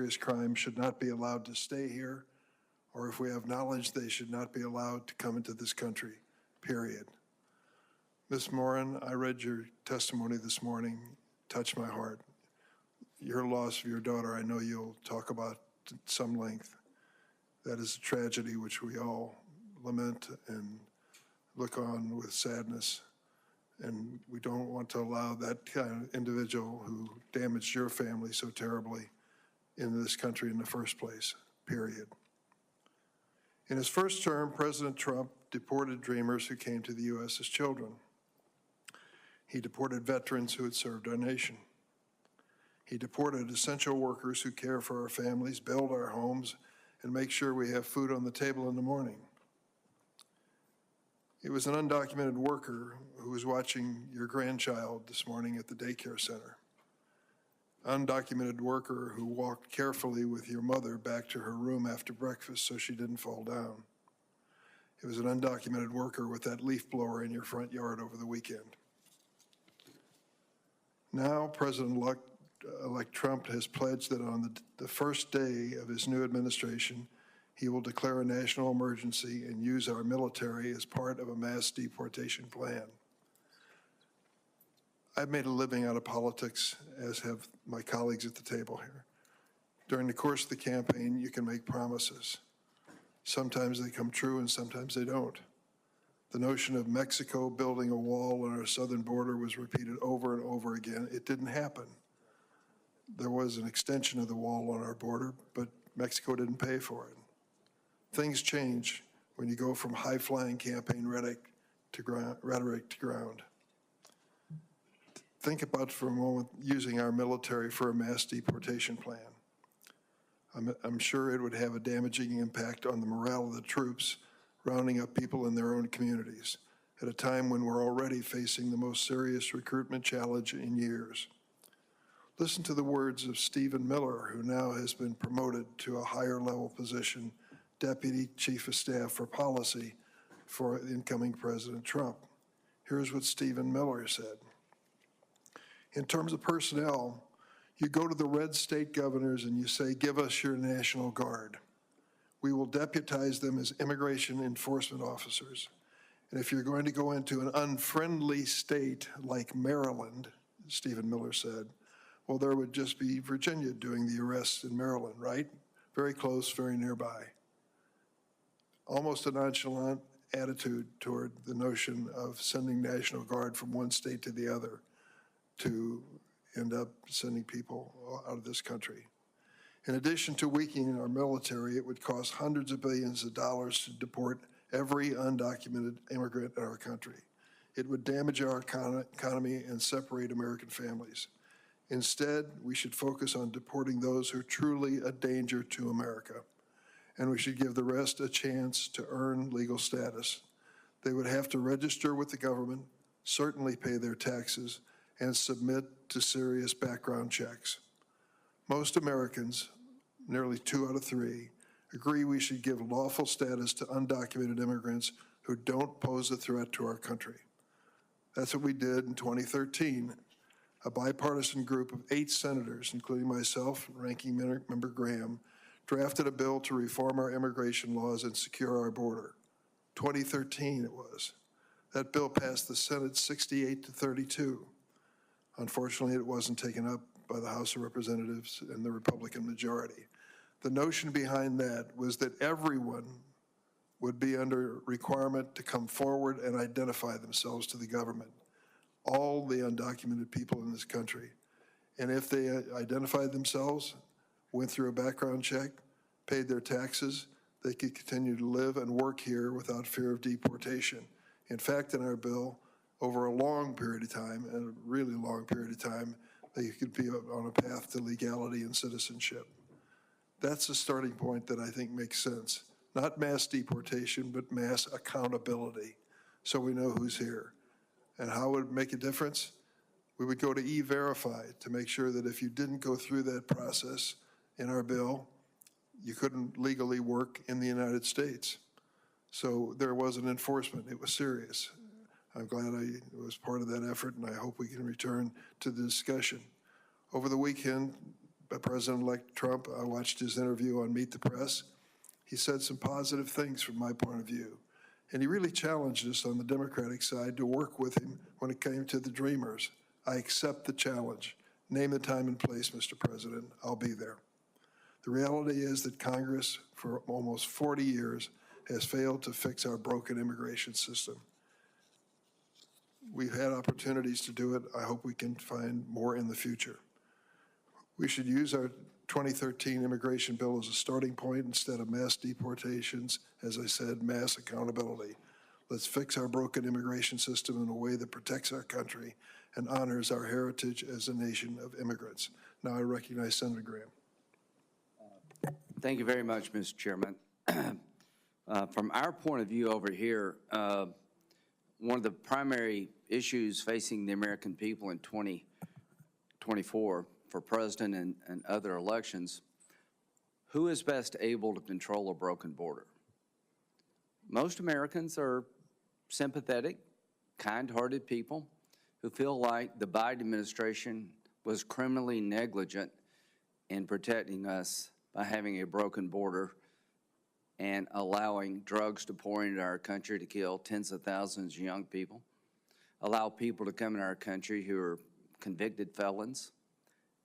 serious crime should not be allowed to stay here, or if we have knowledge they should not be allowed to come into this country, period. Ms. Moran, I read your testimony this morning, touched my heart. Your loss of your daughter, I know you'll talk about at some length. That is a tragedy which we all lament and look on with sadness. And we don't want to allow that kind of individual who damaged your family so terribly in this country in the first place, period. In his first term, President Trump deported dreamers who came to the U.S. as children. He deported veterans who had served our nation. He deported essential workers who care for our families, build our homes, and make sure we have food on the table in the morning. It was an undocumented worker who was watching your grandchild this morning at the daycare center. Undocumented worker who walked carefully with your mother back to her room after breakfast so she didn't fall down. It was an undocumented worker with that leaf blower in your front yard over the weekend. Now, President-elect Trump has pledged that on the first day of his new administration, he will declare a national emergency and use our military as part of a mass deportation plan. I've made a living out of politics, as have my colleagues at the table here. During the course of the campaign, you can make promises. Sometimes they come true and sometimes they don't. The notion of Mexico building a wall on our southern border was repeated over and over again. It didn't happen. There was an extension of the wall on our border, but Mexico didn't pay for it. Things change when you go from high-flying campaign rhetoric to ground. Think about for a moment using our military for a mass deportation plan. I'm sure it would have a damaging impact on the morale of the troops, rounding up people in their own communities at a time when we're already facing the most serious recruitment challenge in years. Listen to the words of Stephen Miller, who now has been promoted to a higher level position, Deputy Chief of Staff for Policy for incoming President Trump. Here's what Stephen Miller said. In terms of personnel, you go to the red state governors and you say, give us your National Guard. We will deputize them as immigration enforcement officers. And if you're going to go into an unfriendly state like Maryland, Stephen Miller said, well, there would just be Virginia doing the arrests in Maryland, right? Very close, very nearby. Almost a nonchalant attitude toward the notion of sending National Guard from one state to the other to end up sending people out of this country. In addition to weakening our military, it would cost hundreds of billions of dollars to deport every undocumented immigrant in our country. It would damage our economy and separate American families. Instead, we should focus on deporting those who are truly a danger to America, and we should give the rest a chance to earn legal status. They would have to register with the government, certainly pay their taxes, and submit to serious background checks. Most Americans, nearly 2 out of 3, agree we should give lawful status to undocumented immigrants who don't pose a threat to our country. That's what we did in 2013. A bipartisan group of 8 senators, including myself and Ranking Member Graham, drafted a bill to reform our immigration laws and secure our border. 2013 it was. That bill passed the Senate 68-32. Unfortunately, it wasn't taken up by the House of Representatives and the Republican majority. The notion behind that was that everyone would be under requirement to come forward and identify themselves to the government, all the undocumented people in this country. And if they identified themselves, went through a background check, paid their taxes, they could continue to live and work here without fear of deportation. In fact, in our bill, over a long period of time, and a really long period of time, they could be on a path to legality and citizenship. That's a starting point that I think makes sense. Not mass deportation, but mass accountability, so we know who's here. And how would it make a difference? We would go to E-Verify to make sure that if you didn't go through that process in our bill, you couldn't legally work in the United States. So there was an enforcement. It was serious. I'm glad I was part of that effort, and I hope we can return to the discussion. Over the weekend, President-elect Trump. I watched his interview on Meet the Press. He said some positive things from my point of view. And he really challenged us on the Democratic side to work with him when it came to the Dreamers. I accept the challenge. Name the time and place, Mr. President. I'll be there. The reality is that Congress, for almost 40 years, has failed to fix our broken immigration system. We've had opportunities to do it. I hope we can find more in the future. We should use our 2013 immigration bill as a starting point instead of mass deportations, as I said, mass accountability. Let's fix our broken immigration system in a way that protects our country and honors our heritage as a nation of immigrants. Now I recognize Senator Graham. Thank you very much, Mr. Chairman. From our point of view over here, one of the primary issues facing the American people in 2024 for president and other elections, who is best able to control a broken border? Most Americans are sympathetic, kind-hearted people who feel like the Biden administration was criminally negligent in protecting us by having a broken border and allowing drugs to pour into our country to kill tens of thousands of young people, allow people to come in our country who are convicted felons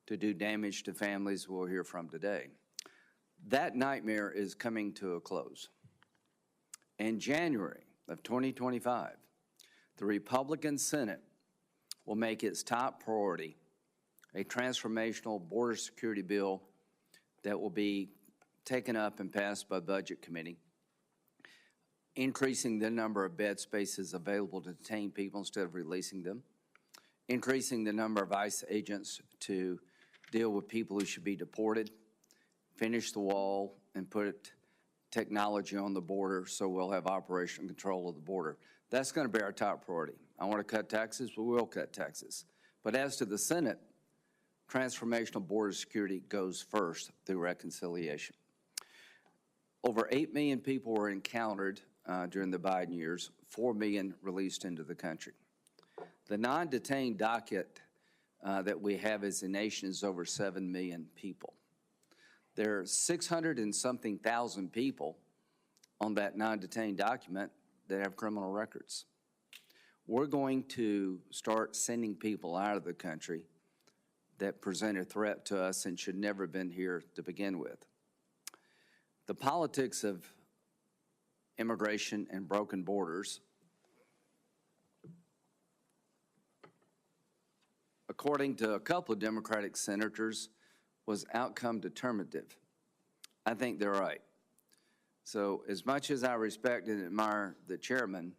to do damage to families we'll hear from today. That nightmare is coming to a close. In January of 2025, the Republican Senate will make its top priority a transformational border security bill that will be taken up and passed by the Budget Committee, increasing the number of bed spaces available to detain people instead of releasing them, increasing the number of ICE agents to deal with people who should be deported, finish the wall, and put technology on the border so we'll have operational control of the border. That's going to be our top priority. I want to cut taxes, but we'll cut taxes. But as to the Senate, transformational border security goes first through reconciliation. Over 8 million people were encountered during the Biden years, 4 million released into the country. The non-detained docket that we have as a nation is over 7 million people. There are 600 and something thousand people on that non-detained document that have criminal records. We're going to start sending people out of the country that present a threat to us and should never have been here to begin with. The politics of immigration and broken borders, according to a couple of Democratic senators, was outcome determinative. I think they're right. So as much as I respect and admire the chairman,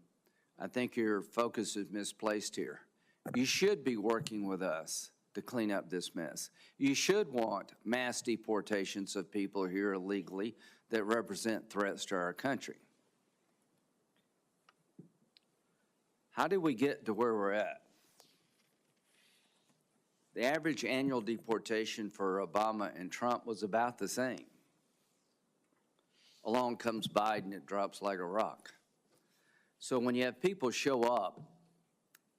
I think your focus is misplaced here. You should be working with us to clean up this mess. You should want mass deportations of people here illegally that represent threats to our country. How did we get to where we're at? The average annual deportation for Obama and Trump was about the same. Along comes Biden, it drops like a rock. So when you have people show up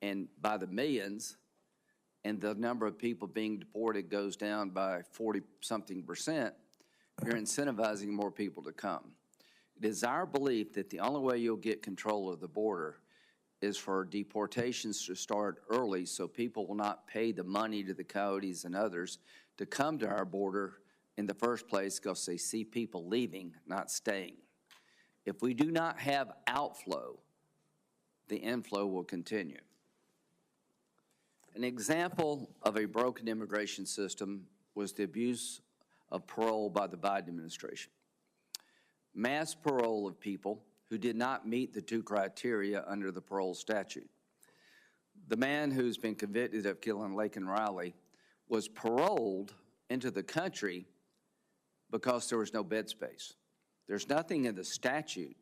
and by the millions and the number of people being deported goes down by 40-something%, you're incentivizing more people to come. It is our belief that the only way you'll get control of the border is for deportations to start early so people will not pay the money to the coyotes and others to come to our border in the first place because they see people leaving, not staying. If we do not have outflow, the inflow will continue. An example of a broken immigration system was the abuse of parole by the Biden administration. Mass parole of people who did not meet the 2 criteria under the parole statute. The man who's been convicted of killing Laken Riley was paroled into the country because there was no bed space. There's nothing in the statute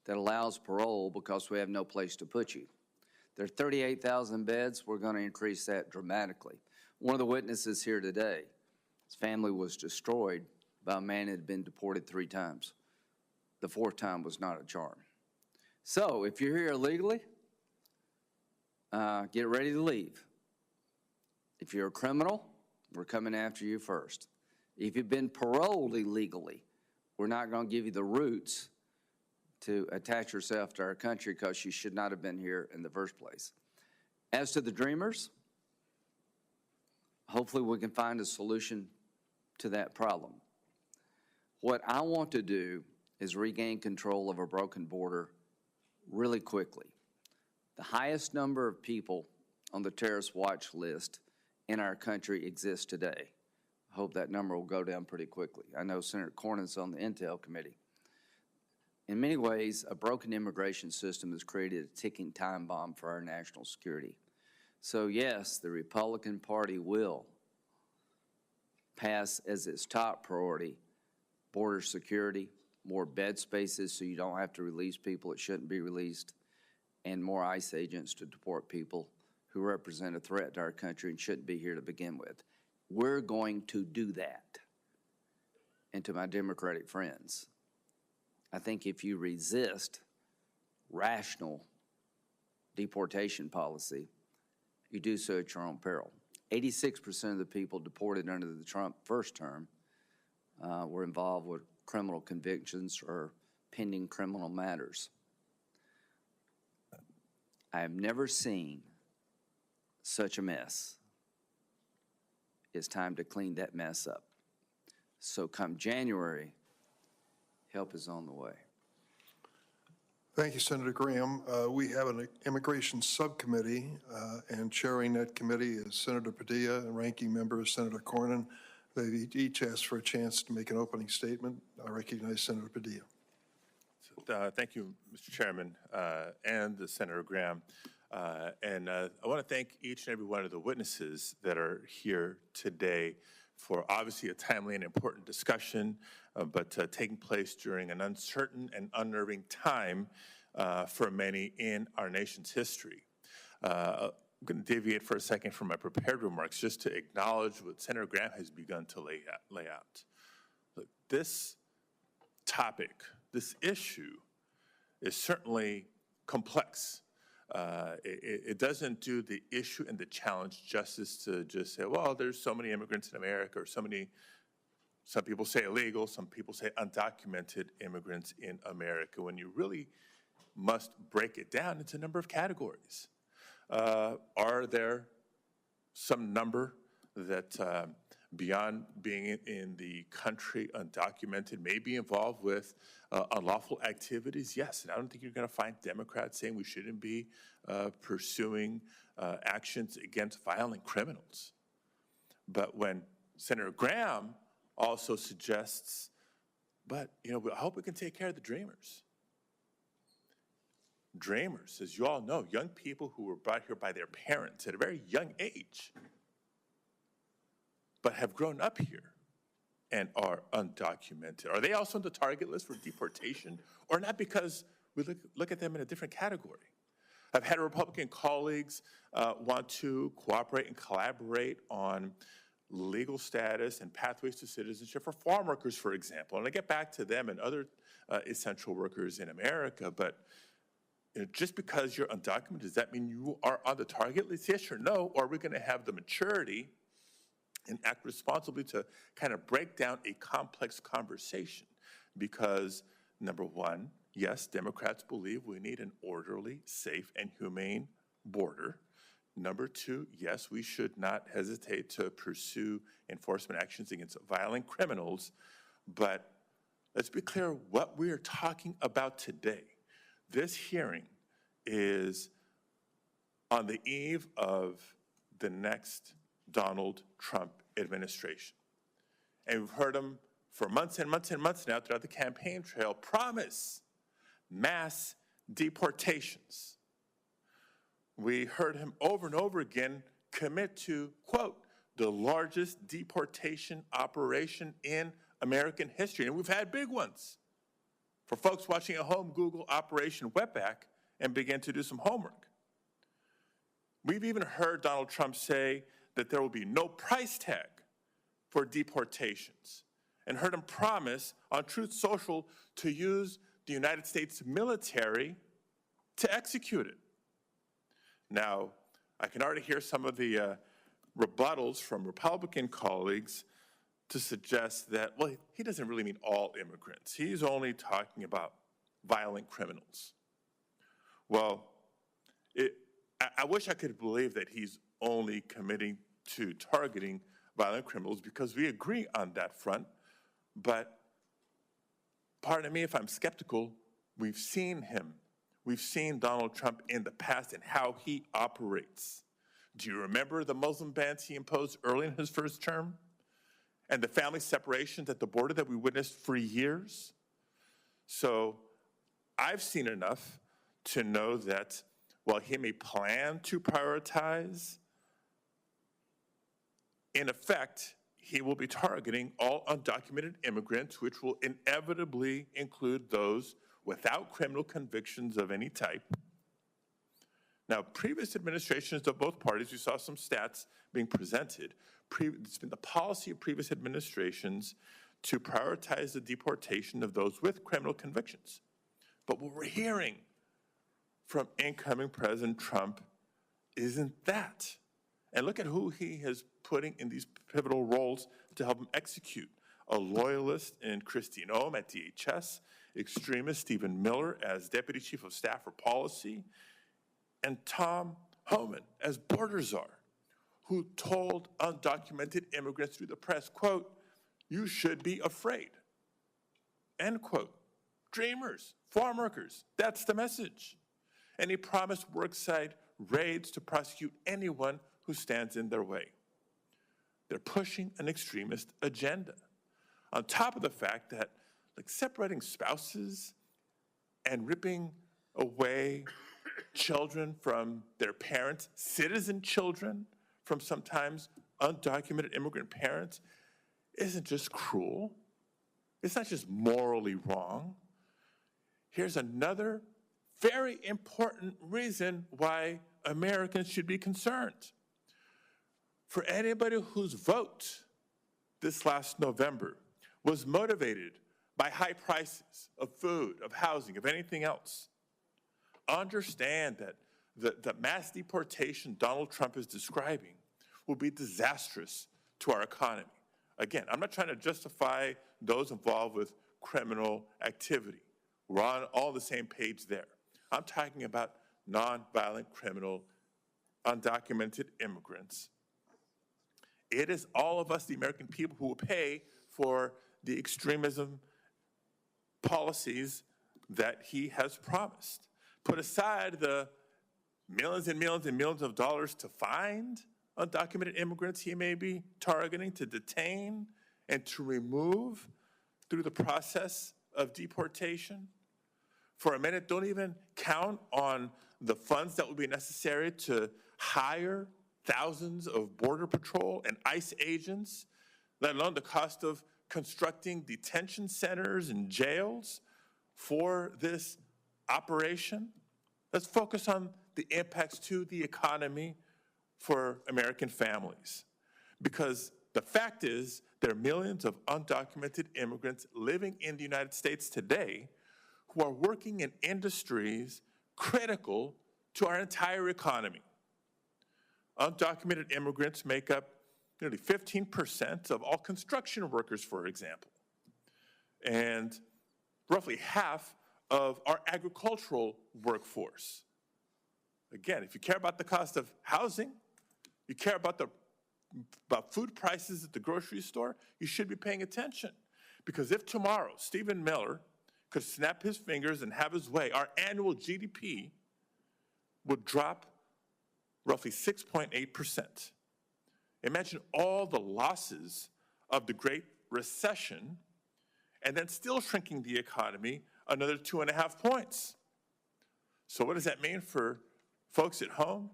that allows parole because we have no place to put you. There are 38,000 beds. We're going to increase that dramatically. One of the witnesses here today, his family was destroyed by a man who had been deported 3 times. The 4th time was not a charm. So if you're here illegally, get ready to leave. If you're a criminal, we're coming after you first. If you've been paroled illegally, we're not going to give you the roots to attach yourself to our country because you should not have been here in the first place. As to the dreamers, hopefully we can find a solution to that problem. What I want to do is regain control of a broken border really quickly. The highest number of people on the terrorist watch list in our country exists today. I hope that number will go down pretty quickly. I know Senator Cornyn's on the Intel Committee. In many ways, a broken immigration system has created a ticking time bomb for our national security. So yes, the Republican Party will pass as its top priority border security, more bed spaces so you don't have to release people that shouldn't be released, and more ICE agents to deport people who represent a threat to our country and shouldn't be here to begin with. We're going to do that. And to my Democratic friends, I think if you resist rational deportation policy, you do so at your own peril. 86% of the people deported under the Trump first term were involved with criminal convictions or pending criminal matters. I have never seen such a mess. It's time to clean that mess up. So come January, help is on the way. Thank you, Senator Graham. We have an immigration subcommittee, and chairing that committee is Senator Padilla, and ranking member is Senator Cornyn. They each asked for a chance to make an opening statement. I recognize Senator Padilla. Thank you, Mr. Chairman, and Senator Graham. I want to thank each and every one of the witnesses that are here today for obviously a timely and important discussion, but taking place during an uncertain and unnerving time for many in our nation's history. I'm going to deviate for a second from my prepared remarks just to acknowledge what Senator Graham has begun to lay out. Look, this topic, this issue is certainly complex. It doesn't do the issue and the challenge justice to just say, well, there's so many immigrants in America, or some people say illegal, some people say undocumented immigrants in America, when you really must break it down into a number of categories. Are there some number that beyond being in the country undocumented may be involved with unlawful activities? Yes, and I don't think you're going to find Democrats saying we shouldn't be pursuing actions against violent criminals. But when Senator Graham also suggests, but I hope we can take care of the dreamers. Dreamers, as you all know, young people who were brought here by their parents at a very young age, but have grown up here and are undocumented. Are they also on the target list for deportation, or not, because we look at them in a different category? I've had Republican colleagues want to cooperate and collaborate on legal status and pathways to citizenship for farm workers, for example. And I get back to them and other essential workers in America, but just because you're undocumented, does that mean you are on the target list? Yes or no? Or are we going to have the maturity and act responsibly to kind of break down a complex conversation? Because, number one, yes, Democrats believe we need an orderly, safe, and humane border. Number two, yes, we should not hesitate to pursue enforcement actions against violent criminals. But let's be clear what we are talking about today. This hearing is on the eve of the next Donald Trump administration. And we've heard him for months and months and months now throughout the campaign trail promise mass deportations. We heard him over and over again commit to, quote, the largest deportation operation in American history. And we've had big ones. For folks watching at home, Google Operation Wetback and begin to do some homework. We've even heard Donald Trump say that there will be no price tag for deportations, and heard him promise on Truth Social to use the United States military to execute it. Now, I can already hear some of the rebuttals from Republican colleagues to suggest that, well, he doesn't really mean all immigrants. He's only talking about violent criminals. Well, I wish I could believe that he's only committing to targeting violent criminals because we agree on that front. But pardon me if I'm skeptical, we've seen him. We've seen Donald Trump in the past and how he operates. Do you remember the Muslim bans he imposed early in his first term? And the family separations at the border that we witnessed for years? So I've seen enough to know that while he may plan to prioritize, in effect, he will be targeting all undocumented immigrants, which will inevitably include those without criminal convictions of any type. Now, previous administrations of both parties, we saw some stats being presented. It's been the policy of previous administrations to prioritize the deportation of those with criminal convictions. But what we're hearing from incoming President Trump isn't that. And look at who he is putting in these pivotal roles to help him execute. A loyalist in Christine Ohm at DHS, extremist Stephen Miller as Deputy Chief of Staff for Policy, and Tom Homan as border czar, who told undocumented immigrants through the press, quote, "You should be afraid," end quote. Dreamers, farm workers, that's the message. And he promised worksite raids to prosecute anyone who stands in their way. They're pushing an extremist agenda. On top of the fact that, like, separating spouses and ripping away children from their parents, citizen children from sometimes undocumented immigrant parents, isn't just cruel. It's not just morally wrong. Here's another very important reason why Americans should be concerned. For anybody whose vote this last November was motivated by high prices of food, of housing, of anything else, understand that the mass deportation Donald Trump is describing will be disastrous to our economy. Again, I'm not trying to justify those involved with criminal activity. We're on all the same page there. I'm talking about nonviolent criminal, undocumented immigrants. It is all of us, the American people, who will pay for the extremism policies that he has promised. Put aside the millions and millions and millions of dollars to find undocumented immigrants he may be targeting, to detain, and to remove through the process of deportation. For a minute, don't even count on the funds that will be necessary to hire thousands of Border Patrol and ICE agents, let alone the cost of constructing detention centers and jails for this operation. Let's focus on the impacts to the economy for American families. Because the fact is, there are millions of undocumented immigrants living in the United States today who are working in industries critical to our entire economy. Undocumented immigrants make up nearly 15% of all construction workers, for example, and roughly half of our agricultural workforce. Again, if you care about the cost of housing, you care about food prices at the grocery store, you should be paying attention. Because if tomorrow Stephen Miller could snap his fingers and have his way, our annual GDP would drop roughly 6.8%. Imagine all the losses of the Great Recession and then still shrinking the economy another 2.5 points. So what does that mean for folks at home?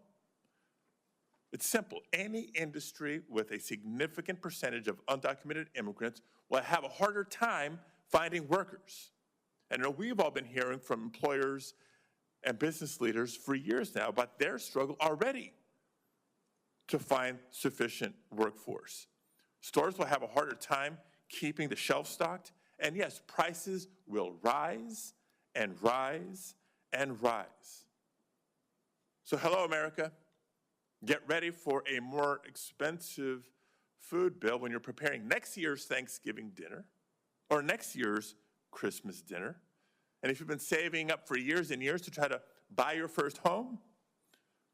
It's simple. Any industry with a significant percentage of undocumented immigrants will have a harder time finding workers. And I know we've all been hearing from employers and business leaders for years now about their struggle already to find sufficient workforce. Stores will have a harder time keeping the shelf stocked, and yes, prices will rise and rise and rise. So hello, America. Get ready for a more expensive food bill when you're preparing next year's Thanksgiving dinner or next year's Christmas dinner. And if you've been saving up for years and years to try to buy your first home,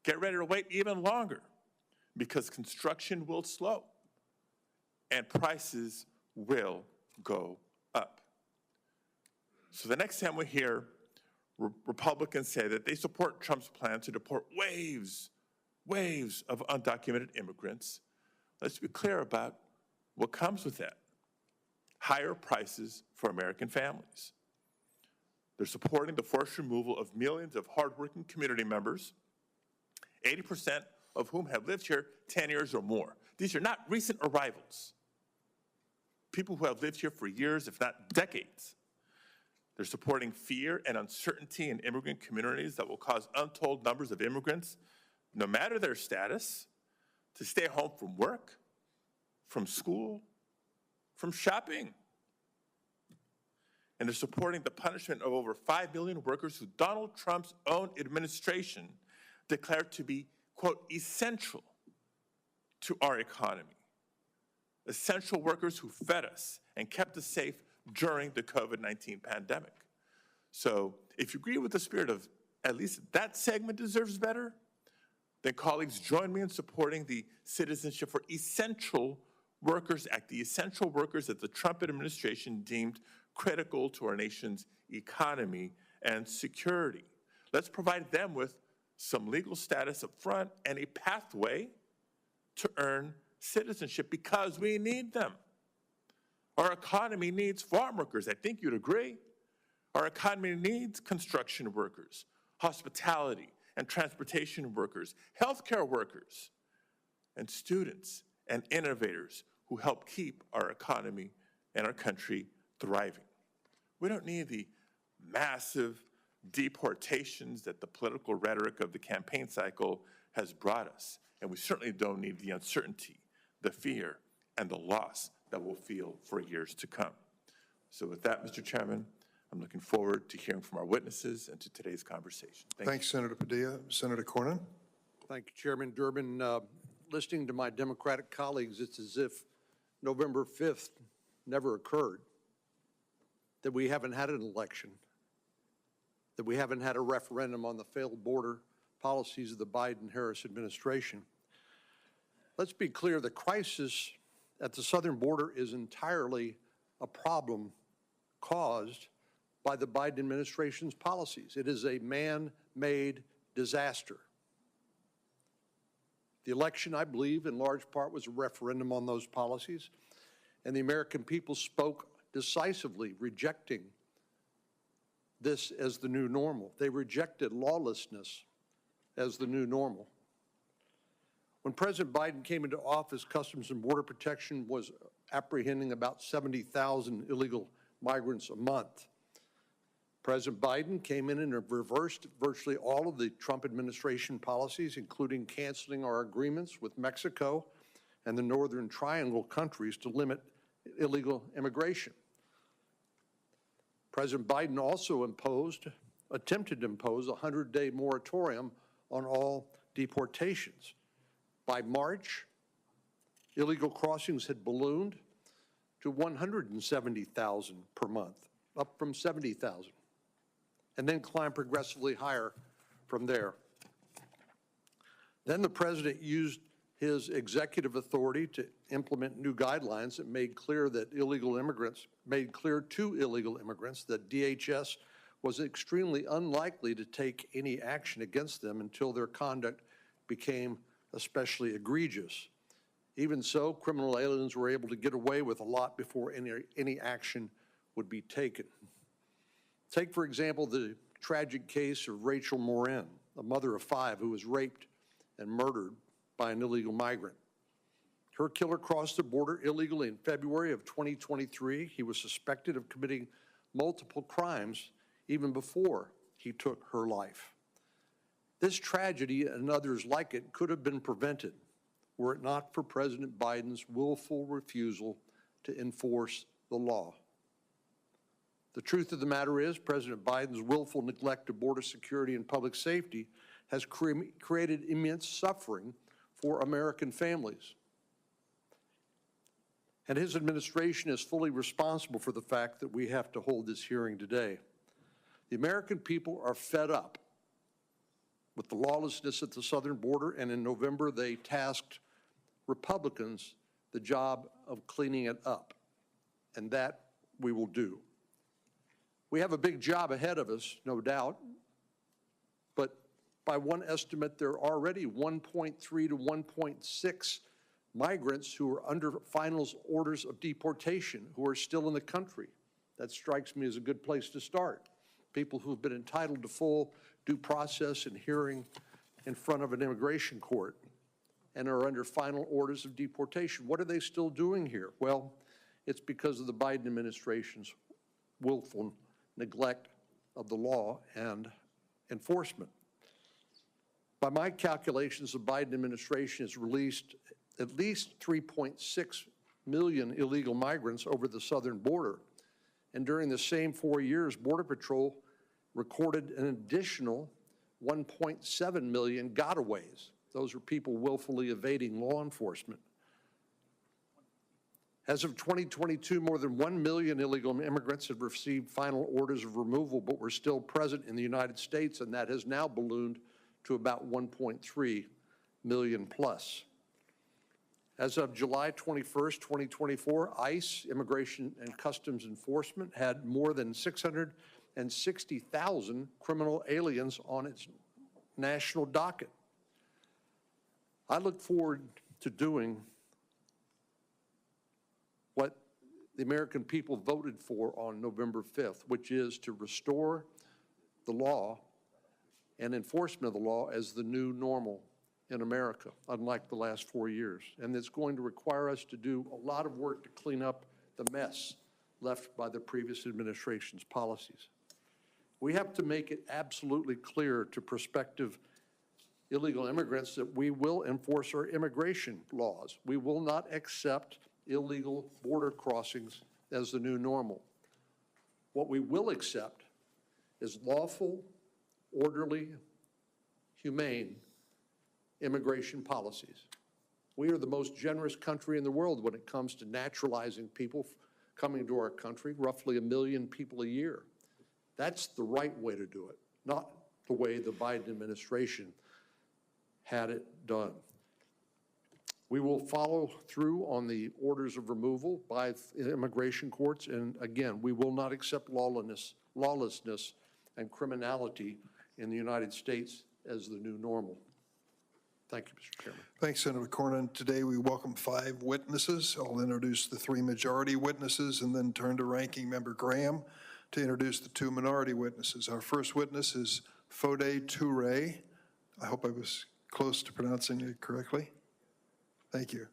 get ready to wait even longer because construction will slow and prices will go up. So the next time we hear Republicans say that they support Trump's plan to deport waves of undocumented immigrants, let's be clear about what comes with that. Higher prices for American families. They're supporting the forced removal of millions of hardworking community members, 80% of whom have lived here 10 years or more. These are not recent arrivals. People who have lived here for years, if not decades. They're supporting fear and uncertainty in immigrant communities that will cause untold numbers of immigrants, no matter their status, to stay home from work, from school, from shopping. And they're supporting the punishment of over 5 million workers who Donald Trump's own administration declared to be, quote, essential to our economy. Essential workers who fed us and kept us safe during the COVID-19 pandemic. So if you agree with the spirit of at least that segment deserves better, then colleagues join me in supporting the Citizenship for Essential Workers Act, the essential workers that the Trump administration deemed critical to our nation's economy and security. Let's provide them with some legal status up front and a pathway to earn citizenship because we need them. Our economy needs farm workers. I think you'd agree. Our economy needs construction workers, hospitality and transportation workers, healthcare workers, and students and innovators who help keep our economy and our country thriving. We don't need the massive deportations that the political rhetoric of the campaign cycle has brought us. And we certainly don't need the uncertainty, the fear, and the loss that we'll feel for years to come. So with that, Mr. Chairman, I'm looking forward to hearing from our witnesses and to today's conversation. Thanks, Senator Padilla. Senator Cornyn? Thank you, Chairman Durbin. Listening to my Democratic colleagues, it's as if November 5th never occurred, that we haven't had an election, that we haven't had a referendum on the failed border policies of the Biden-Harris administration. Let's be clear, the crisis at the southern border is entirely a problem caused by the Biden administration's policies. It is a man-made disaster. The election, I believe, in large part was a referendum on those policies, and the American people spoke decisively, rejecting this as the new normal. They rejected lawlessness as the new normal. When President Biden came into office, Customs and Border Protection was apprehending about 70,000 illegal migrants a month. President Biden came in and reversed virtually all of the Trump administration policies, including canceling our agreements with Mexico and the Northern Triangle countries to limit illegal immigration. President Biden also attempted to impose a 100-day moratorium on all deportations. By March, illegal crossings had ballooned to 170,000 per month, up from 70,000, and then climbed progressively higher from there. Then the president used his executive authority to implement new guidelines that made clear to illegal immigrants that DHS was extremely unlikely to take any action against them until their conduct became especially egregious. Even so, criminal aliens were able to get away with a lot before any action would be taken. Take, for example, the tragic case of Rachel Morin, a mother of 5 who was raped and murdered by an illegal migrant. Her killer crossed the border illegally in February of 2023. He was suspected of committing multiple crimes even before he took her life. This tragedy and others like it could have been prevented were it not for President Biden's willful refusal to enforce the law. The truth of the matter is, President Biden's willful neglect of border security and public safety has created immense suffering for American families. And his administration is fully responsible for the fact that we have to hold this hearing today. The American people are fed up with the lawlessness at the southern border, and in November they tasked Republicans the job of cleaning it up, and that we will do. We have a big job ahead of us, no doubt, but by one estimate, there are already 1.3 to 1.6 migrants who are under final orders of deportation who are still in the country. That strikes me as a good place to start. People who have been entitled to full due process and hearing in front of an immigration court and are under final orders of deportation. What are they still doing here? Well, it's because of the Biden administration's willful neglect of the law and enforcement. By my calculations, the Biden administration has released at least 3.6 million illegal migrants over the southern border. And during the same 4 years, Border Patrol recorded an additional 1.7 million gotaways. Those are people willfully evading law enforcement. As of 2022, more than 1 million illegal immigrants have received final orders of removal, but were still present in the United States, and that has now ballooned to about 1.3 million plus. As of July 21st, 2024, ICE, Immigration and Customs Enforcement, had more than 660,000 criminal aliens on its national docket. I look forward to doing what the American people voted for on November 5th, which is to restore the law and enforcement of the law as the new normal in America, unlike the last 4 years. And it's going to require us to do a lot of work to clean up the mess left by the previous administration's policies. We have to make it absolutely clear to prospective illegal immigrants that we will enforce our immigration laws. We will not accept illegal border crossings as the new normal. What we will accept is lawful, orderly, humane immigration policies. We are the most generous country in the world when it comes to naturalizing people coming to our country, roughly 1 million people a year. That's the right way to do it, not the way the Biden administration had it done. We will follow through on the orders of removal by immigration courts, and again, we will not accept lawlessness and criminality in the United States as the new normal. Thank you, Mr. Chairman. Thanks, Senator Cornyn. Today we welcome 5 witnesses. I'll introduce the 3 majority witnesses and then turn to Ranking Member Graham to introduce the 2 minority witnesses. Our first witness is Fode Toure. I hope I was close to pronouncing it correctly. Thank you.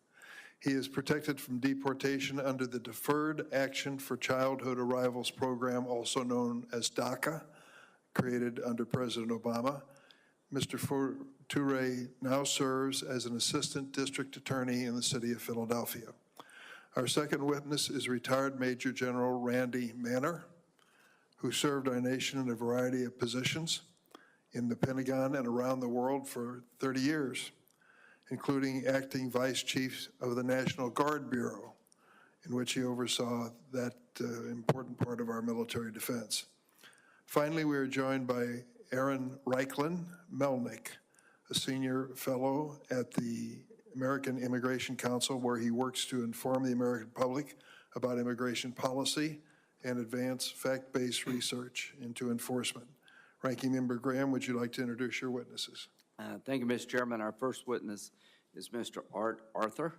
He is protected from deportation under the Deferred Action for Childhood Arrivals program, also known as DACA, created under President Obama. Mr. Toure now serves as an assistant district attorney in the city of Philadelphia. Our second witness is retired Major General Randy Manner, who served our nation in a variety of positions in the Pentagon and around the world for 30 years, including acting vice chief of the National Guard Bureau, in which he oversaw that important part of our military defense. Finally, we are joined by Aaron Reichlin Melnick, a senior fellow at the American Immigration Council, where he works to inform the American public about immigration policy and advance fact-based research into enforcement. Ranking Member Graham, would you like to introduce your witnesses? Thank you, Mr. Chairman. Our first witness is Mr. Art Arthur.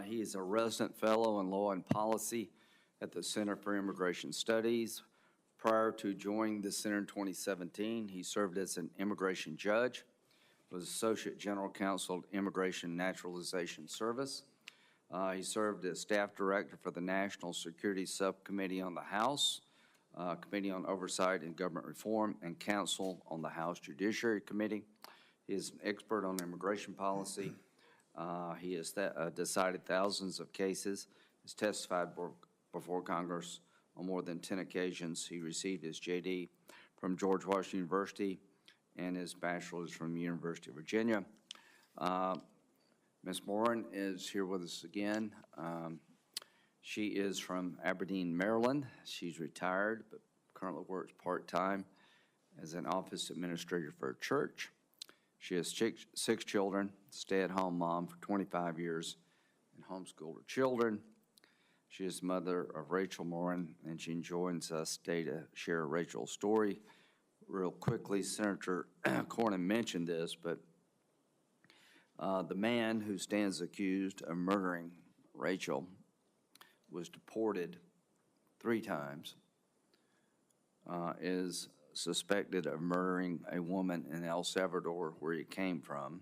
He is a resident fellow in law and policy at the Center for Immigration Studies. Prior to joining the center in 2017, he served as an immigration judge, was Associate General Counsel at Immigration Naturalization Service. He served as staff director for the National Security Subcommittee on the House, Committee on Oversight and Government Reform, and counsel on the House Judiciary Committee. He is an expert on immigration policy. He has decided thousands of cases, has testified before Congress on more than 10 occasions. He received his JD from George Washington University and his bachelor's from the University of Virginia. Ms. Moran is here with us again. She is from Aberdeen, Maryland. She's retired, but currently works part-time as an office administrator for a church. She has six children, stay-at-home mom for 25 years, and homeschooled her children. She is the mother of Rachel Morin, and she joins us today to share Rachel's story. Real quickly, Senator Cornyn mentioned this, but the man who stands accused of murdering Rachel was deported 3 times, is suspected of murdering a woman in El Salvador, where he came from,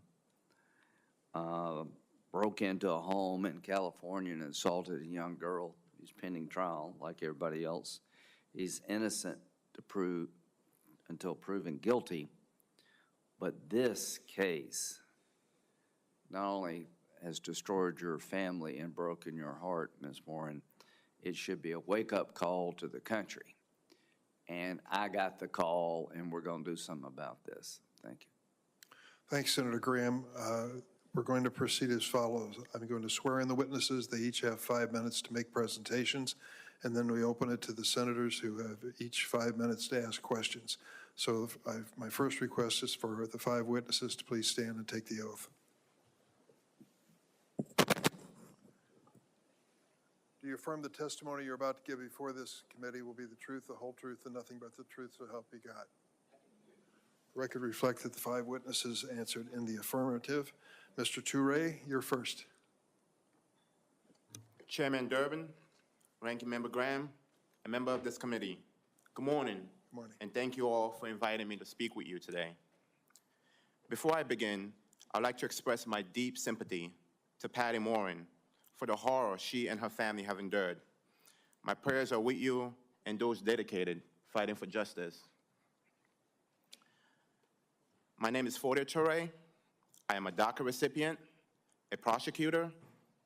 broke into a home in California and assaulted a young girl. He's pending trial like everybody else. He's innocent until proven guilty. But this case not only has destroyed your family and broken your heart, Ms. Morin, it should be a wake-up call to the country. And I got the call, and we're going to do something about this. Thank you. Thanks, Senator Graham. We're going to proceed as follows. I'm going to swear in the witnesses. They each have 5 minutes to make presentations, and then we open it to the senators who have each 5 minutes to ask questions. So my first request is for the 5 witnesses to please stand and take the oath. Do you affirm the testimony you're about to give before this committee will be the truth, the whole truth, and nothing but the truth, so help you God? The record reflects that the 5 witnesses answered in the affirmative. Mr. Toure, you're first. Chairman Durbin, Ranking Member Graham, a member of this committee, good morning. Good morning. And thank you all for inviting me to speak with you today. Before I begin, I'd like to express my deep sympathy to Patty Morin for the horror she and her family have endured. My prayers are with you and those dedicated fighting for justice. My name is Fordia Toure. I am a DACA recipient, a prosecutor,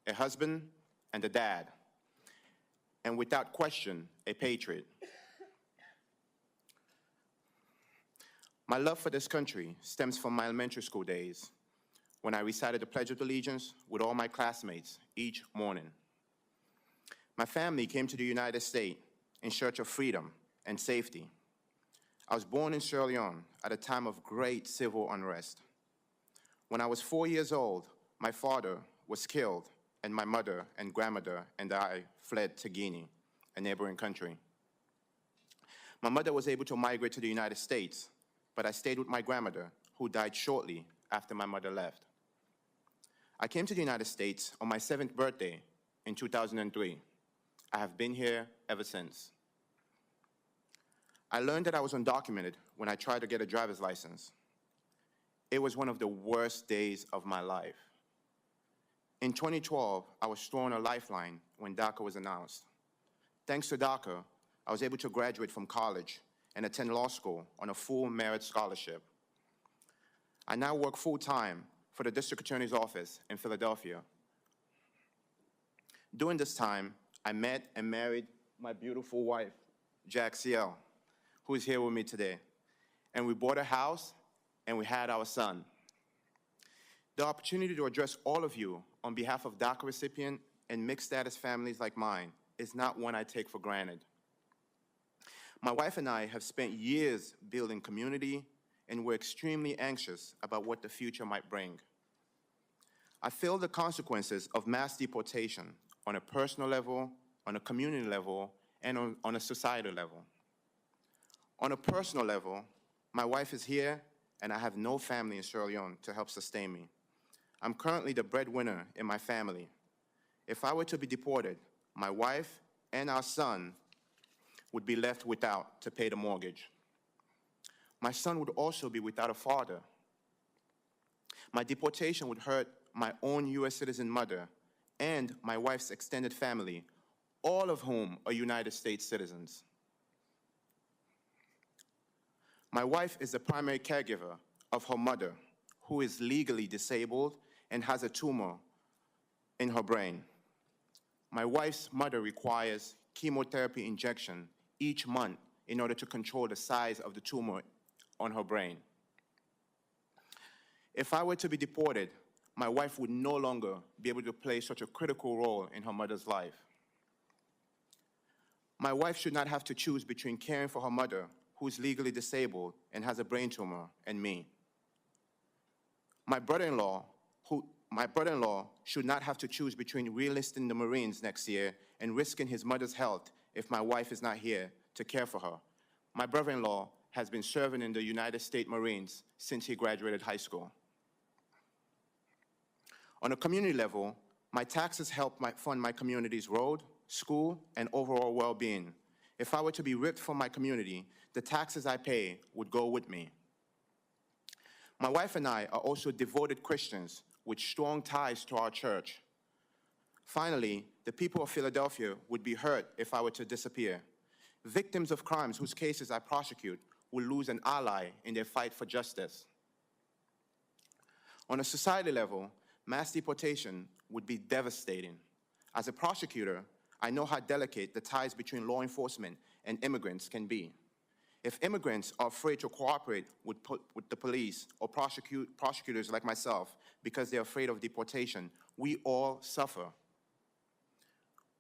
a husband, and a dad, and without question, a patriot. My love for this country stems from my elementary school days, when I recited the Pledge of Allegiance with all my classmates each morning. My family came to the United States in search of freedom and safety. I was born in Sierra Leone at a time of great civil unrest. When I was 4 years old, my father was killed, and my mother and grandmother and I fled to Guinea, a neighboring country. My mother was able to migrate to the United States, but I stayed with my grandmother, who died shortly after my mother left. I came to the United States on my 7th birthday in 2003. I have been here ever since. I learned that I was undocumented when I tried to get a driver's license. It was one of the worst days of my life. In 2012, I was thrown a lifeline when DACA was announced. Thanks to DACA, I was able to graduate from college and attend law school on a full merit scholarship. I now work full-time for the District Attorney's Office in Philadelphia. During this time, I met and married my beautiful wife, Jaxiel, who is here with me today. And we bought a house, and we had our son. The opportunity to address all of you on behalf of DACA recipient and mixed status families like mine is not one I take for granted. My wife and I have spent years building community, and we're extremely anxious about what the future might bring. I feel the consequences of mass deportation on a personal level, on a community level, and on a societal level. On a personal level, my wife is here, and I have no family in Sierra Leone to help sustain me. I'm currently the breadwinner in my family. If I were to be deported, my wife and our son would be left without to pay the mortgage. My son would also be without a father. My deportation would hurt my own U.S. citizen mother and my wife's extended family, all of whom are United States citizens. My wife is the primary caregiver of her mother, who is legally disabled and has a tumor in her brain. My wife's mother requires chemotherapy injection each month in order to control the size of the tumor on her brain. If I were to be deported, my wife would no longer be able to play such a critical role in her mother's life. My wife should not have to choose between caring for her mother, who is legally disabled and has a brain tumor, and me. My brother-in-law should not have to choose between re-enlisting the Marines next year and risking his mother's health if my wife is not here to care for her. My brother-in-law has been serving in the United States Marines since he graduated high school. On a community level, my taxes help fund my community's road, school, and overall well-being. If I were to be ripped from my community, the taxes I pay would go with me. My wife and I are also devoted Christians with strong ties to our church. Finally, the people of Philadelphia would be hurt if I were to disappear. Victims of crimes whose cases I prosecute will lose an ally in their fight for justice. On a society level, mass deportation would be devastating. As a prosecutor, I know how delicate the ties between law enforcement and immigrants can be. If immigrants are afraid to cooperate with the police or prosecutors like myself because they're afraid of deportation, we all suffer.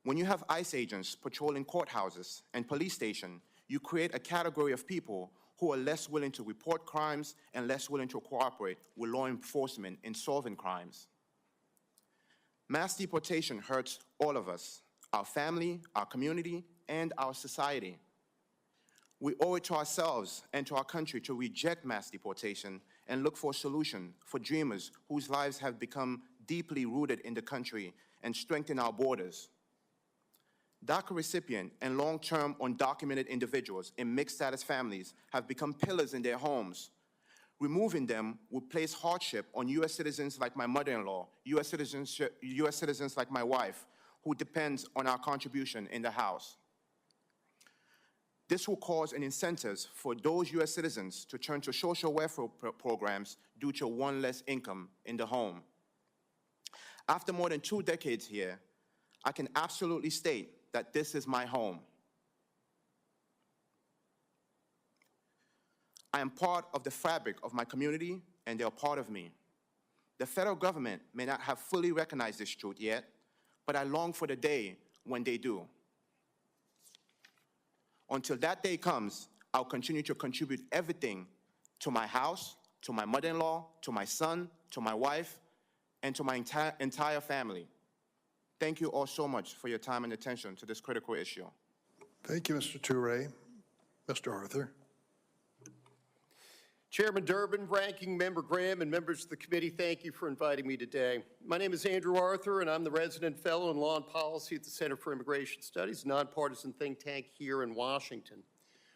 When you have ICE agents patrolling courthouses and police stations, you create a category of people who are less willing to report crimes and less willing to cooperate with law enforcement in solving crimes. Mass deportation hurts all of us, our family, our community, and our society. We owe it to ourselves and to our country to reject mass deportation and look for a solution for dreamers whose lives have become deeply rooted in the country and strengthen our borders. DACA recipient and long-term undocumented individuals in mixed-status families have become pillars in their homes. Removing them would place hardship on U.S. citizens like my mother-in-law, U.S. citizens like my wife, who depends on our contribution in the House. This will cause an incentive for those U.S. citizens to turn to social welfare programs due to one less income in the home. After more than 2 decades here, I can absolutely state that this is my home. I am part of the fabric of my community, and they are part of me. The federal government may not have fully recognized this truth yet, but I long for the day when they do. Until that day comes, I'll continue to contribute everything to my house, to my mother-in-law, to my son, to my wife, and to my entire family. Thank you all so much for your time and attention to this critical issue. Thank you, Mr. Toure. Mr. Arthur. Chairman Durbin, Ranking Member Graham, and members of the committee, thank you for inviting me today. My name is Andrew Arthur, and I'm the resident fellow in law and policy at the Center for Immigration Studies, a nonpartisan think tank here in Washington.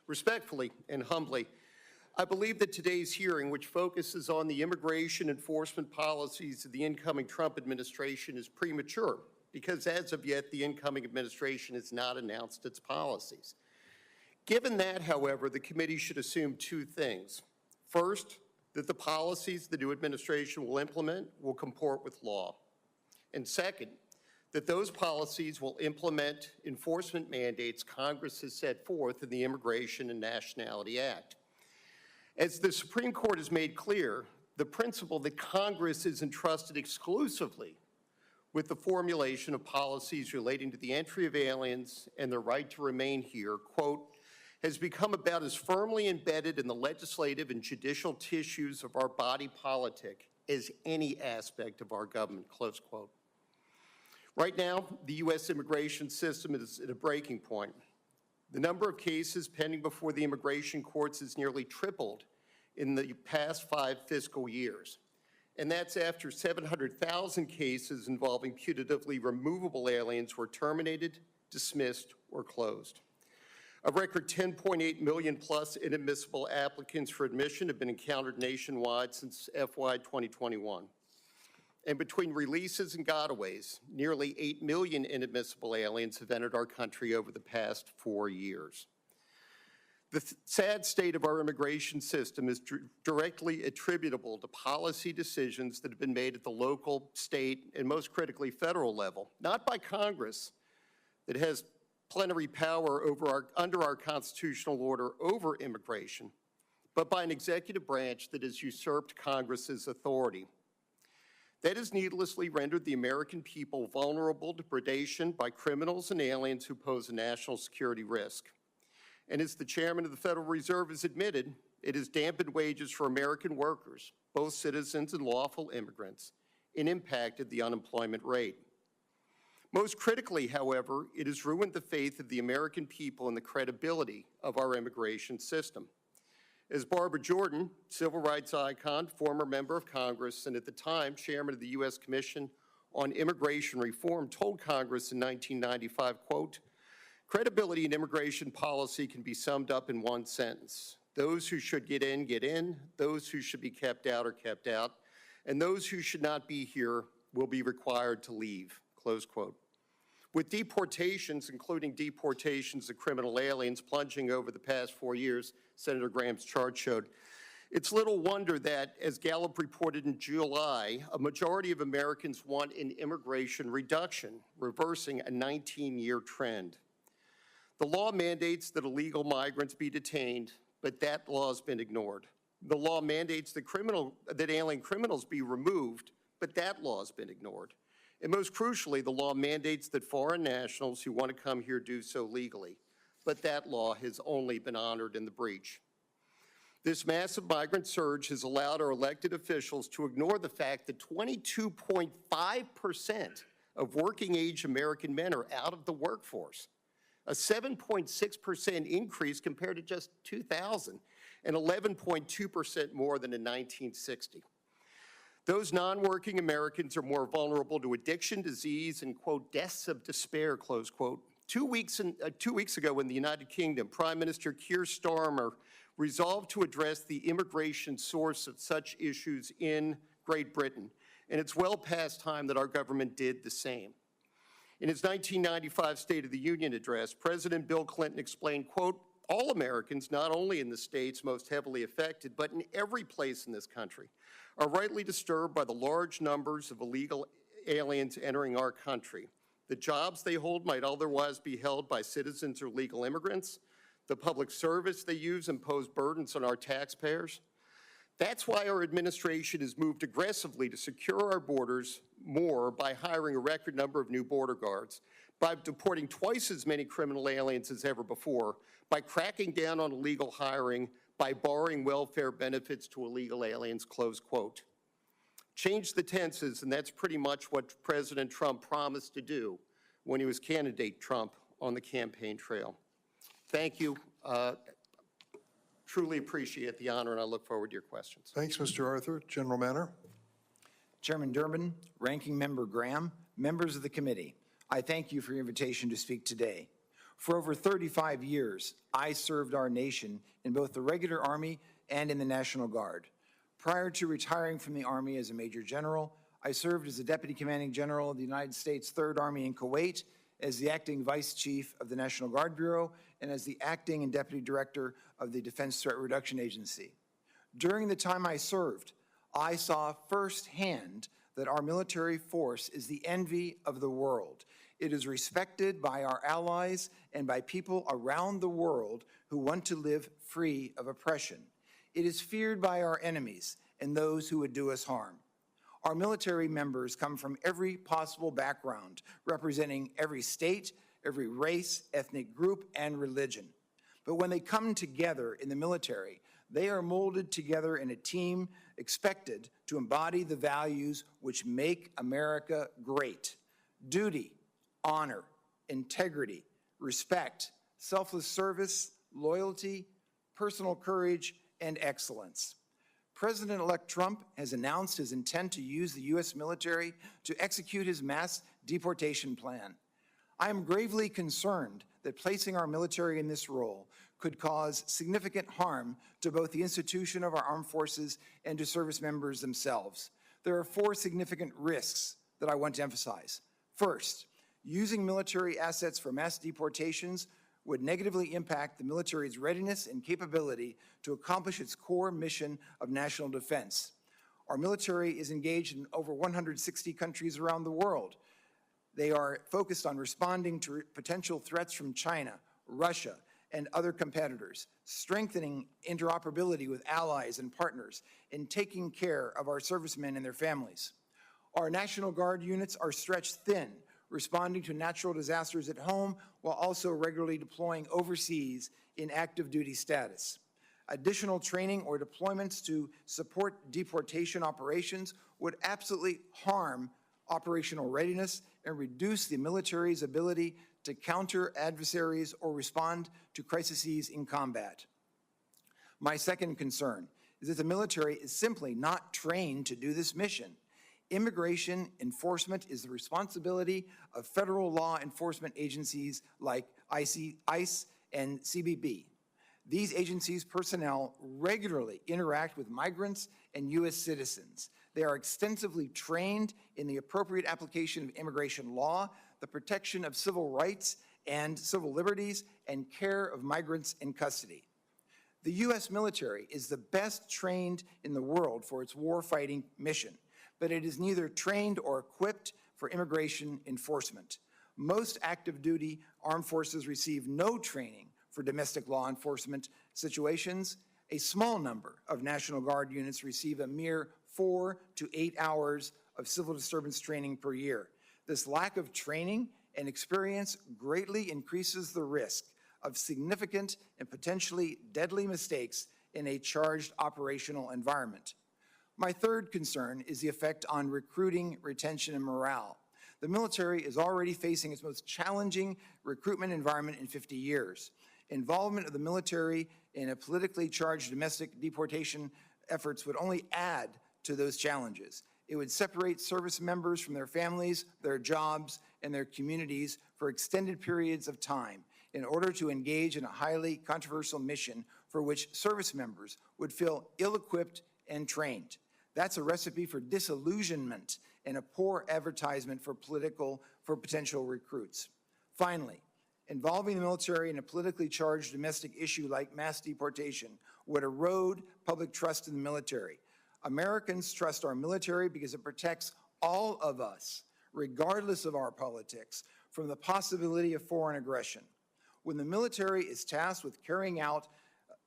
Respectfully and humbly, I believe that today's hearing, which focuses on the immigration enforcement policies of the incoming Trump administration, is premature, because as of yet, the incoming administration has not announced its policies. Given that, however, the committee should assume 2 things. First, that the policies the new administration will implement will comport with law. And second, that those policies will implement enforcement mandates Congress has set forth in the Immigration and Nationality Act. As the Supreme Court has made clear, the principle that Congress is entrusted exclusively with the formulation of policies relating to the entry of aliens and their right to remain here, quote, has become about as firmly embedded in the legislative and judicial tissues of our body politic as any aspect of our government, close quote. Right now, the U.S. immigration system is at a breaking point. The number of cases pending before the immigration courts has nearly tripled in the past 5 fiscal years. And that's after 700,000 cases involving putatively removable aliens were terminated, dismissed, or closed. A record 10.8 million plus inadmissible applicants for admission have been encountered nationwide since FY 2021. And between releases and gotaways, nearly 8 million inadmissible aliens have entered our country over the past 4 years. The sad state of our immigration system is directly attributable to policy decisions that have been made at the local, state, and most critically federal level, not by Congress that has plenary power under our constitutional order over immigration, but by an executive branch that has usurped Congress's authority. That has needlessly rendered the American people vulnerable to predation by criminals and aliens who pose a national security risk. And as the chairman of the Federal Reserve has admitted, it has dampened wages for American workers, both citizens and lawful immigrants, and impacted the unemployment rate. Most critically, however, it has ruined the faith of the American people and the credibility of our immigration system. As Barbara Jordan, civil rights icon, former member of Congress, and at the time chairman of the U.S. Commission on Immigration Reform, told Congress in 1995, quote, "Credibility in immigration policy can be summed up in one sentence. Those who should get in, those who should be kept out are kept out, and those who should not be here will be required to leave," close quote. With deportations, including deportations of criminal aliens, plunging over the past 4 years, Senator Graham's chart showed, it's little wonder that, as Gallup reported in July, a majority of Americans want an immigration reduction, reversing a 19-year trend. The law mandates that illegal migrants be detained, but that law has been ignored. The law mandates that alien criminals be removed, but that law has been ignored. And most crucially, the law mandates that foreign nationals who want to come here do so legally, but that law has only been honored in the breach. This massive migrant surge has allowed our elected officials to ignore the fact that 22.5% of working-age American men are out of the workforce, a 7.6% increase compared to just 2000, and 11.2% more than in 1960. Those non-working Americans are more vulnerable to addiction, disease, and, quote, deaths of despair, close quote. 2 weeks ago in the United Kingdom, Prime Minister Keir Starmer resolved to address the immigration source of such issues in Great Britain, and it's well past time that our government did the same. In his 1995 State of the Union address, President Bill Clinton explained, quote, "All Americans, not only in the states most heavily affected, but in every place in this country, are rightly disturbed by the large numbers of illegal aliens entering our country. The jobs they hold might otherwise be held by citizens or legal immigrants. The public service they use impose burdens on our taxpayers. That's why our administration has moved aggressively to secure our borders more by hiring a record number of new border guards, by deporting twice as many criminal aliens as ever before, by cracking down on illegal hiring, by barring welfare benefits to illegal aliens," close quote. Change the tenses, and that's pretty much what President Trump promised to do when he was candidate Trump on the campaign trail. Thank you. Truly appreciate the honor, and I look forward to your questions. Thanks, Mr. Arthur. General Manner. Chairman Durbin, Ranking Member Graham, members of the committee, I thank you for your invitation to speak today. For over 35 years, I served our nation in both the regular Army and in the National Guard. Prior to retiring from the Army as a Major General, I served as the Deputy Commanding General of the United States Third Army in Kuwait, as the Acting Vice Chief of the National Guard Bureau, and as the Acting and Deputy Director of the Defense Threat Reduction Agency. During the time I served, I saw firsthand that our military force is the envy of the world. It is respected by our allies and by people around the world who want to live free of oppression. It is feared by our enemies and those who would do us harm. Our military members come from every possible background, representing every state, every race, ethnic group, and religion. But when they come together in the military, they are molded together in a team expected to embody the values which make America great: duty, honor, integrity, respect, selfless service, loyalty, personal courage, and excellence. President-elect Trump has announced his intent to use the U.S. military to execute his mass deportation plan. I am gravely concerned that placing our military in this role could cause significant harm to both the institution of our armed forces and to service members themselves. There are 4 significant risks that I want to emphasize. First, using military assets for mass deportations would negatively impact the military's readiness and capability to accomplish its core mission of national defense. Our military is engaged in over 160 countries around the world. They are focused on responding to potential threats from China, Russia, and other competitors, strengthening interoperability with allies and partners, and taking care of our servicemen and their families. Our National Guard units are stretched thin, responding to natural disasters at home while also regularly deploying overseas in active duty status. Additional training or deployments to support deportation operations would absolutely harm operational readiness and reduce the military's ability to counter adversaries or respond to crises in combat. My second concern is that the military is simply not trained to do this mission. Immigration enforcement is the responsibility of federal law enforcement agencies like ICE and CBP. These agencies' personnel regularly interact with migrants and U.S. citizens. They are extensively trained in the appropriate application of immigration law, the protection of civil rights and civil liberties, and care of migrants in custody. The U.S. military is the best trained in the world for its war-fighting mission, but it is neither trained or equipped for immigration enforcement. Most active duty armed forces receive no training for domestic law enforcement situations. A small number of National Guard units receive a mere 4 to 8 hours of civil disturbance training per year. This lack of training and experience greatly increases the risk of significant and potentially deadly mistakes in a charged operational environment. My third concern is the effect on recruiting, retention, and morale. The military is already facing its most challenging recruitment environment in 50 years. Involvement of the military in a politically charged domestic deportation efforts would only add to those challenges. It would separate service members from their families, their jobs, and their communities for extended periods of time in order to engage in a highly controversial mission for which service members would feel ill-equipped and trained. That's a recipe for disillusionment and a poor advertisement for potential recruits. Finally, involving the military in a politically charged domestic issue like mass deportation would erode public trust in the military. Americans trust our military because it protects all of us, regardless of our politics, from the possibility of foreign aggression. When the military is tasked with carrying out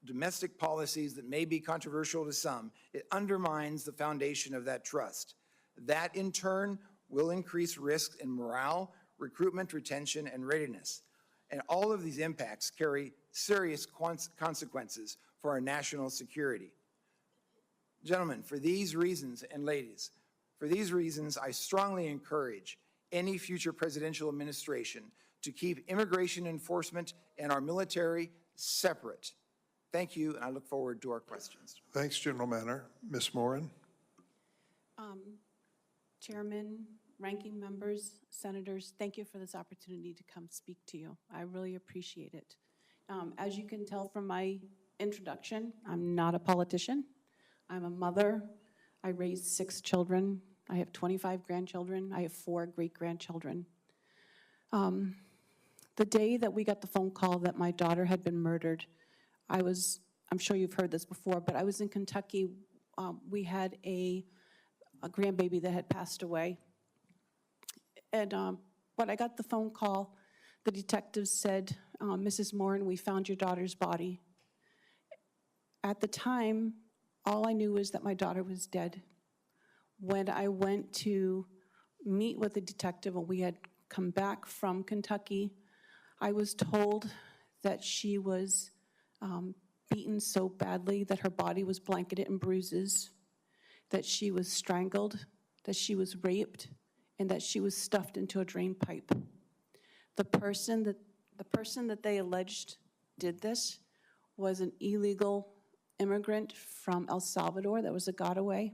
domestic policies that may be controversial to some, it undermines the foundation of that trust. That, in turn, will increase risks in morale, recruitment, retention, and readiness. And all of these impacts carry serious consequences for our national security. Gentlemen, for these reasons, and ladies, for these reasons, I strongly encourage any future presidential administration to keep immigration enforcement and our military separate. Thank you, and I look forward to our questions. Thanks, General Manner. Ms. Morin? Chairman, ranking members, senators, thank you for this opportunity to come speak to you. I really appreciate it. As you can tell from my introduction, I'm not a politician. I'm a mother. I raised 6 children. I have 25 grandchildren. I have 4 great-grandchildren. The day that we got the phone call that my daughter had been murdered, I'm sure you've heard this before, but I was in Kentucky. We had a grandbaby that had passed away. And when I got the phone call, the detective said, Mrs. Morin, we found your daughter's body. At the time, all I knew was that my daughter was dead. When I went to meet with the detective and we had come back from Kentucky, I was told that she was beaten so badly that her body was blanketed in bruises, that she was strangled, that she was raped, and that she was stuffed into a drain pipe. The person that they alleged did this was an illegal immigrant from El Salvador that was a gotaway.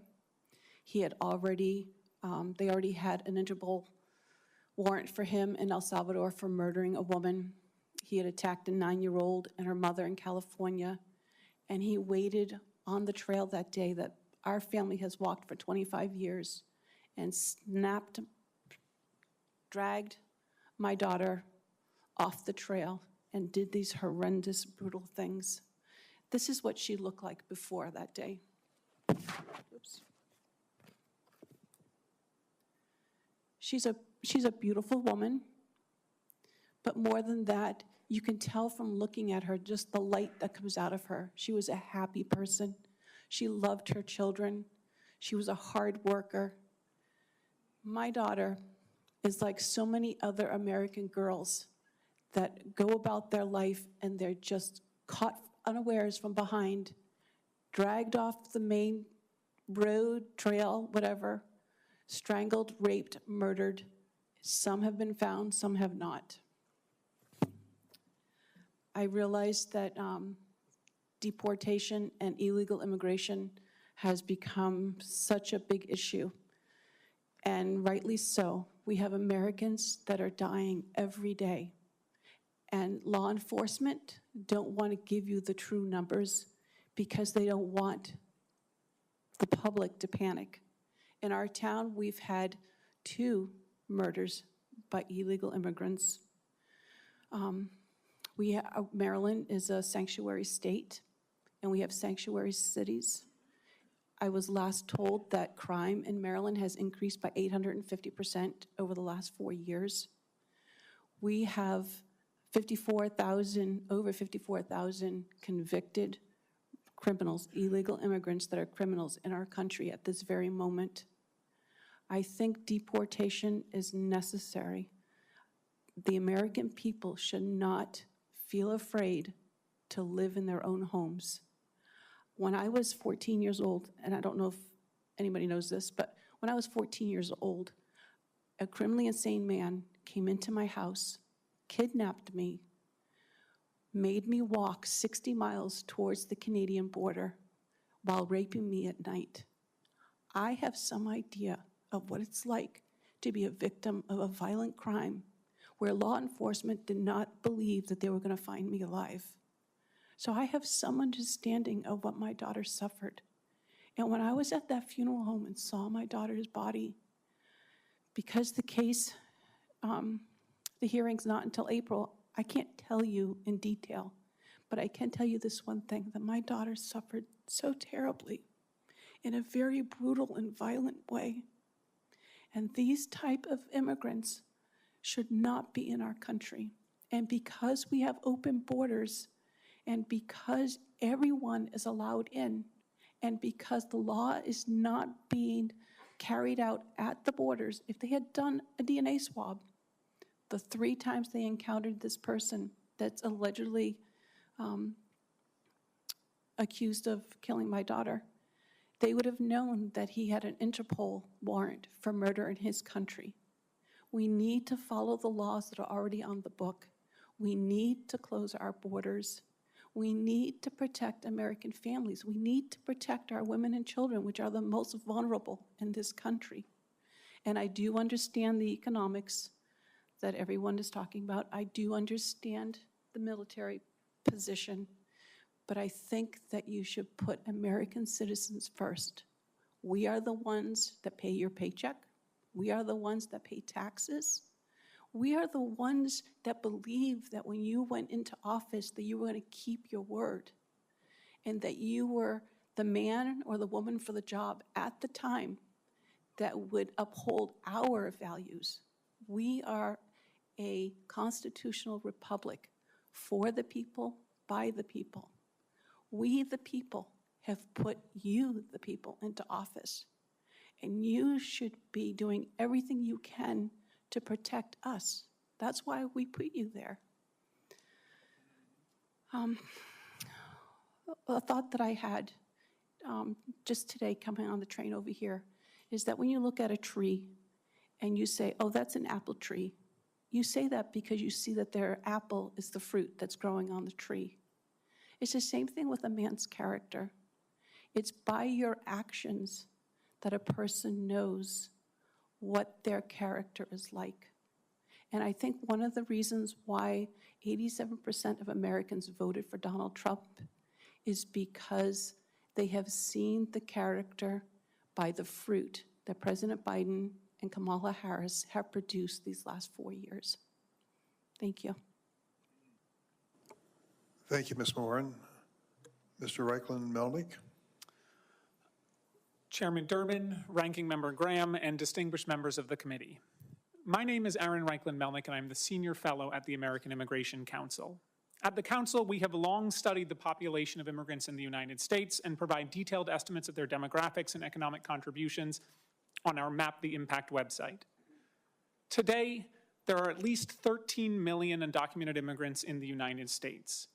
He had they already had an Interpol warrant for him in El Salvador for murdering a woman. He had attacked a 9-year-old and her mother in California, and he waited on the trail that day that our family has walked for 25 years and dragged my daughter off the trail and did these horrendous, brutal things. This is what she looked like before that day. Oops. She's a beautiful woman, but more than that, you can tell from looking at her just the light that comes out of her. She was a happy person. She loved her children. She was a hard worker. My daughter is like so many other American girls that go about their life and they're just caught unawares from behind, dragged off the main road, trail, whatever, strangled, raped, murdered. Some have been found, some have not. I realize that deportation and illegal immigration has become such a big issue, and rightly so. We have Americans that are dying every day, and law enforcement don't want to give you the true numbers because they don't want the public to panic. In our town, we've had 2 murders by illegal immigrants. Maryland is a sanctuary state, and we have sanctuary cities. I was last told that crime in Maryland has increased by 850% over the last 4 years. We have over 54,000 convicted criminals, illegal immigrants that are criminals in our country at this very moment. I think deportation is necessary. The American people should not feel afraid to live in their own homes. When I was 14 years old, and I don't know if anybody knows this, but when I was 14 years old, a criminally insane man came into my house, kidnapped me, made me walk 60 miles towards the Canadian border while raping me at night. I have some idea of what it's like to be a victim of a violent crime where law enforcement did not believe that they were going to find me alive. So I have some understanding of what my daughter suffered. And when I was at that funeral home and saw my daughter's body, because the case, the hearing's not until April, I can't tell you in detail, but I can tell you this one thing, that my daughter suffered so terribly in a very brutal and violent way. And these type of immigrants should not be in our country. And because we have open borders, and because everyone is allowed in, and because the law is not being carried out at the borders, if they had done a DNA swab, the 3 times they encountered this person that's allegedly accused of killing my daughter, they would have known that he had an Interpol warrant for murder in his country. We need to follow the laws that are already on the book. We need to close our borders. We need to protect American families. We need to protect our women and children, which are the most vulnerable in this country. And I do understand the economics that everyone is talking about. I do understand the military position, but I think that you should put American citizens first. We are the ones that pay your paycheck. We are the ones that pay taxes. We are the ones that believe that when you went into office that you were going to keep your word and that you were the man or the woman for the job at the time that would uphold our values. We are a constitutional republic for the people, by the people. We, the people, have put you, the people, into office. And you should be doing everything you can to protect us. That's why we put you there. A thought that I had just today coming on the train over here is that when you look at a tree and you say, oh, that's an apple tree, you say that because you see that their apple is the fruit that's growing on the tree. It's the same thing with a man's character. It's by your actions that a person knows what their character is like. And I think one of the reasons why 87% of Americans voted for Donald Trump is because they have seen the character by the fruit that President Biden and Kamala Harris have produced these last 4 years. Thank you. Thank you, Ms. Moran. Mr. Reichlin-Melnick. Chairman Durbin, Ranking Member Graham, and distinguished members of the committee. My name is Aaron Reichlin-Melnick, and I'm the Senior Fellow at the American Immigration Council. At the Council, we have long studied the population of immigrants in the United States and provide detailed estimates of their demographics and economic contributions on our Map the Impact website. Today, there are at least 13 million undocumented immigrants in the United States.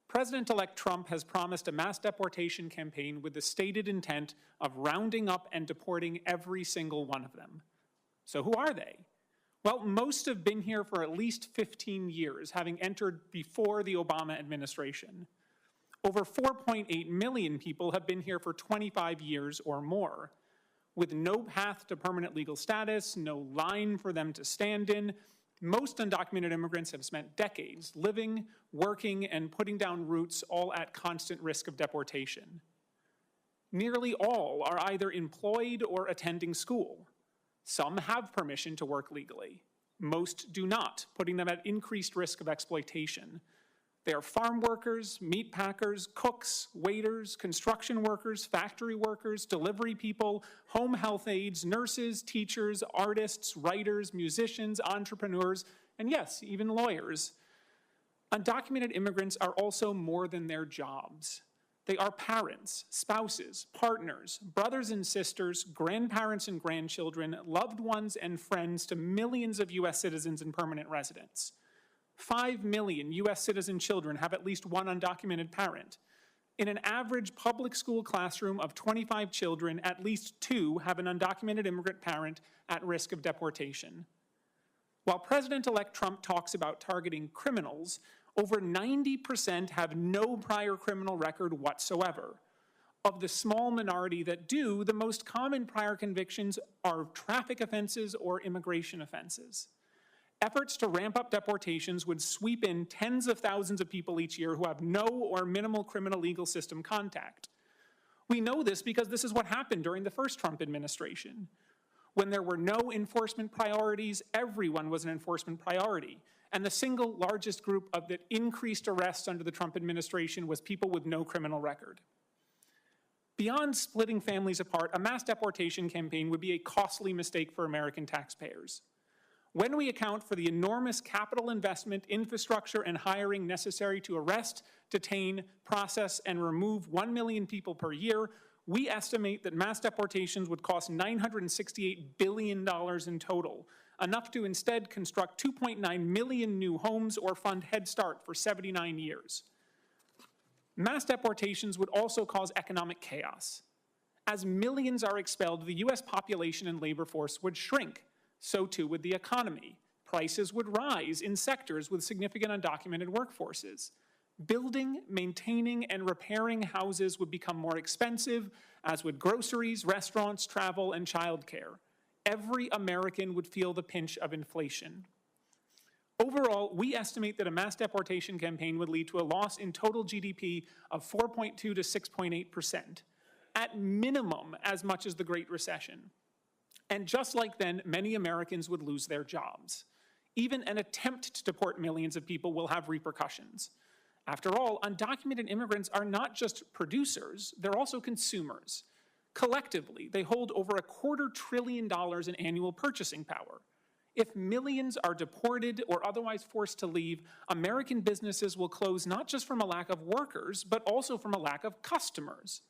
President-elect Trump has promised a mass deportation campaign with the stated intent of rounding up and deporting every single one of them. So who are they? Well, most have been here for at least 15 years, having entered before the Obama administration. Over 4.8 million people have been here for 25 years or more, with no path to permanent legal status, no line for them to stand in. Most undocumented immigrants have spent decades living, working, and putting down roots, all at constant risk of deportation. Nearly all are either employed or attending school. Some have permission to work legally. Most do not, putting them at increased risk of exploitation. They are farm workers, meat packers, cooks, waiters, construction workers, factory workers, delivery people, home health aides, nurses, teachers, artists, writers, musicians, entrepreneurs, and yes, even lawyers. Undocumented immigrants are also more than their jobs. They are parents, spouses, partners, brothers and sisters, grandparents and grandchildren, loved ones and friends to millions of U.S. citizens and permanent residents. 5 million U.S. citizen children have at least one undocumented parent. In an average public school classroom of 25 children, at least 2 have an undocumented immigrant parent at risk of deportation. While President-elect Trump talks about targeting criminals, over 90% have no prior criminal record whatsoever. Of the small minority that do, the most common prior convictions are traffic offenses or immigration offenses. Efforts to ramp up deportations would sweep in tens of thousands of people each year who have no or minimal criminal legal system contact. We know this because this is what happened during the first Trump administration. When there were no enforcement priorities, everyone was an enforcement priority. And the single largest group of that increased arrests under the Trump administration was people with no criminal record. Beyond splitting families apart, a mass deportation campaign would be a costly mistake for American taxpayers. When we account for the enormous capital investment, infrastructure, and hiring necessary to arrest, detain, process, and remove 1 million people per year, we estimate that mass deportations would cost $968 billion in total, enough to instead construct 2.9 million new homes or fund Head Start for 79 years. Mass deportations would also cause economic chaos. As millions are expelled, the U.S. population and labor force would shrink. So too would the economy. Prices would rise in sectors with significant undocumented workforces. Building, maintaining, and repairing houses would become more expensive, as would groceries, restaurants, travel, and childcare. Every American would feel the pinch of inflation. Overall, we estimate that a mass deportation campaign would lead to a loss in total GDP of 4.2 to 6.8%, at minimum as much as the Great Recession. And just like then, many Americans would lose their jobs. Even an attempt to deport millions of people will have repercussions. After all, undocumented immigrants are not just producers, they're also consumers. Collectively, they hold over $250 billion in annual purchasing power. If millions are deported or otherwise forced to leave, American businesses will close not just from a lack of workers, but also from a lack of customers.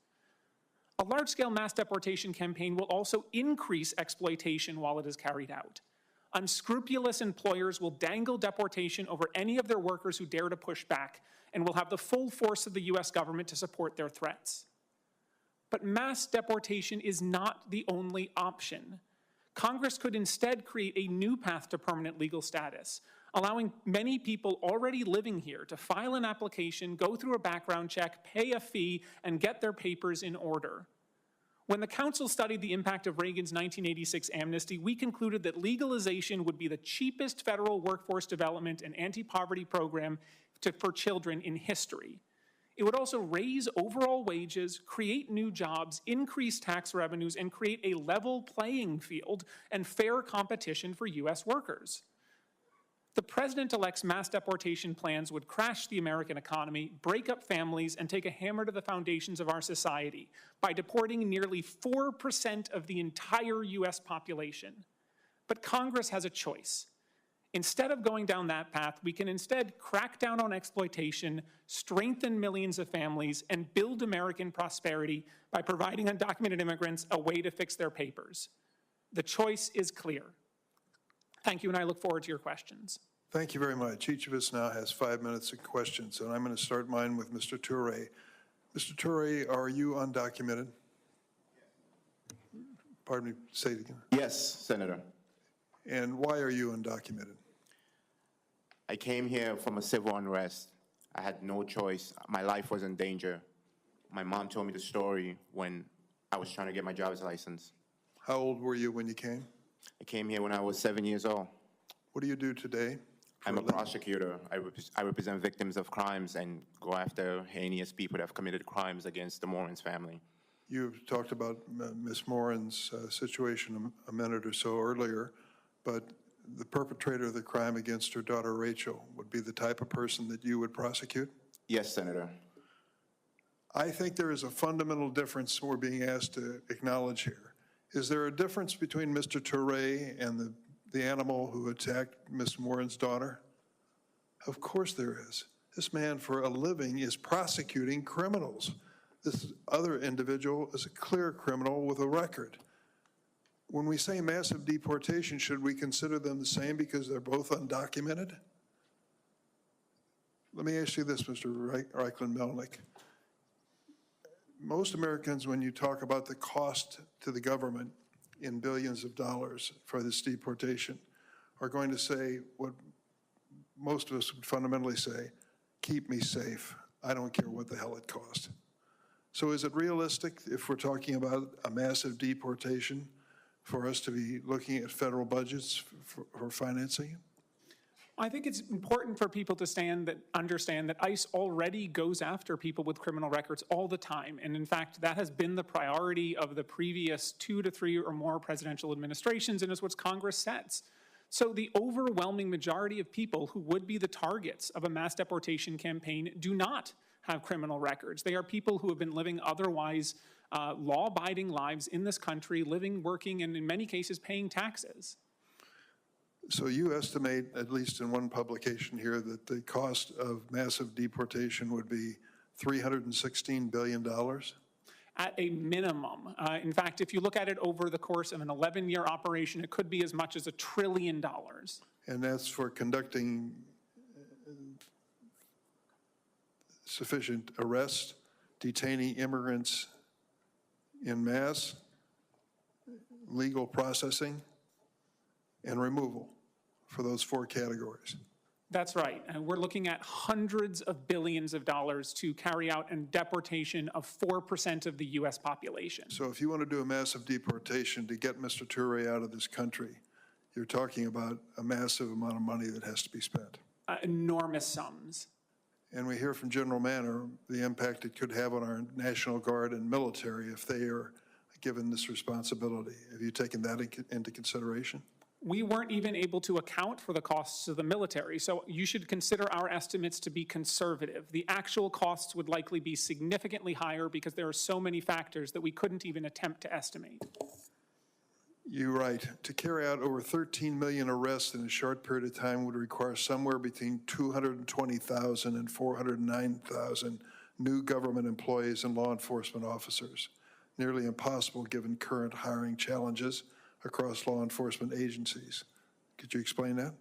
A large-scale mass deportation campaign will also increase exploitation while it is carried out. Unscrupulous employers will dangle deportation over any of their workers who dare to push back, and will have the full force of the U.S. government to support their threats. But mass deportation is not the only option. Congress could instead create a new path to permanent legal status, allowing many people already living here to file an application, go through a background check, pay a fee, and get their papers in order. When the Council studied the impact of Reagan's 1986 amnesty, we concluded that legalization would be the cheapest federal workforce development and anti-poverty program for children in history. It would also raise overall wages, create new jobs, increase tax revenues, and create a level playing field and fair competition for U.S. workers. The president-elect's mass deportation plans would crash the American economy, break up families, and take a hammer to the foundations of our society by deporting nearly 4% of the entire U.S. population. But Congress has a choice. Instead of going down that path, we can instead crack down on exploitation, strengthen millions of families, and build American prosperity by providing undocumented immigrants a way to fix their papers. The choice is clear. Thank you, and I look forward to your questions. Thank you very much. Each of us now has 5 minutes of questions, and I'm going to start mine with Mr. Toure. Mr. Toure, are you undocumented? Pardon me, say it again. Yes, Senator. And why are you undocumented? I came here from a civil unrest. I had no choice. My life was in danger. My mom told me the story when I was trying to get my driver's license. How old were you when you came? I came here when I was 7 years old. What do you do today? I'm a prosecutor. I represent victims of crimes and go after heinous people that have committed crimes against the Moran's family. You've talked about Ms. Moran's situation a minute or so earlier, but the perpetrator of the crime against her daughter Rachel would be the type of person that you would prosecute? Yes, Senator. I think there is a fundamental difference we're being asked to acknowledge here. Is there a difference between Mr. Toure and the animal who attacked Ms. Moran's daughter? Of course there is. This man, for a living, is prosecuting criminals. This other individual is a clear criminal with a record. When we say massive deportation, should we consider them the same because they're both undocumented? Let me ask you this, Mr. Reichlin-Melnick. Most Americans, when you talk about the cost to the government in billions of dollars for this deportation, are going to say what most of us would fundamentally say, keep me safe. I don't care what the hell it costs. So is it realistic, if we're talking about a massive deportation, for us to be looking at federal budgets for financing it? I think it's important for people to understand that ICE already goes after people with criminal records all the time. And in fact, that has been the priority of the previous 2 to 3 or more presidential administrations, and is what Congress sets. So the overwhelming majority of people who would be the targets of a mass deportation campaign do not have criminal records. They are people who have been living otherwise law-abiding lives in this country, living, working, and in many cases paying taxes. So you estimate, at least in one publication here, that the cost of massive deportation would be $316 billion? At a minimum. In fact, if you look at it over the course of an 11-year operation, it could be as much as $1 trillion. And that's for conducting sufficient arrests, detaining immigrants en masse, legal processing, and removal for those 4 categories. That's right. And we're looking at hundreds of billions of dollars to carry out a deportation of 4% of the U.S. population. So if you want to do a massive deportation to get Mr. Toure out of this country, you're talking about a massive amount of money that has to be spent. Enormous sums. And we hear from General Manner the impact it could have on our National Guard and military if they are given this responsibility. Have you taken that into consideration? We weren't even able to account for the costs of the military, so you should consider our estimates to be conservative. The actual costs would likely be significantly higher because there are so many factors that we couldn't even attempt to estimate. You're right. To carry out over 13 million arrests in a short period of time would require somewhere between 220,000 and 409,000 new government employees and law enforcement officers. Nearly impossible given current hiring challenges across law enforcement agencies. Could you explain that?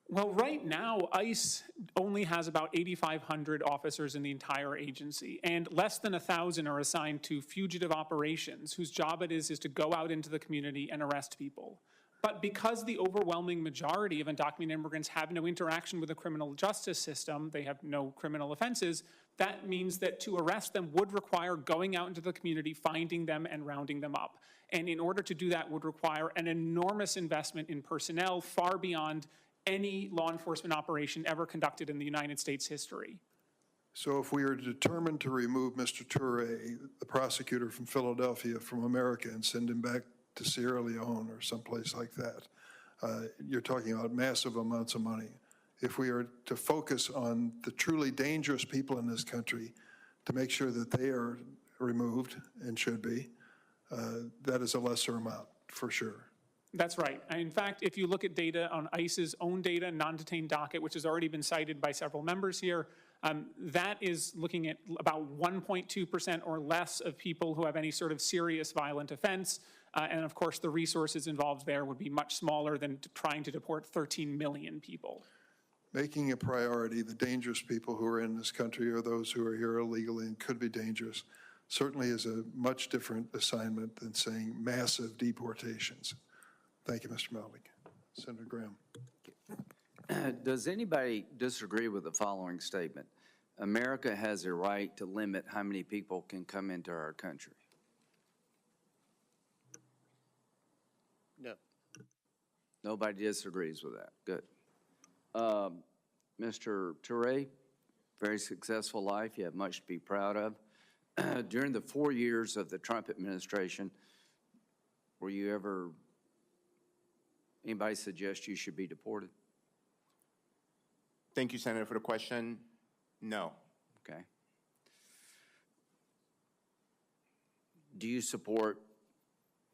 Well, right now, ICE only has about 8,500 officers in the entire agency, and less than 1,000 are assigned to fugitive operations, whose job it is to go out into the community and arrest people. But because the overwhelming majority of undocumented immigrants have no interaction with the criminal justice system, they have no criminal offenses, that means that to arrest them would require going out into the community, finding them, and rounding them up. And in order to do that would require an enormous investment in personnel, far beyond any law enforcement operation ever conducted in the United States history. So if we are determined to remove Mr. Toure, the prosecutor from Philadelphia, from America, and send him back to Sierra Leone or someplace like that, you're talking about massive amounts of money. If we are to focus on the truly dangerous people in this country to make sure that they are removed, and should be, that is a lesser amount, for sure. That's right. In fact, if you look at data on ICE's own data, non-detained docket, which has already been cited by several members here, that is looking at about 1.2% or less of people who have any sort of serious violent offense. And of course, the resources involved there would be much smaller than trying to deport 13 million people. Making a priority the dangerous people who are in this country or those who are here illegally and could be dangerous certainly is a much different assignment than saying massive deportations. Thank you, Mr. Melnick. Senator Graham. Does anybody disagree with the following statement? America has a right to limit how many people can come into our country. No. Nobody disagrees with that. Good. Mr. Toure, very successful life. You have much to be proud of. During the 4 years of the Trump administration, were you ever, anybody suggest you should be deported? Thank you, Senator, for the question. No. Okay. Do you support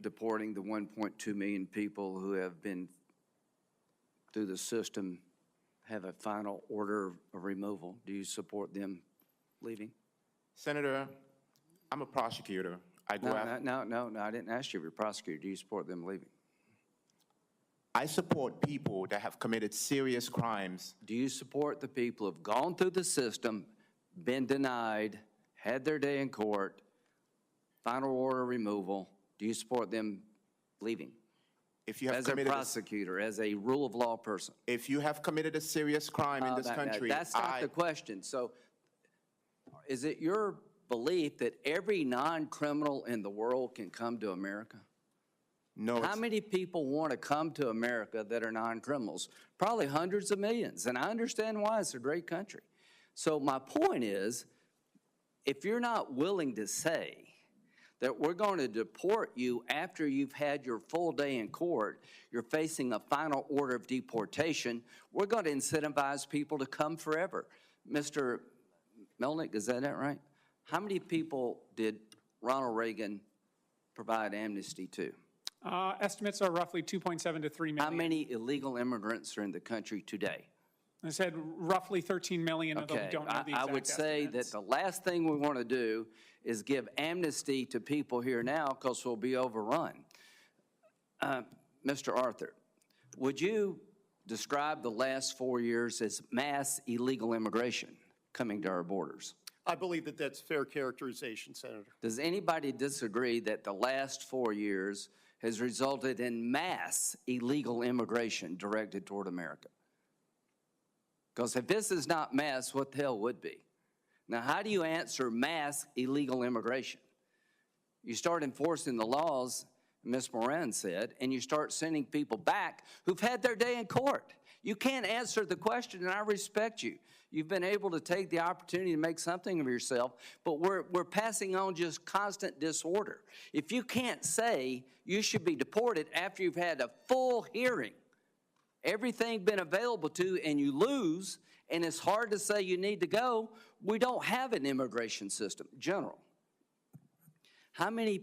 deporting the 1.2 million people who have been through the system, have a final order of removal? Do you support them leaving? Senator, I'm a prosecutor. I go after. No, I didn't ask you if you're a prosecutor. Do you support them leaving? I support people that have committed serious crimes. Do you support the people who have gone through the system, been denied, had their day in court, final order of removal? Do you support them leaving? If you have As a committed prosecutor, as a rule of law person? if you have committed a serious crime in this country, That's not the question. So is it your belief that every non-criminal in the world can come to America? No. How many people want to come to America that are non-criminals? Probably hundreds of millions, and I understand why. It's a great country. So my point is, if you're not willing to say that we're going to deport you after you've had your full day in court, you're facing a final order of deportation, we're going to incentivize people to come forever. Mr. Melnick, is that right? How many people did Ronald Reagan provide amnesty to? Estimates are roughly 2.7 to 3 million. How many illegal immigrants are in the country today? I said roughly 13 million, although we don't know the exact I would say estimates. that the last thing we want to do is give amnesty to people here now because we'll be overrun. Mr. Arthur, would you describe the last 4 years as mass illegal immigration coming to our borders? I believe that that's fair characterization, Senator. Does anybody disagree that the last 4 years has resulted in mass illegal immigration directed toward America? Because if this is not mass, what the hell would be? Now, how do you answer mass illegal immigration? You start enforcing the laws, Ms. Moran said, and you start sending people back who've had their day in court. You can't answer the question, and I respect you. You've been able to take the opportunity to make something of yourself, but we're passing on just constant disorder. If you can't say you should be deported after you've had a full hearing, everything been available to, and you lose, and it's hard to say you need to go, we don't have an immigration system, general. How many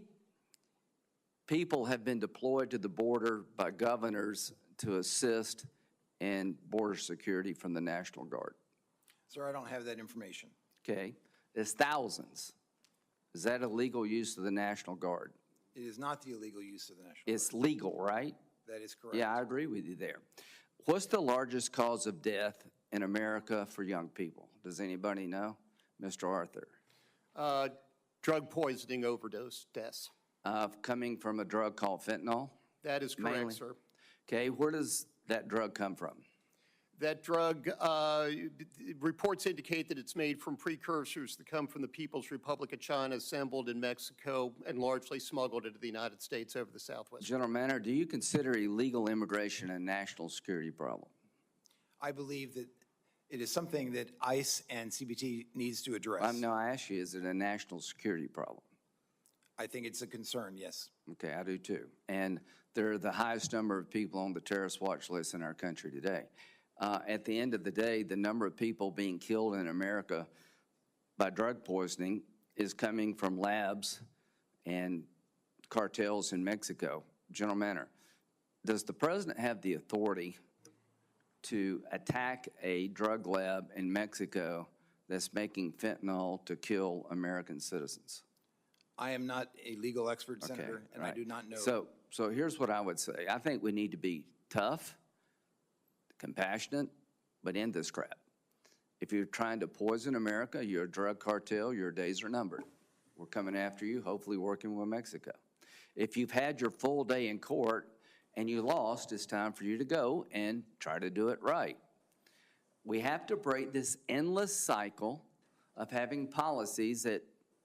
people have been deployed to the border by governors to assist in border security from the National Guard? Sir, I don't have that information. Okay, it's thousands. Is that illegal use of the National Guard? It is not the illegal use of the National It's legal, right? Guard. That is correct. Yeah, I agree with you there. What's the largest cause of death in America for young people? Does anybody know? Mr. Arthur. Drug poisoning overdose deaths. Coming from a drug called fentanyl? That is correct, Mainly. sir. Okay, where does that drug come from? That drug, reports indicate that it's made from precursors that come from the People's Republic of China, assembled in Mexico, and largely smuggled into the United States over the southwest. General Manner, do you consider illegal immigration a national security problem? I believe that it is something that ICE and CBT needs to address. No, I ask you, is it a national security problem? I think it's a concern, yes. Okay, I do too. And they're the highest number of people on the terrorist watch list in our country today. At the end of the day, the number of people being killed in America by drug poisoning is coming from labs and cartels in Mexico. General Manner, does the president have the authority to attack a drug lab in Mexico that's making fentanyl to kill American citizens? I am not a legal expert, Okay, Senator, and I right. do not know. So here's what I would say. I think we need to be tough, compassionate, but end this crap. If you're trying to poison America, you're a drug cartel, your days are numbered. We're coming after you, hopefully working with Mexico. If you've had your full day in court and you lost, it's time for you to go and try to do it right. We have to break this endless cycle of having policies that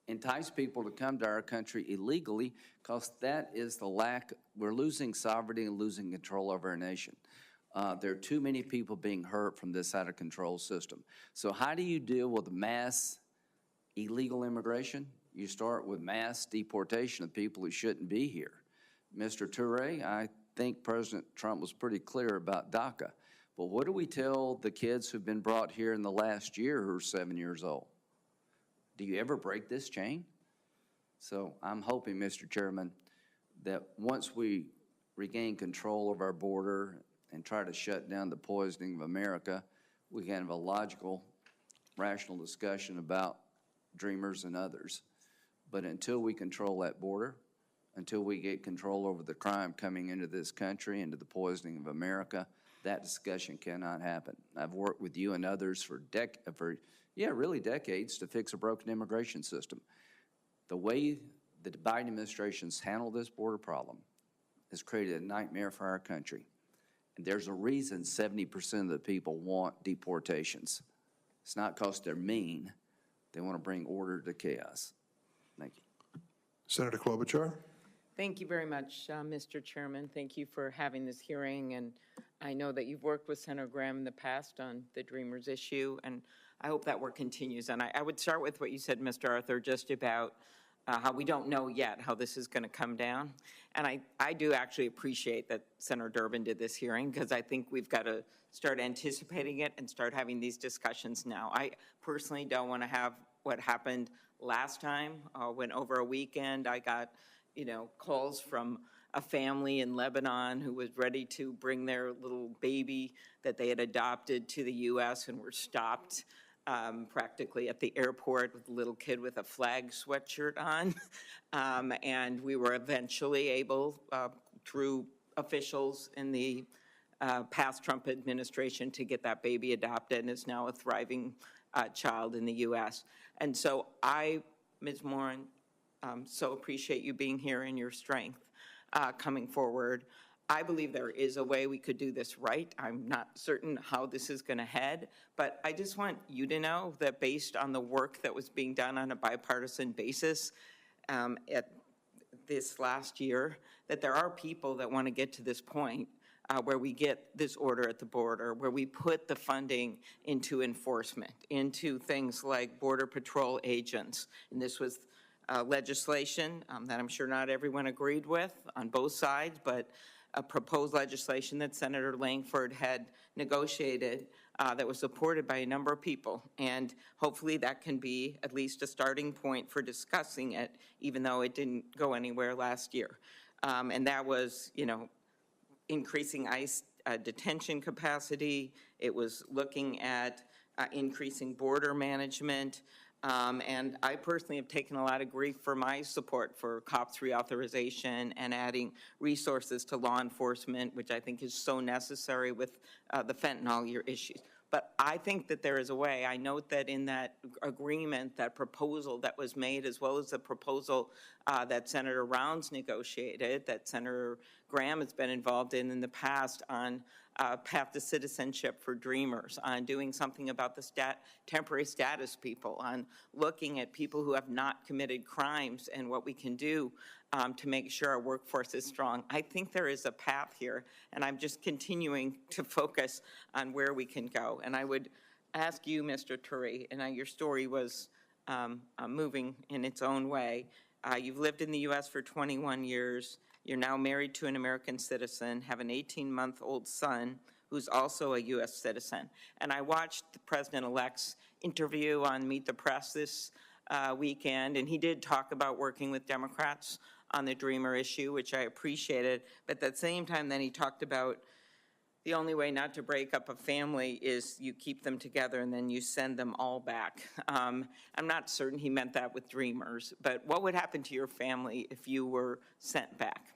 entice people to come to our country illegally, because that is the lack, we're losing sovereignty and losing control over our nation. There are too many people being hurt from this out of control system. So how do you deal with mass illegal immigration? You start with mass deportation of people who shouldn't be here. Mr. Toure, I think President Trump was pretty clear about DACA. But what do we tell the kids who've been brought here in the last year who are 7 years old? Do you ever break this chain? So I'm hoping, Mr. Chairman, that once we regain control of our border and try to shut down the poisoning of America, we can have a logical, rational discussion about dreamers and others. But until we control that border, until we get control over the crime coming into this country, into the poisoning of America, that discussion cannot happen. I've worked with you and others for really decades to fix a broken immigration system. The way the Biden administration's handled this border problem has created a nightmare for our country. And there's a reason 70% of the people want deportations. It's not because they're mean. They want to bring order to chaos. Thank you. Senator Klobuchar. Thank you very much, Mr. Chairman. Thank you for having this hearing. And I know that you've worked with Senator Graham in the past on the Dreamers issue, and I hope that work continues. And I would start with what you said, Mr. Arthur, just about how we don't know yet how this is going to come down. And I do actually appreciate that Senator Durbin did this hearing, because I think we've got to start anticipating it and start having these discussions now. I personally don't want to have what happened last time when over a weekend I got, calls from a family in Lebanon who was ready to bring their little baby that they had adopted to the U.S. and were stopped practically at the airport with a little kid with a flag sweatshirt on. And we were eventually able, through officials in the past Trump administration, to get that baby adopted, and is now a thriving child in the U.S. And so Ms. Moran, so appreciate you being here and your strength coming forward. I believe there is a way we could do this right. I'm not certain how this is going to head, but I just want you to know that based on the work that was being done on a bipartisan basis at this last year, that there are people that want to get to this point where we get this order at the border, where we put the funding into enforcement, into things like Border Patrol agents. And this was legislation that I'm sure not everyone agreed with on both sides, but a proposed legislation that Senator Langford had negotiated that was supported by a number of people. And hopefully that can be at least a starting point for discussing it, even though it didn't go anywhere last year. And that was, increasing ICE detention capacity. It was looking at increasing border management. And I personally have taken a lot of grief for my support for COPS reauthorization and adding resources to law enforcement, which I think is so necessary with the fentanyl issues. But I think that there is a way. I note that in that agreement, that proposal that was made, as well as the proposal that Senator Rounds negotiated, that Senator Graham has been involved in the past on path to citizenship for Dreamers, on doing something about the temporary status people, on looking at people who have not committed crimes and what we can do to make sure our workforce is strong. I think there is a path here, and I'm just continuing to focus on where we can go. And I would ask you, Mr. Toure, and your story was moving in its own way. You've lived in the U.S. for 21 years. You're now married to an American citizen, have an 18-month-old son who's also a U.S. citizen. And I watched the president-elect's interview on Meet the Press this weekend, and he did talk about working with Democrats on the Dreamer issue, which I appreciated. But at the same time, then he talked about The only way not to break up a family is you keep them together and then you send them all back. I'm not certain he meant that with Dreamers, but what would happen to your family if you were sent back?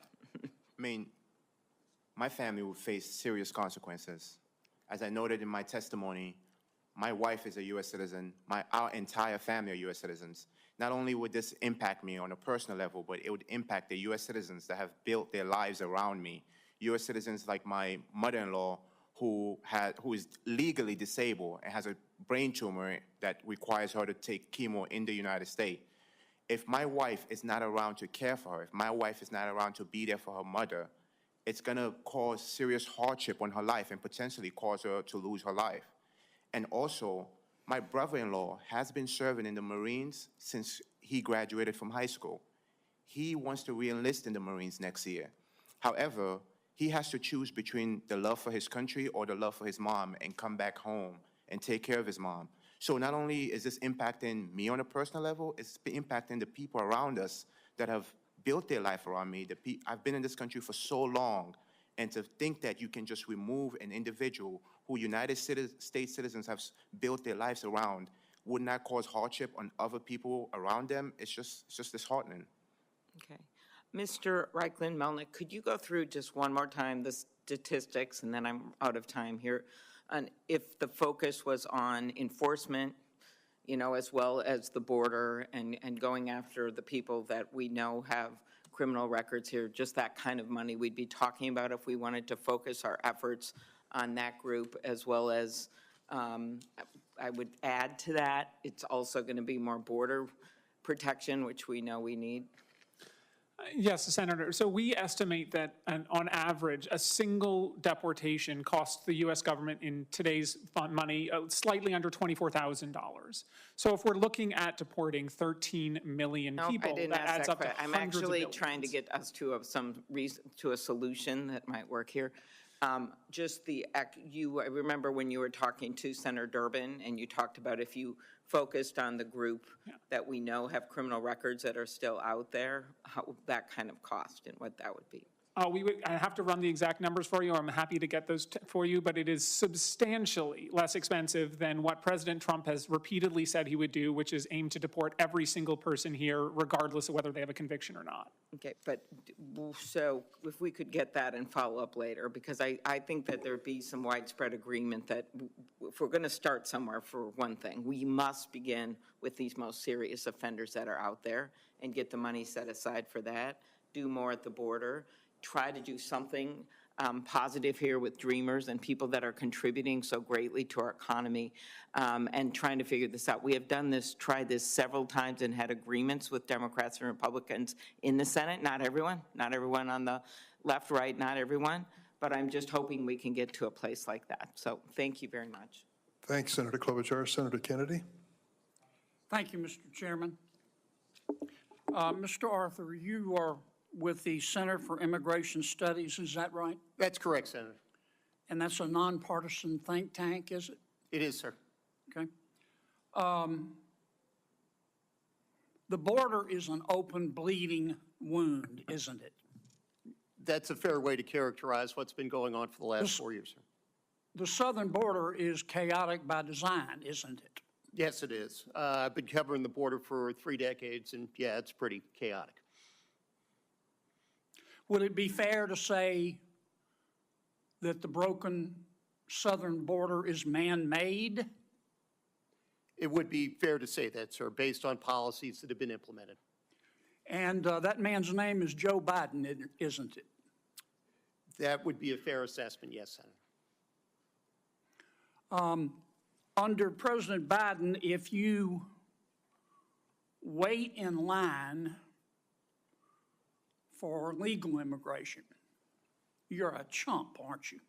I mean, my family would face serious consequences. As I noted in my testimony, my wife is a U.S. citizen. Our entire family are U.S. citizens. Not only would this impact me on a personal level, but it would impact the U.S. citizens that have built their lives around me. U.S. citizens like my mother-in-law, who is legally disabled and has a brain tumor that requires her to take chemo in the United States. If my wife is not around to care for her, if my wife is not around to be there for her mother, it's going to cause serious hardship on her life and potentially cause her to lose her life. And also, my brother-in-law has been serving in the Marines since he graduated from high school. He wants to re-enlist in the Marines next year. However, he has to choose between the love for his country or the love for his mom and come back home and take care of his mom. So not only is this impacting me on a personal level, it's impacting the people around us that have built their life around me. I've been in this country for so long, and to think that you can just remove an individual who United States citizens have built their lives around would not cause hardship on other people around them, it's just disheartening. Okay. Mr. Reichlin-Melnick, could you go through just one more time the statistics, and then I'm out of time here, on if the focus was on enforcement, you know, as well as the border and going after the people that we know have criminal records here, just that kind of money we'd be talking about if we wanted to focus our efforts on that group, as well as I would add to that, it's also going to be more border protection, which we know we need. Yes, Senator. So we estimate that on average, a single deportation costs the U.S. government in today's money slightly under $24,000. So if we're looking at deporting 13 million people, that adds up to hundreds of I'm actually billions. trying to get us to some reason, to a solution that might work here. I remember when you were talking to Senator Durbin, and you talked about if you focused on the group that we know have criminal records that are still out there, how that kind of cost and what that would be. I have to run the exact numbers for you. I'm happy to get those for you, but it is substantially less expensive than what President Trump has repeatedly said he would do, which is aim to deport every single person here, regardless of whether they have a conviction or not. Okay, but so if we could get that and follow up later, because I think that there'd be some widespread agreement that if we're going to start somewhere, for one thing, we must begin with these most serious offenders that are out there and get the money set aside for that, do more at the border, try to do something positive here with Dreamers and people that are contributing so greatly to our economy, and trying to figure this out. We have tried this several times and had agreements with Democrats and Republicans in the Senate. Not everyone on the left, right, not everyone, but I'm just hoping we can get to a place like that. So thank you very much. Thanks, Senator Klobuchar. Senator Kennedy? Thank you, Mr. Chairman. Mr. Arthur, you are with the Center for Immigration Studies, is that right? That's correct, Senator. And that's a nonpartisan think tank, is it? It is, sir. Okay. The border is an open, bleeding wound, isn't it? That's a fair way to characterize what's been going on for the last 4 years, sir. The southern border is chaotic by design, isn't it? Yes, it is. I've been covering the border for 3 decades, and yeah, it's pretty chaotic. Would it be fair to say that the broken southern border is man-made? It would be fair to say that, sir, based on policies that have been implemented. And that man's name is Joe Biden, isn't it? That would be a fair assessment, yes, Senator. Under President Biden, if you wait in line for legal immigration, you're a chump, aren't you?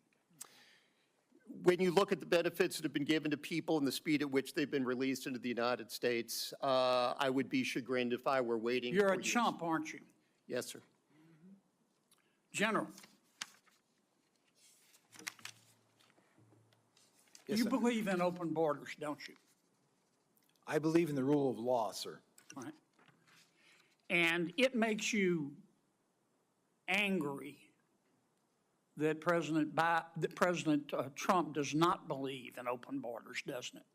When you look at the benefits that have been given to people and the speed at which they've been released into the United States, I would be chagrined if I were waiting. You're a chump, aren't you? Yes, sir. General, Yes, you sir. believe in open borders, don't you? I believe in the rule of law, sir. All right. And it makes you angry that President Trump does not believe in open borders, doesn't it?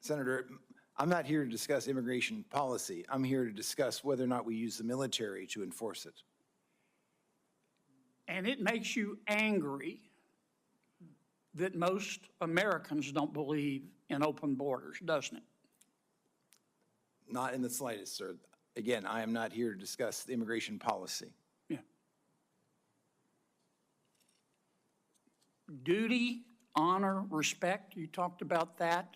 Senator, I'm not here to discuss immigration policy. I'm here to discuss whether or not we use the military to enforce it. And it makes you angry that most Americans don't believe in open borders, doesn't it? Not in the slightest, sir. Again, I am not here to discuss the immigration policy. Yeah. Duty, honor, respect, you talked about that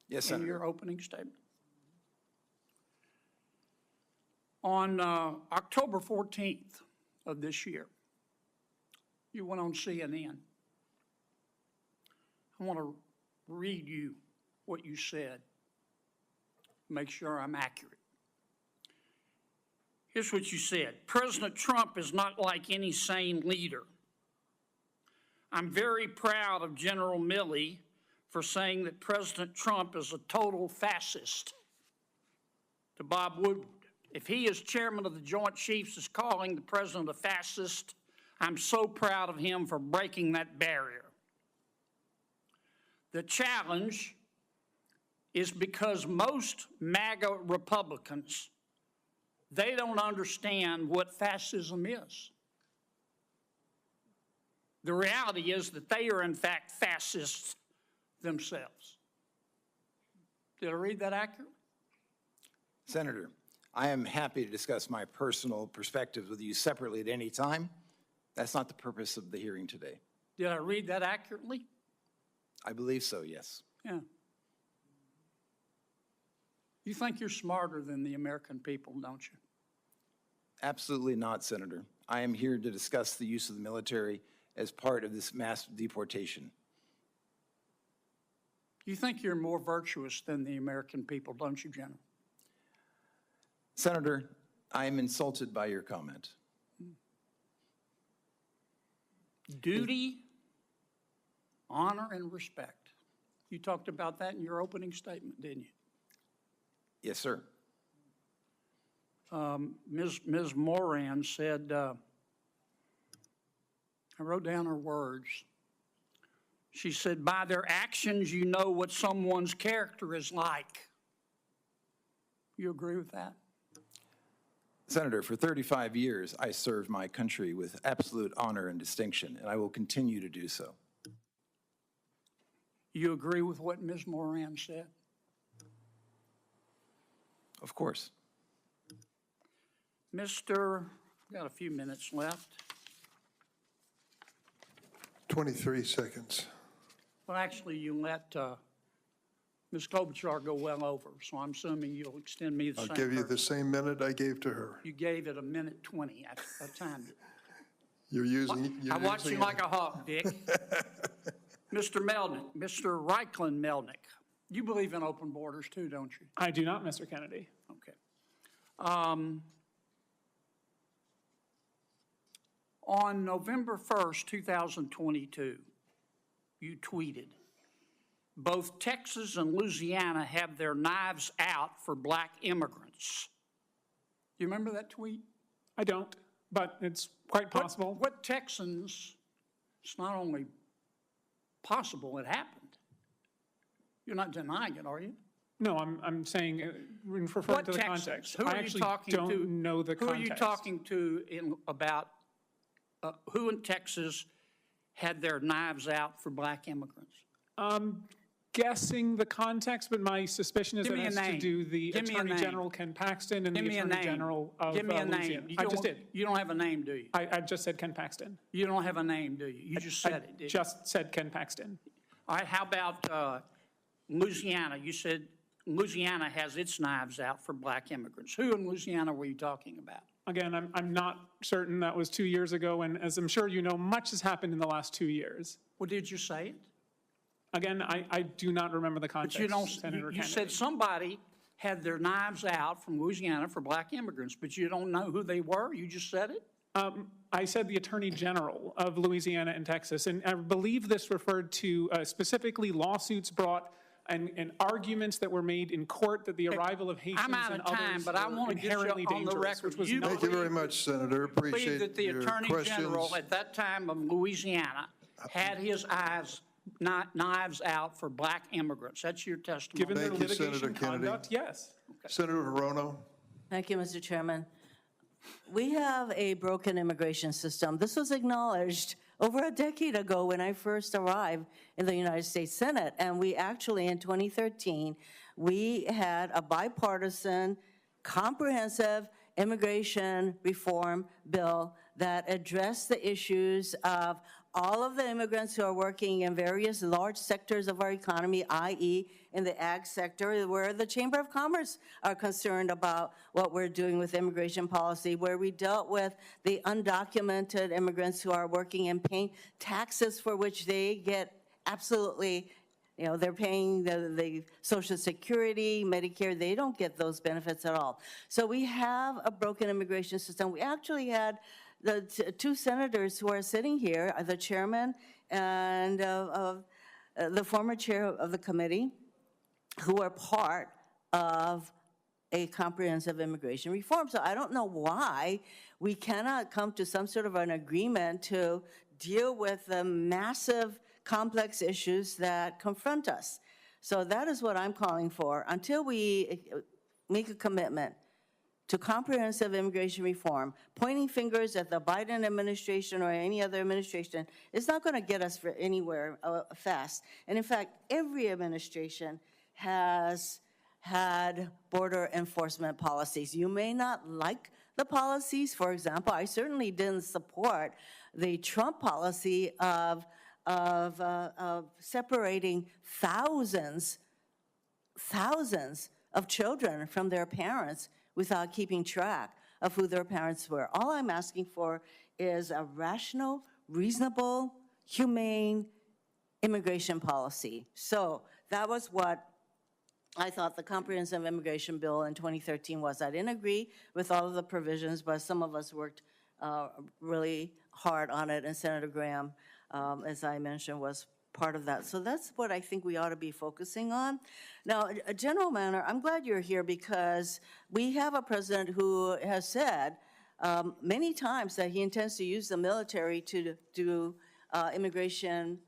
Yes, in Senator. your opening statement. On October 14th of this year, you went on CNN. I want to read you what you said, make sure I'm accurate. Here's what you said. President Trump is not like any sane leader. I'm very proud of General Milley for saying that President Trump is a total fascist. To Bob Woodward, if he as chairman of the Joint Chiefs is calling the president a fascist, I'm so proud of him for breaking that barrier. The challenge is because most MAGA Republicans, they don't understand what fascism is. The reality is that they are in fact fascists themselves. Did I read that accurately? Senator, I am happy to discuss my personal perspectives with you separately at any time. That's not the purpose of the hearing today. Did I read that accurately? I believe so, yes. Yeah. You think you're smarter than the American people, don't you? Absolutely not, Senator. I am here to discuss the use of the military as part of this mass deportation. You think you're more virtuous than the American people, don't you, General? Senator, I am insulted by your comment. Duty, honor, and respect. You talked about that in your opening statement, didn't you? Yes, sir. Ms. Moran said, I wrote down her words. She said, by their actions, you know what someone's character is like. You agree with that? Senator, for 35 years, I served my country with absolute honor and distinction, and I will continue to do so. You agree with what Ms. Moran said? Of course. Mr., we've got a few minutes left. 23 seconds. Well, actually, you let Ms. Klobuchar go well over, so I'm assuming you'll extend me the I'll same. give you the same minute I gave to her. You gave it a minute 20 at a time. You're using. I watch you like a hawk, Dick. Mr. Melnick, Mr. Reichlin Melnick, you believe in open borders too, don't you? I do not, Mr. Kennedy. Okay. On November 1st, 2022, you tweeted, both Texas and Louisiana have their knives out for black immigrants. Do you remember that tweet? I don't, but it's quite possible. What Texans, it's not only possible, it happened. You're not denying it, are you? No, I'm saying, referring to the context. Who I are you actually talking to? don't know the context. Who are you talking to about who in Texas had their knives out for black immigrants? Guessing the context, but my suspicion is Give that me it a has to name. do the Give me a Attorney name. General Ken Paxton and Give the me a Attorney name. General of Give me a Louisiana. name. I just did. You don't have a name, do you? I just said Ken Paxton. You don't have a name, do you? You just said it, did you? Just said Ken Paxton. All right, how about Louisiana? You said Louisiana has its knives out for black immigrants. Who in Louisiana were you talking about? Again, I'm not certain. That was 2 years ago, and as I'm sure you know, much has happened in the last 2 years. Well, did you say it? Again, I do not remember the context, But you don't, Senator you Kennedy. said somebody had their knives out from Louisiana for black immigrants, but you don't know who they were? You just said it? I said the Attorney General of Louisiana and Texas, and I believe this referred to specifically lawsuits brought and arguments that were made in court that the arrival of Haitians I'm out and of time, others but I were want to get you inherently on the dangerous, record. which was You not. Thank you very much, Senator. believe Appreciate that the your Attorney questions. General at that time of Louisiana had his knives out for black immigrants. That's your testimony. Given their Thank you, Senator litigation Kennedy. conduct, yes. Senator Hirono. Thank you, Mr. Chairman. We have a broken immigration system. This was acknowledged over a decade ago when I first arrived in the United States Senate. And we actually, in 2013, we had a bipartisan, comprehensive immigration reform bill that addressed the issues of all of the immigrants who are working in various large sectors of our economy, i.e. in the ag sector, where the Chamber of Commerce are concerned about what we're doing with immigration policy, where we dealt with the undocumented immigrants who are working and paying taxes for which they get absolutely, you know, they're paying the Social Security, Medicare, they don't get those benefits at all. So we have a broken immigration system. We actually had the two senators who are sitting here, the chairman and the former chair of the committee, who are part of a comprehensive immigration reform. So I don't know why we cannot come to some sort of an agreement to deal with the massive, complex issues that confront us. So that is what I'm calling for. Until we make a commitment to comprehensive immigration reform, pointing fingers at the Biden administration or any other administration is not going to get us anywhere fast. And in fact, every administration has had border enforcement policies. You may not like the policies. For example, I certainly didn't support the Trump policy of separating thousands of children from their parents without keeping track of who their parents were. All I'm asking for is a rational, reasonable, humane immigration policy. So that was what I thought the comprehensive immigration bill in 2013 was. I didn't agree with all of the provisions, but some of us worked really hard on it, and Senator Graham, as I mentioned, was part of that. So that's what I think we ought to be focusing on. Now, General Manner, I'm glad you're here because we have a president who has said many times that he intends to use the military to do immigration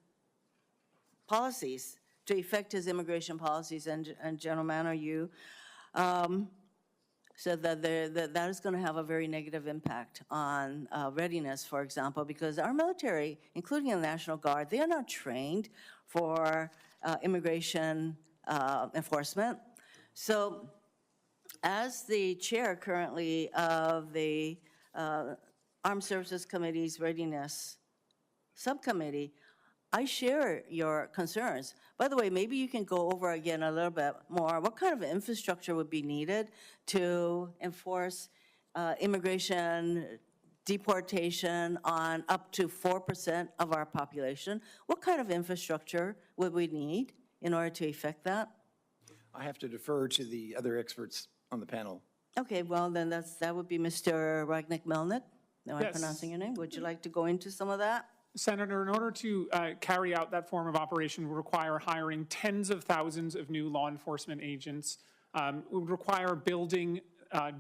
policies, to effect his immigration policies. And General Manner, you said that that is going to have a very negative impact on readiness, for example, because our military, including the National Guard, they are not trained for immigration enforcement. So as the chair currently of the Armed Services Committee's Readiness Subcommittee, I share your concerns. By the way, maybe you can go over again a little bit more. What kind of infrastructure would be needed to enforce immigration deportation on up to 4% of our population? What kind of infrastructure would we need in order to effect that? I have to defer to the other experts on the panel. Okay, well, then that would be Mr. Ragnick-Melnick. Am I Yes. pronouncing your name? Would you like to go into some of that? Senator, in order to carry out that form of operation would require hiring tens of thousands of new law enforcement agents, would require building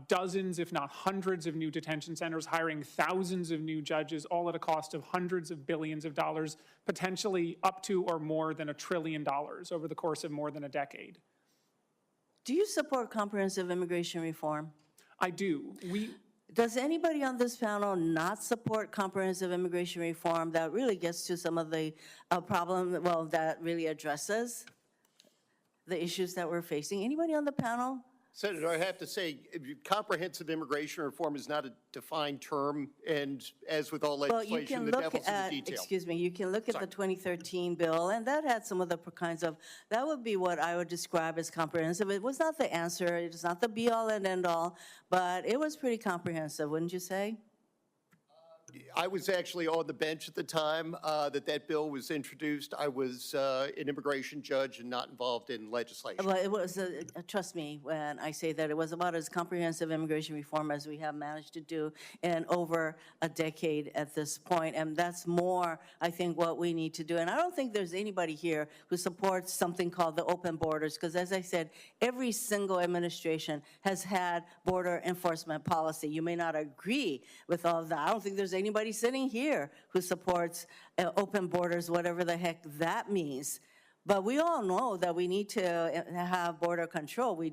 dozens, if not hundreds of new detention centers, hiring thousands of new judges, all at a cost of hundreds of billions of dollars, potentially up to or more than $1 trillion over the course of more than a decade. Do you support comprehensive immigration reform? I do. Does anybody on this panel not support comprehensive immigration reform that really gets to some of the problem, well, that really addresses the issues that we're facing? Anybody on the panel? Senator, I have to say, comprehensive immigration reform is not a defined term, and as with all Well, you legislation, can the look devil's in the at, detail. excuse me, you can look at the 2013 bill, and that had some of the kinds of, that would be what I would describe as comprehensive. It was not the answer, it is not the be-all and end-all, but it was pretty comprehensive, wouldn't you say? I was actually on the bench at the time that bill was introduced. I was an immigration judge and not involved in legislation. Well, it was, trust me when I say that, it was about as comprehensive immigration reform as we have managed to do in over a decade at this point, and that's more, I think, what we need to do. And I don't think there's anybody here who supports something called the open borders, because as I said, every single administration has had border enforcement policy. You may not agree with all of that. I don't think there's anybody sitting here who supports open borders, whatever the heck that means. But we all know that we need to have border control. We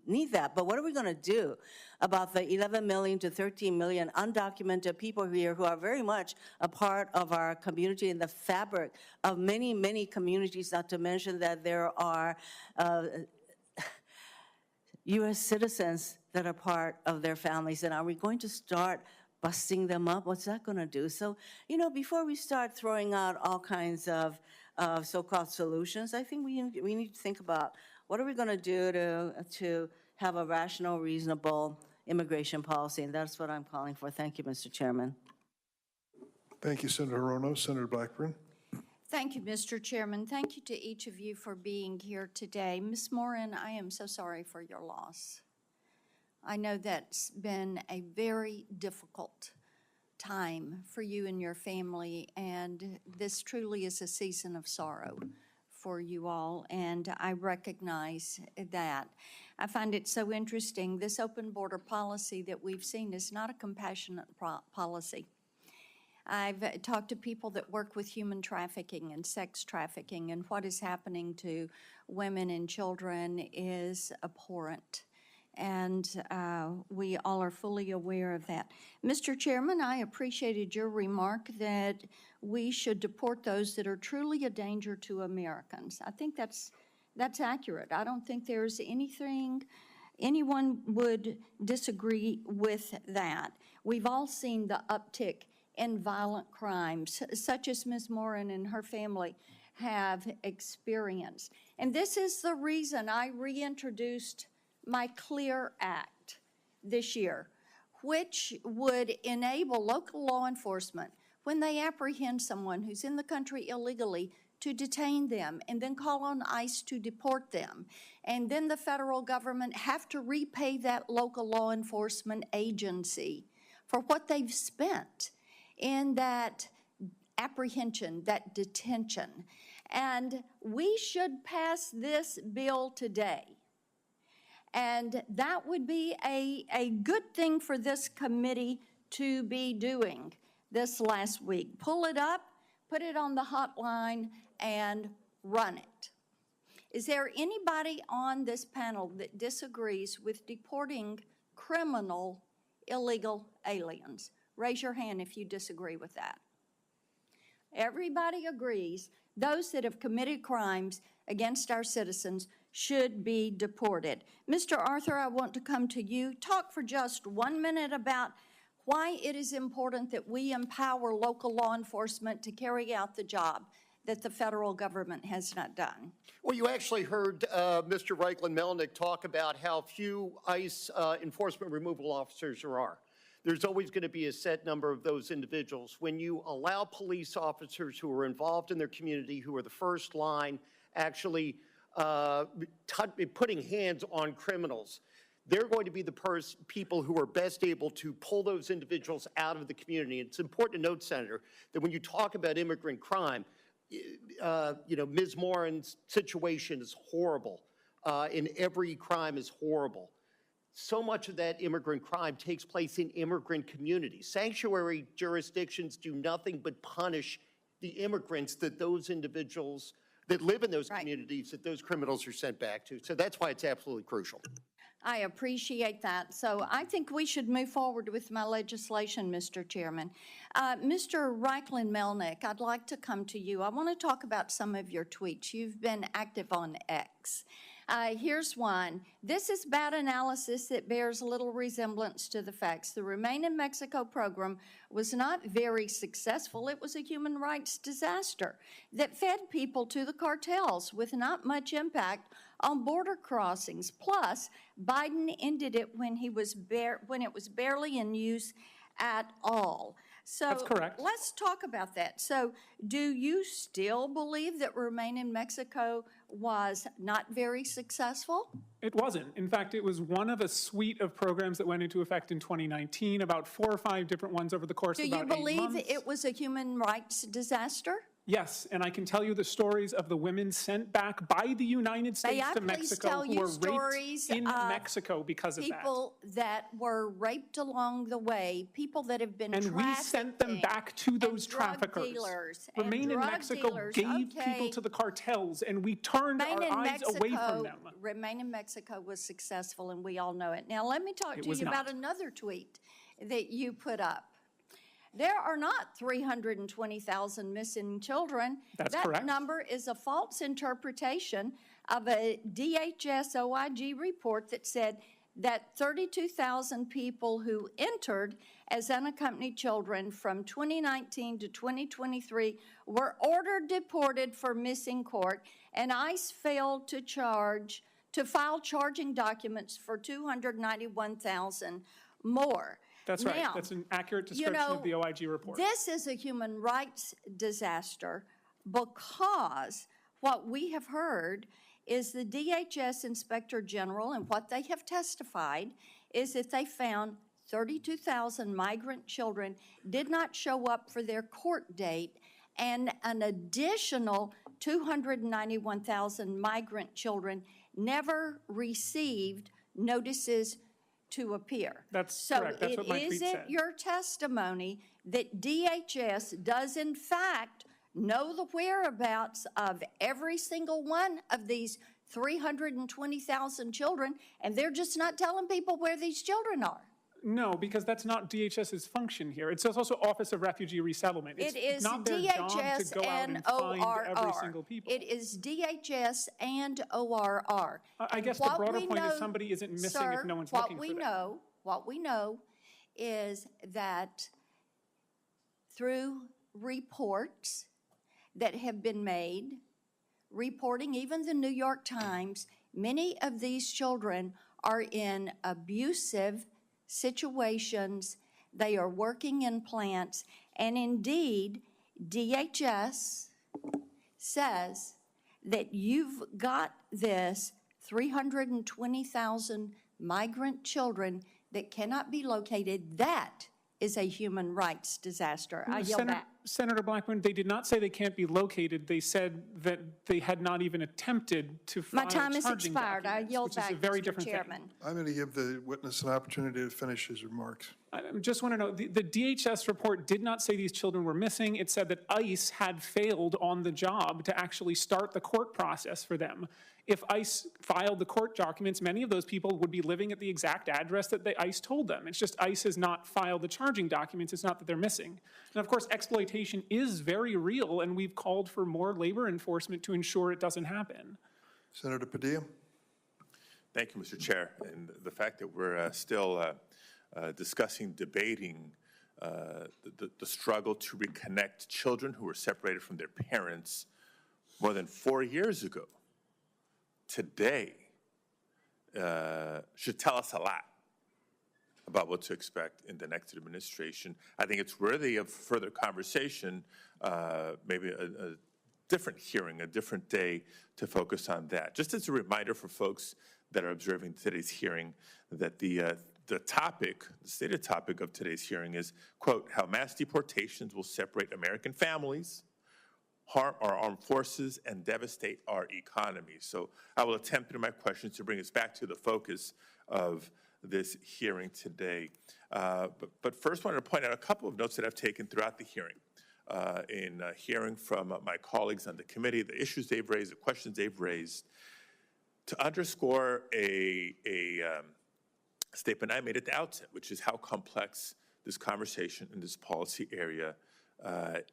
need that. But what are we going to do about the 11 million to 13 million undocumented people here who are very much a part of our community and the fabric of many, many communities, not to mention that there are U.S. citizens that are part of their families? And are we going to start busting them up? What's that going to do? So, you know, before we start throwing out all kinds of so-called solutions, I think we need to think about what are we going to do to have a rational, reasonable immigration policy, and that's what I'm calling for. Thank you, Mr. Chairman. Thank you, Senator Rono. Senator Blackburn. Thank you, Mr. Chairman. Thank you to each of you for being here today. Ms. Morin, I am so sorry for your loss. I know that's been a very difficult time for you and your family, and this truly is a season of sorrow for you all, and I recognize that. I find it so interesting. This open border policy that we've seen is not a compassionate policy. I've talked to people that work with human trafficking and sex trafficking, and what is happening to women and children is abhorrent. And we all are fully aware of that. Mr. Chairman, I appreciated your remark that we should deport those that are truly a danger to Americans. I think that's accurate. I don't think there's anyone would disagree with that. We've all seen the uptick in violent crimes, such as Ms. Morin and her family have experienced. And this is the reason I reintroduced my CLEAR Act this year, which would enable local law enforcement, when they apprehend someone who's in the country illegally, to detain them and then call on ICE to deport them. And then the federal government have to repay that local law enforcement agency for what they've spent in that apprehension, that detention. And we should pass this bill today. And that would be a good thing for this committee to be doing this last week. Pull it up, put it on the hotline, and run it. Is there anybody on this panel that disagrees with deporting criminal illegal aliens? Raise your hand if you disagree with that. Everybody agrees those that have committed crimes against our citizens should be deported. Mr. Arthur, I want to come to you. Talk for just 1 minute about why it is important that we empower local law enforcement to carry out the job that the federal government has not done. Well, you actually heard Mr. Reichlin-Melnick talk about how few ICE enforcement removal officers there are. There's always going to be a set number of those individuals. When you allow police officers who are involved in their community, who are the first line, actually putting hands on criminals, they're going to be the people who are best able to pull those individuals out of the community. It's important to note, Senator, that when you talk about immigrant crime, Ms. Morin's situation is horrible, and every crime is horrible. So much of that immigrant crime takes place in immigrant communities. Sanctuary jurisdictions do nothing but punish the immigrants that those individuals that live in those communities that those criminals are sent back to. So that's why it's absolutely crucial. I appreciate that. So I think we should move forward with my legislation, Mr. Chairman. Mr. Reichlin-Melnick, I'd like to come to you. I want to talk about some of your tweets. You've been active on X. Here's one. This is bad analysis that bears little resemblance to the facts. The Remain in Mexico program was not very successful. It was a human rights disaster that fed people to the cartels with not much impact on border crossings. Plus, Biden ended it when it was barely in use at all. So That's correct. let's talk about that. So do you still believe that Remain in Mexico was not very successful? It wasn't. In fact, it was one of a suite of programs that went into effect in 2019, about 4 or 5 different ones over the course Do of you about 8 believe months. it was a human rights disaster? Yes, and I can tell you the stories of the women sent back by the United May States I to please Mexico tell who you were raped stories in of Mexico because of that. People that were raped along the way, people that have been And we sent them back to those traffickers. Remain in Mexico gave people to the cartels, and we turned our eyes away from them. Remain in Mexico was successful, and we all know it. Now, let me talk to was you about not. another tweet that you put up. There are not 320,000 missing children. That's that correct. number is a false interpretation of a DHS OIG report that said that 32,000 people who entered as unaccompanied children from 2019 to 2023 were ordered deported for missing court, and ICE failed to file charging documents for 291,000 more. That's right. Now, That's an accurate description of the OIG report. This is a human rights disaster because what we have heard is the DHS Inspector General, and what they have testified is that they found 32,000 migrant children did not show up for their court date, and an additional 291,000 migrant children never received notices to appear. That's correct. That's what my tweet So is said. it your testimony that DHS does in fact know the whereabouts of every single one of these 320,000 children, and they're just not telling people where these children are? No, because that's not DHS's function here. It's also Office of Refugee Resettlement. It's It is not their job to DHS go out and and find every ORR. single people. It is DHS and ORR. I And guess the what broader we point is know, somebody isn't missing sir, if no one's looking for them. What we know is that through reports that have been made, reporting even the New York Times, many of these children are in abusive situations. They are working in plants, and indeed, DHS says that you've got this 320,000 migrant children that cannot be located. That is a human rights disaster. I yield back. Senator Blackburn, they did not say they can't be located. They said that they had not even attempted to file My time has charging expired. I documents, yield which is back, a very Mr. different thing. Chairman. I'm going to give the witness an opportunity to finish his remarks. I just want to know, the DHS report did not say these children were missing. It said that ICE had failed on the job to actually start the court process for them. If ICE filed the court documents, many of those people would be living at the exact address that the ICE told them. It's just ICE has not filed the charging documents. It's not that they're missing. And of course, exploitation is very real, and we've called for more labor enforcement to ensure it doesn't happen. Senator Padilla? Thank you, Mr. Chair. And the fact that we're still discussing, debating the struggle to reconnect children who were separated from their parents more than 4 years ago today should tell us a lot about what to expect in the next administration. I think it's worthy of further conversation, maybe a different hearing, a different day to focus on that. Just as a reminder for folks that are observing today's hearing, that the topic, the stated topic of today's hearing is, quote, how mass deportations will separate American families, harm our armed forces, and devastate our economy. So I will attempt in my questions to bring us back to the focus of this hearing today. But first, I wanted to point out a couple of notes that I've taken throughout the hearing. In hearing from my colleagues on the committee, the issues they've raised, the questions they've raised, to underscore a statement I made at the outset, which is how complex this conversation in this policy area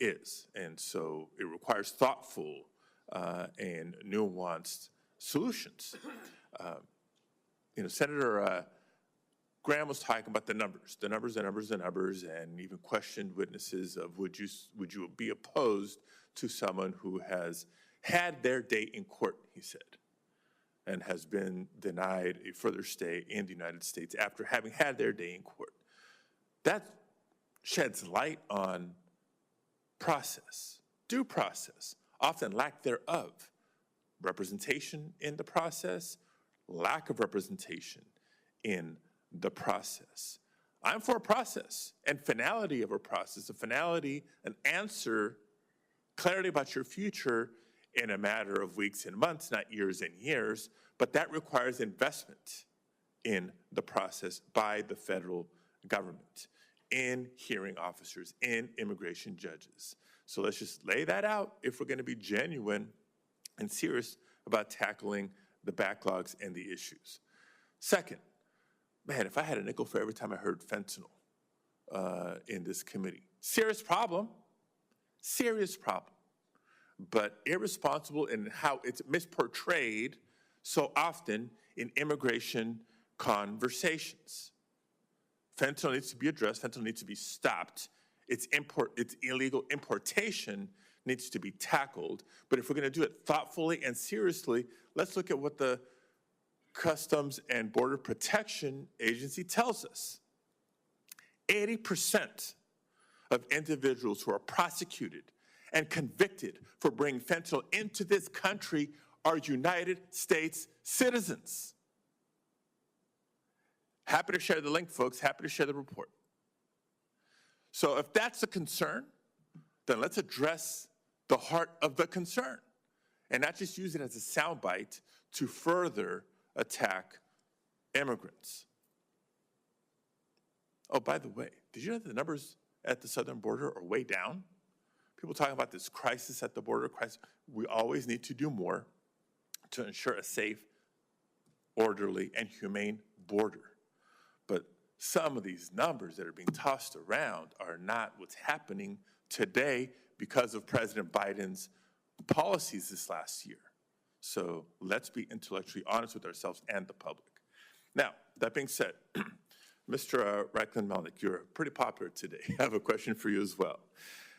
is. And so it requires thoughtful and nuanced solutions. Senator Graham was talking about the numbers, and even questioned witnesses of would you be opposed to someone who has had their day in court, he said, and has been denied a further stay in the United States after having had their day in court. That sheds light on process, due process, often lack thereof, representation in the process, lack of representation in the process. I'm for a process and finality of a process, a finality, an answer, clarity about your future in a matter of weeks and months, not years and years, but that requires investment in the process by the federal government, in hearing officers, in immigration judges. So let's just lay that out if we're going to be genuine and serious about tackling the backlogs and the issues. Second, man, if I had a nickel for every time I heard fentanyl in this committee, serious problem, but irresponsible in how it's misportrayed so often in immigration conversations. Fentanyl needs to be addressed, fentanyl needs to be stopped. Its illegal importation needs to be tackled. But if we're gonna do it thoughtfully and seriously, let's look at what the Customs and Border Protection Agency tells us. 80% of individuals who are prosecuted and convicted for bringing fentanyl into this country are United States citizens. Happy to share the link, folks, happy to share the report. So if that's a concern, then let's address the heart of the concern and not just use it as a soundbite to further attack immigrants. Oh, by the way, did you know that the numbers at the southern border are way down? People talking about this crisis at the border, crisis. We always need to do more to ensure a safe, orderly, and humane border. But some of these numbers that are being tossed around are not what's happening today because of President Biden's policies this last year. So let's be intellectually honest with ourselves and the public. Now, that being said, Mr. Reichlin-Melnick, you're pretty popular today. I have a question for you as well.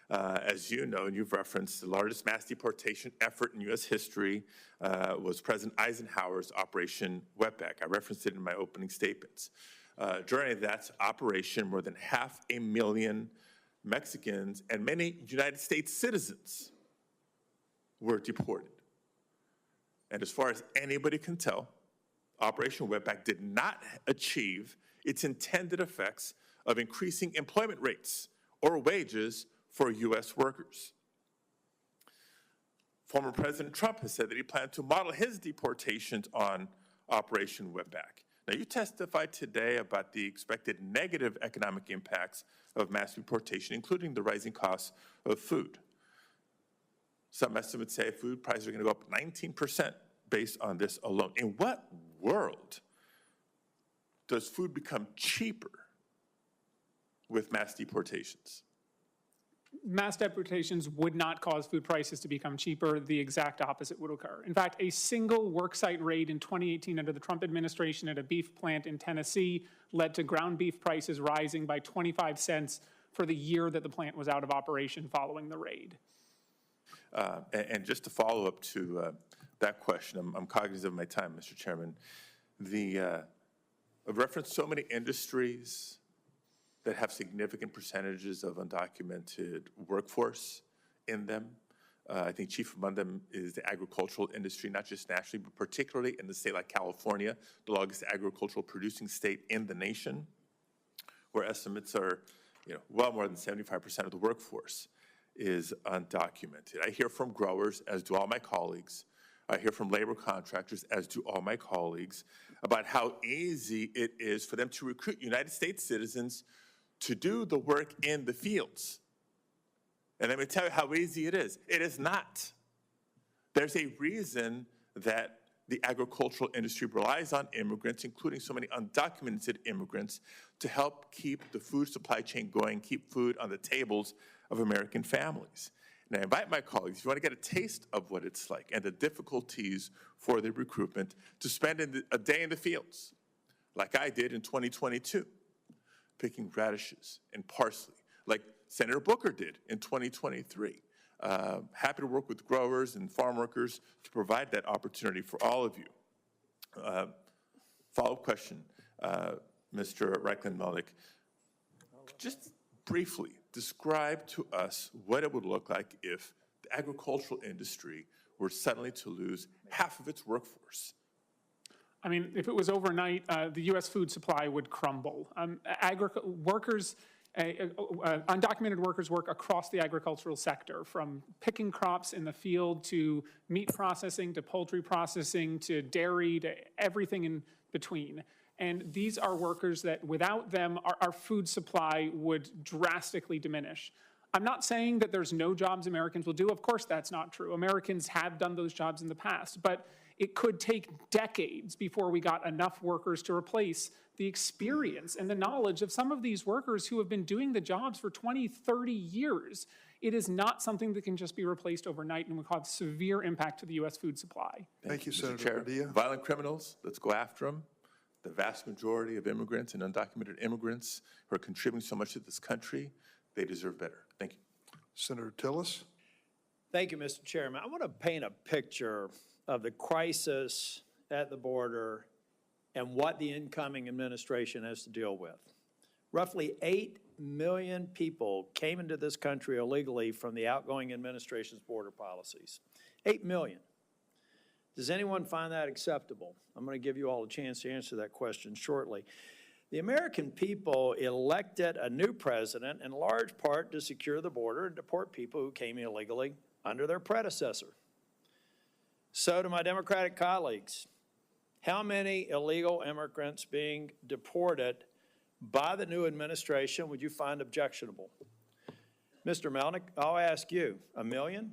As you know, and you've referenced, the largest mass deportation effort in U.S. history was President Eisenhower's Operation Wetback. I referenced it in my opening statements. During that operation, more than 500,000 Mexicans and many United States citizens were deported. And as far as anybody can tell, Operation Wetback did not achieve its intended effects of increasing employment rates or wages for U.S. workers. Former President Trump has said that he planned to model his deportations on Operation Wetback. Now, you testified today about the expected negative economic impacts of mass deportation, including the rising costs of food. Some estimates say food prices are going to go up 19% based on this alone. In what world does food become cheaper with mass deportations? Mass deportations would not cause food prices to become cheaper. The exact opposite would occur. In fact, a single worksite raid in 2018 under the Trump administration at a beef plant in Tennessee led to ground beef prices rising by 25 cents for the year that the plant was out of operation following the raid. And just to follow up to that question, I'm cognizant of my time, Mr. Chairman. I've referenced so many industries that have significant percentages of undocumented workforce in them. I think chief among them is the agricultural industry, not just nationally, but particularly in the state like California, the largest agricultural producing state in the nation, where estimates are, well more than 75% of the workforce is undocumented. I hear from growers, as do all my colleagues. I hear from labor contractors, as do all my colleagues, about how easy it is for them to recruit United States citizens to do the work in the fields. And let me tell you how easy it is. It is not. There's a reason that the agricultural industry relies on immigrants, including so many undocumented immigrants, to help keep the food supply chain going, keep food on the tables of American families. And I invite my colleagues, if you want to get a taste of what it's like and the difficulties for the recruitment, to spend a day in the fields, like I did in 2022, picking radishes and parsley, like Senator Booker did in 2023. Happy to work with growers and farm workers to provide that opportunity for all of you. Follow-up question, Mr. Reichlin-Melnick. Just briefly describe to us what it would look like if the agricultural industry were suddenly to lose half of its workforce? I mean, if it was overnight, the U.S. food supply would crumble. Undocumented workers work across the agricultural sector, from picking crops in the field to meat processing to poultry processing to dairy to everything in between. And these are workers that without them, our food supply would drastically diminish. I'm not saying that there's no jobs Americans will do. Of course, that's not true. Americans have done those jobs in the past, but it could take decades before we got enough workers to replace the experience and the knowledge of some of these workers who have been doing the jobs for 20, 30 years. It is not something that can just be replaced overnight and will cause severe impact to the U.S. food supply. Thank you, Mr. Senator Chair. Padilla. Violent criminals, let's go after them. The vast majority of immigrants and undocumented immigrants who are contributing so much to this country, they deserve better. Thank you. Senator Tillis. Thank you, Mr. Chairman. I want to paint a picture of the crisis at the border and what the incoming administration has to deal with. Roughly 8 million people came into this country illegally from the outgoing administration's border policies. 8 million. Does anyone find that acceptable? I'm going to give you all a chance to answer that question shortly. The American people elected a new president in large part to secure the border and deport people who came illegally under their predecessor. So to my Democratic colleagues, how many illegal immigrants being deported by the new administration would you find objectionable? Mr. Melnick, I'll ask you, 1 million?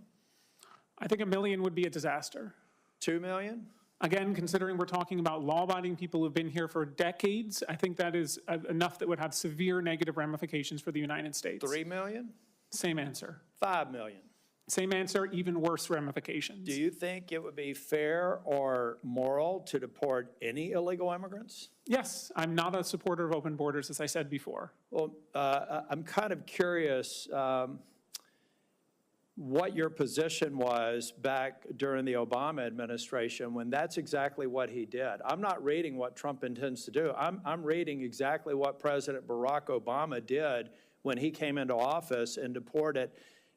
I think 1 million would be a disaster. 2 million? Again, considering we're talking about law-abiding people who've been here for decades, I think that is enough that would have severe negative ramifications for the United States. 3 million? Same answer. 5 million? Same answer, even worse ramifications. Do you think it would be fair or moral to deport any illegal immigrants? Yes, I'm not a supporter of open borders, as I said before. Well, I'm kind of curious what your position was back during the Obama administration when that's exactly what he did. I'm not reading what Trump intends to do. I'm reading exactly what President Barack Obama did when he came into office and deported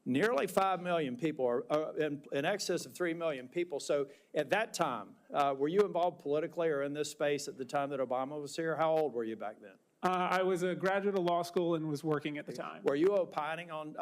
nearly 5 million people, or in excess of 3 million people. So at that time, were you involved politically or in this space at the time that Obama was here? How old were you back then? I was a graduate of law school and was working at the time. Were you opining on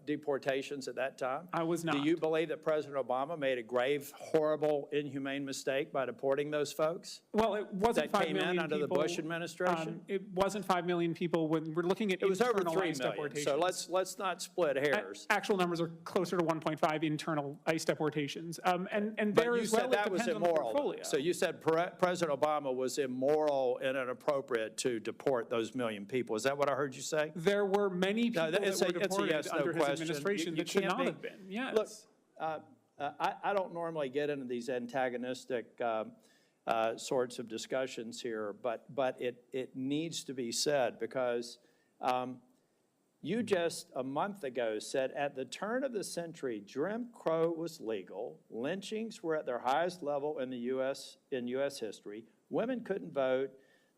deportations at that time? I was not. Do you believe that President Obama made a grave, horrible, inhumane mistake by deporting those folks? Well, it wasn't 5 million that came in under the people. Bush administration? It wasn't 5 million people. When we're looking at It was over 3 internal ICE million, deportations. so let's not split hairs. Actual numbers are closer to 1.5 internal ICE deportations. And But there you as said well, that it was depends on the immoral. portfolio. So you said President Obama was immoral and inappropriate to deport those million people. Is that what I heard you say? There were many people that were it's a deported yes, no under his question. administration You that should can't not have been. Yes. Look, I don't normally get into these antagonistic sorts of discussions here, but it needs to be said because you just a month ago said at the turn of the century, Jim Crow was legal, lynchings were at their highest level in the U.S. history, women couldn't vote,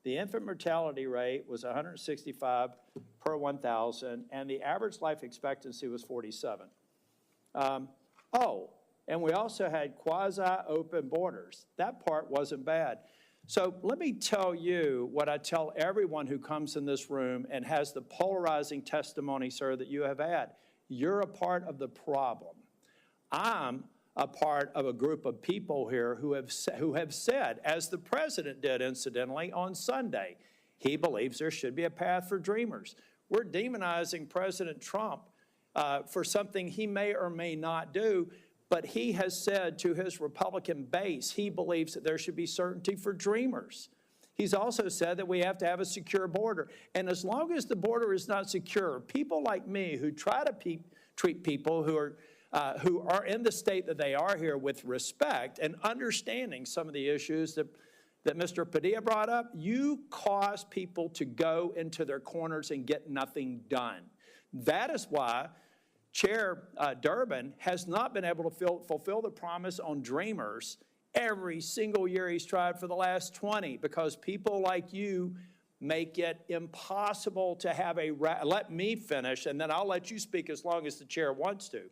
the infant mortality rate was 165 per 1,000, and the average life expectancy was 47. And we also had quasi-open borders. That part wasn't bad. So let me tell you what I tell everyone who comes in this room and has the polarizing testimony, sir, that you have had. You're a part of the problem. I'm a part of a group of people here who have said, as the president did incidentally on Sunday, he believes there should be a path for dreamers. We're demonizing President Trump for something he may or may not do, but he has said to his Republican base he believes that there should be certainty for dreamers. He's also said that we have to have a secure border. And as long as the border is not secure, people like me who try to treat people who are in the state that they are here with respect and understanding some of the issues that Mr. Padilla brought up, you cause people to go into their corners and get nothing done. That is why Chair Durbin has not been able to fulfill the promise on dreamers every single year he's tried for the last 20, because people like you make it impossible to have let me finish, and then I'll let you speak as long as the chair wants to,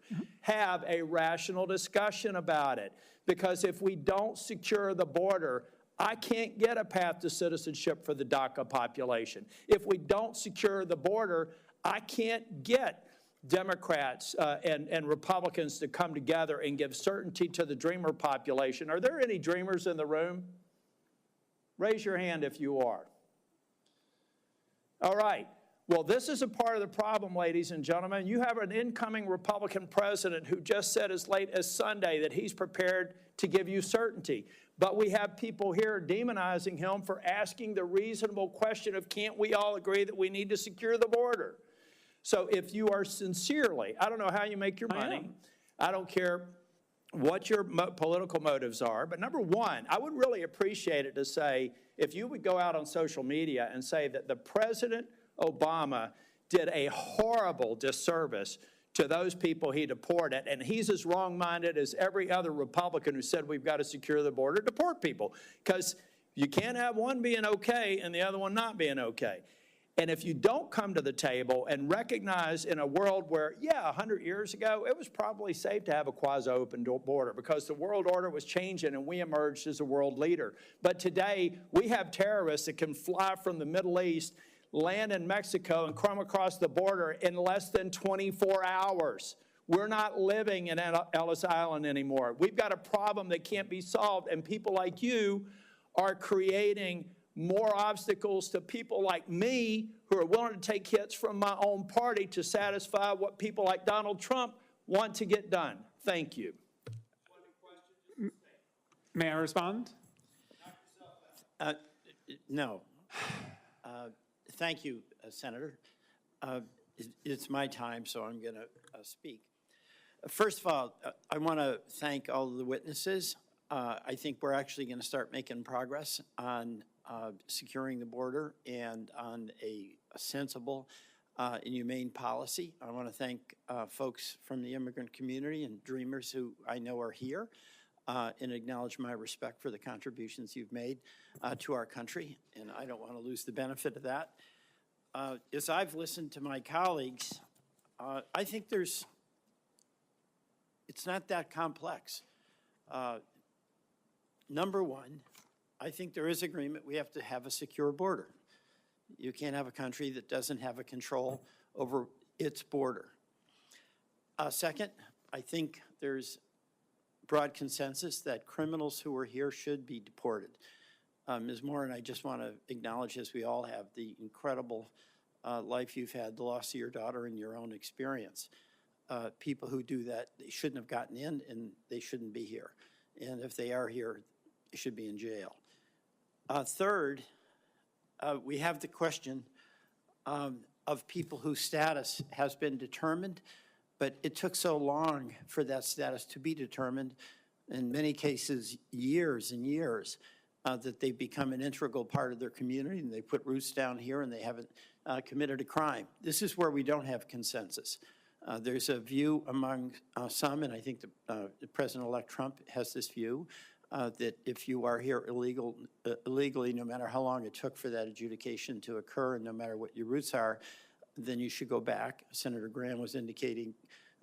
have a rational discussion about it. Because if we don't secure the border, I can't get a path to citizenship for the DACA population. If we don't secure the border, I can't get Democrats and Republicans to come together and give certainty to the dreamer population. Are there any dreamers in the room? Raise your hand if you are. All right. Well, this is a part of the problem, ladies and gentlemen. You have an incoming Republican president who just said as late as Sunday that he's prepared to give you certainty. But we have people here demonizing him for asking the reasonable question of, can't we all agree that we need to secure the border? So if you are sincerely, I don't know how you make your money. I don't care what your political motives are. But number one, I would really appreciate it to say, if you would go out on social media and say that the President Obama did a horrible disservice to those people he deported, and he's as wrong-minded as every other Republican who said we've got to secure the border, deport people. Because you can't have one being okay and the other one not being okay. And if you don't come to the table and recognize in a world where, 100 years ago, it was probably safe to have a quasi-open border because the world order was changing and we emerged as a world leader. But today, we have terrorists that can fly from the Middle East, land in Mexico, and come across the border in less than 24 hours. We're not living in Ellis Island anymore. We've got a problem that can't be solved, and people like you are creating more obstacles to people like me who are willing to take hits from my own party to satisfy what people like Donald Trump want to get done. Thank you. May I respond? No. Thank you, Senator. It's my time, so I'm going to speak. First of all, I want to thank all of the witnesses. I think we're actually going to start making progress on securing the border and on a sensible and humane policy. I want to thank folks from the immigrant community and dreamers who I know are here and acknowledge my respect for the contributions you've made to our country, and I don't want to lose the benefit of that. As I've listened to my colleagues, I think it's not that complex. Number one, I think there is agreement we have to have a secure border. You can't have a country that doesn't have a control over its border. Second, I think there's broad consensus that criminals who are here should be deported. Ms. Moore, and I just want to acknowledge, as we all have, the incredible life you've had, the loss of your daughter and your own experience. People who do that, they shouldn't have gotten in and they shouldn't be here. And if they are here, they should be in jail. Third, we have the question of people whose status has been determined, but it took so long for that status to be determined, in many cases years and years, that they've become an integral part of their community and they put roots down here and they haven't committed a crime. This is where we don't have consensus. There's a view among some, and I think the President-elect Trump has this view, that if you are here illegally, no matter how long it took for that adjudication to occur and no matter what your roots are, then you should go back. Senator Graham was indicating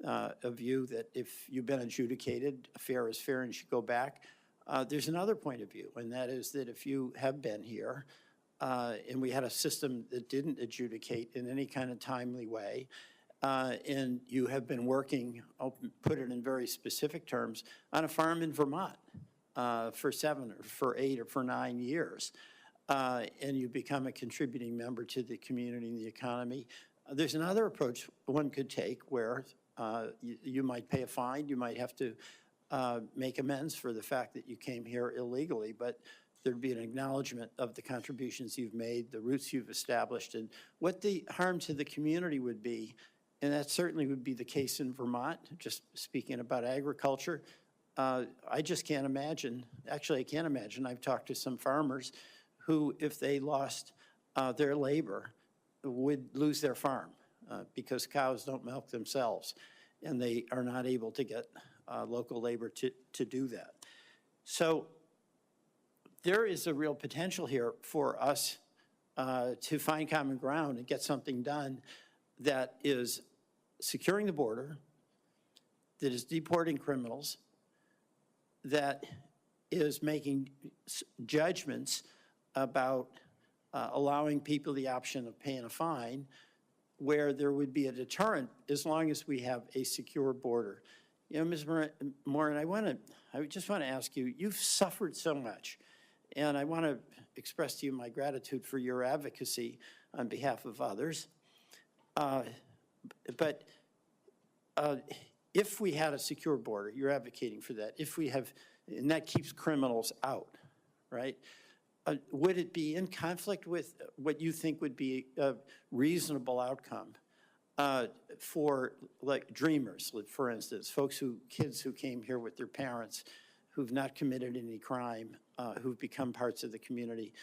a view that if you've been adjudicated, fair is fair and you should go back. There's another point of view, and that is that if you have been here and we had a system that didn't adjudicate in any kind of timely way, and you have been working, I'll put it in very specific terms, on a farm in Vermont for 7 or for 8 or for 9 years, and you become a contributing member to the community and the economy, there's another approach one could take where you might pay a fine, you might have to make amends for the fact that you came here illegally, but there'd be an acknowledgement of the contributions you've made, the roots you've established, and what the harm to the community would be. And that certainly would be the case in Vermont, just speaking about agriculture. I just can't imagine, actually I can't imagine, I've talked to some farmers who, if they lost their labor, would lose their farm because cows don't milk themselves and they are not able to get local labor to do that. So there is a real potential here for us to find common ground and get something done that is securing the border, that is deporting criminals, that is making judgments about allowing people the option of paying a fine, where there would be a deterrent as long as we have a secure border. You know, Ms. Moran, I just want to ask you, you've suffered so much, and I want to express to you my gratitude for your advocacy on behalf of others. But if we had a secure border, you're advocating for that, if we have, and that keeps criminals out, right? Would it be in conflict with what you think would be a reasonable outcome for, like, dreamers, for instance, kids who came here with their parents, who've not committed any crime, who've become parts of the community?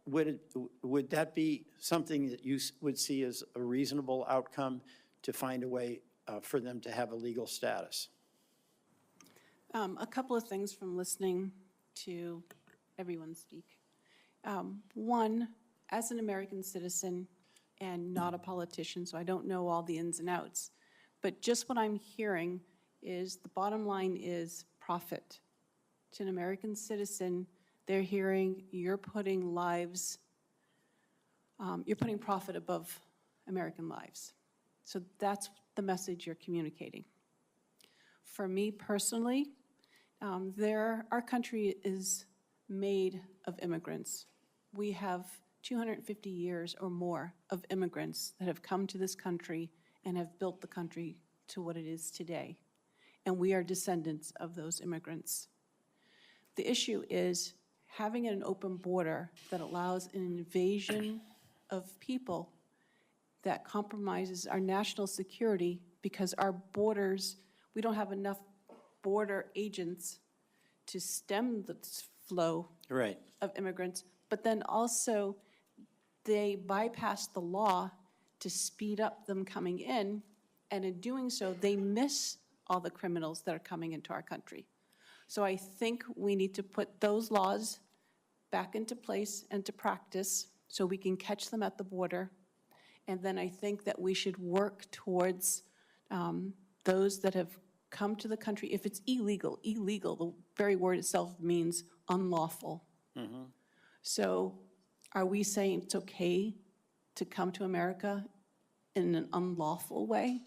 Would that be something that you would see as a reasonable outcome to find a way for them to have a legal status? A couple of things from listening to everyone speak. One, as an American citizen and not a politician, so I don't know all the ins and outs, but just what I'm hearing is the bottom line is profit. To an American citizen, they're hearing you're putting lives, you're putting profit above American lives. So that's the message you're communicating. For me personally, our country is made of immigrants. We have 250 years or more of immigrants that have come to this country and have built the country to what it is today. And we are descendants of those immigrants. The issue is having an open border that allows an invasion of people that compromises our national security because our borders, we don't have enough border agents to stem the flow of immigrants, but then also they bypass the law to speed up them coming in, and in doing so, they miss all the criminals that are coming into our country. So I think we need to put those laws back into place and to practice so we can catch them at the border. And then I think that we should work towards those that have come to the country. If it's illegal, the very word itself means unlawful. Mm-hmm. So are we saying it's okay to come to America in an unlawful way?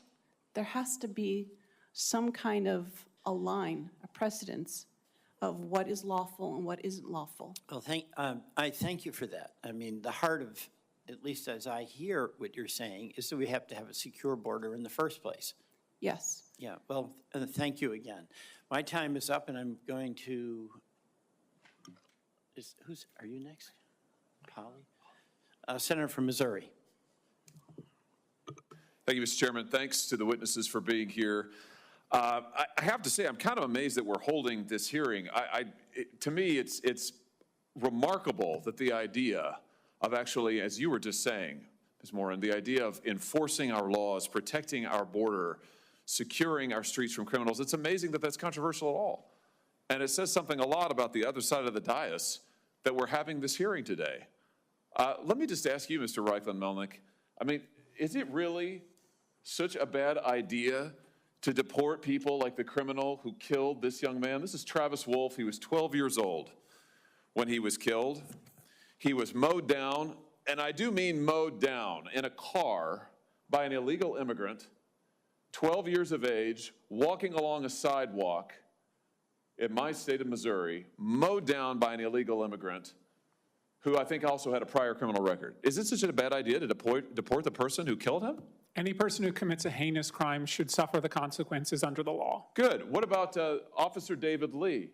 There has to be some kind of a line, a precedence of what is lawful and what isn't lawful. Well, I thank you for that. I mean, the heart of, at least as I hear what you're saying, is that we have to have a secure border in the first place. Yes. Yeah, well, thank you again. My time is up, and I'm going to, are you next? Polly? Senator from Missouri. Thank you, Mr. Chairman. Thanks to the witnesses for being here. I have to say, I'm kind of amazed that we're holding this hearing. To me, it's remarkable that the idea of actually, as you were just saying, Ms. Moran, the idea of enforcing our laws, protecting our border, securing our streets from criminals, it's amazing that that's controversial at all. And it says something a lot about the other side of the dais that we're having this hearing today. Let me just ask you, Mr. Reichlin-Melnick, I mean, is it really such a bad idea to deport people like the criminal who killed this young man? This is Travis Wolf. He was 12 years old when he was killed. He was mowed down, and I do mean mowed down, in a car by an illegal immigrant, 12 years of age, walking along a sidewalk in my state of Missouri, mowed down by an illegal immigrant who I think also had a prior criminal record. Is it such a bad idea to deport the person who killed him? Any person who commits a heinous crime should suffer the consequences under the law. Good. What about Officer David Lee?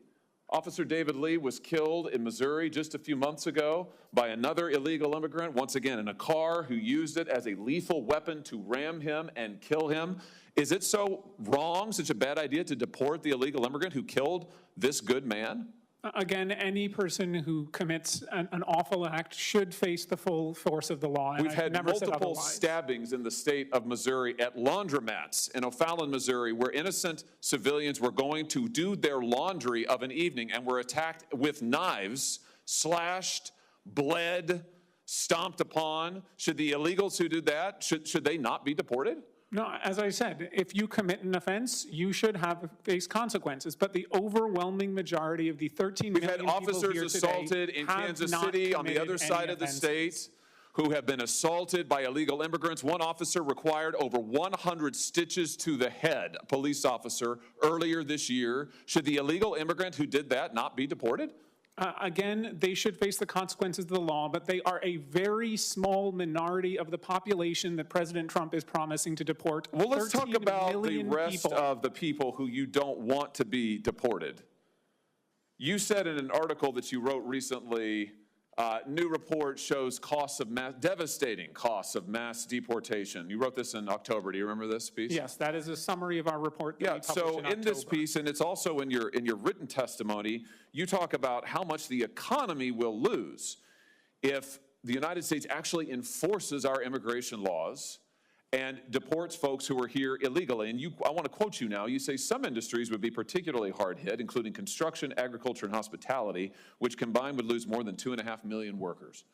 Officer David Lee was killed in Missouri just a few months ago by another illegal immigrant, once again in a car, who used it as a lethal weapon to ram him and kill him. Is it so wrong, such a bad idea to deport the illegal immigrant who killed this good man? Again, any person who commits an awful act should face the full force of the law. And We've had multiple stabbings in the state of Missouri at laundromats in O'Fallon, Missouri, where innocent civilians were going to do their laundry of an evening and were attacked with knives, slashed, bled, stomped upon? Should the illegals who do that, should they not be deported? No, as I said, if you commit an offense, you should face consequences. But the overwhelming majority of the 13 We've million had people officers here assaulted today in have Kansas not City on the committed other side any of the offenses. state who have been assaulted by illegal immigrants. One officer required over 100 stitches to the head, a police officer, earlier this year. Should the illegal immigrant who did that not be deported? Again, they should face the consequences of the law, but they are a very small minority of the population that President Trump is promising to deport. Well, let's talk 13 about the million rest people. of the people who you don't want to be deported. You said in an article that you wrote recently, new report shows devastating costs of mass deportation. You wrote this in October. Do you remember this piece? Yes, that is a summary of our report that Yeah, we published so in in this October. piece, and it's also in your written testimony, you talk about how much the economy will lose if the United States actually enforces our immigration laws and deports folks who are here illegally. And I want to quote you now. You say some industries would be particularly hard hit, including construction, agriculture, and hospitality, which combined would lose more than 2.5 million workers.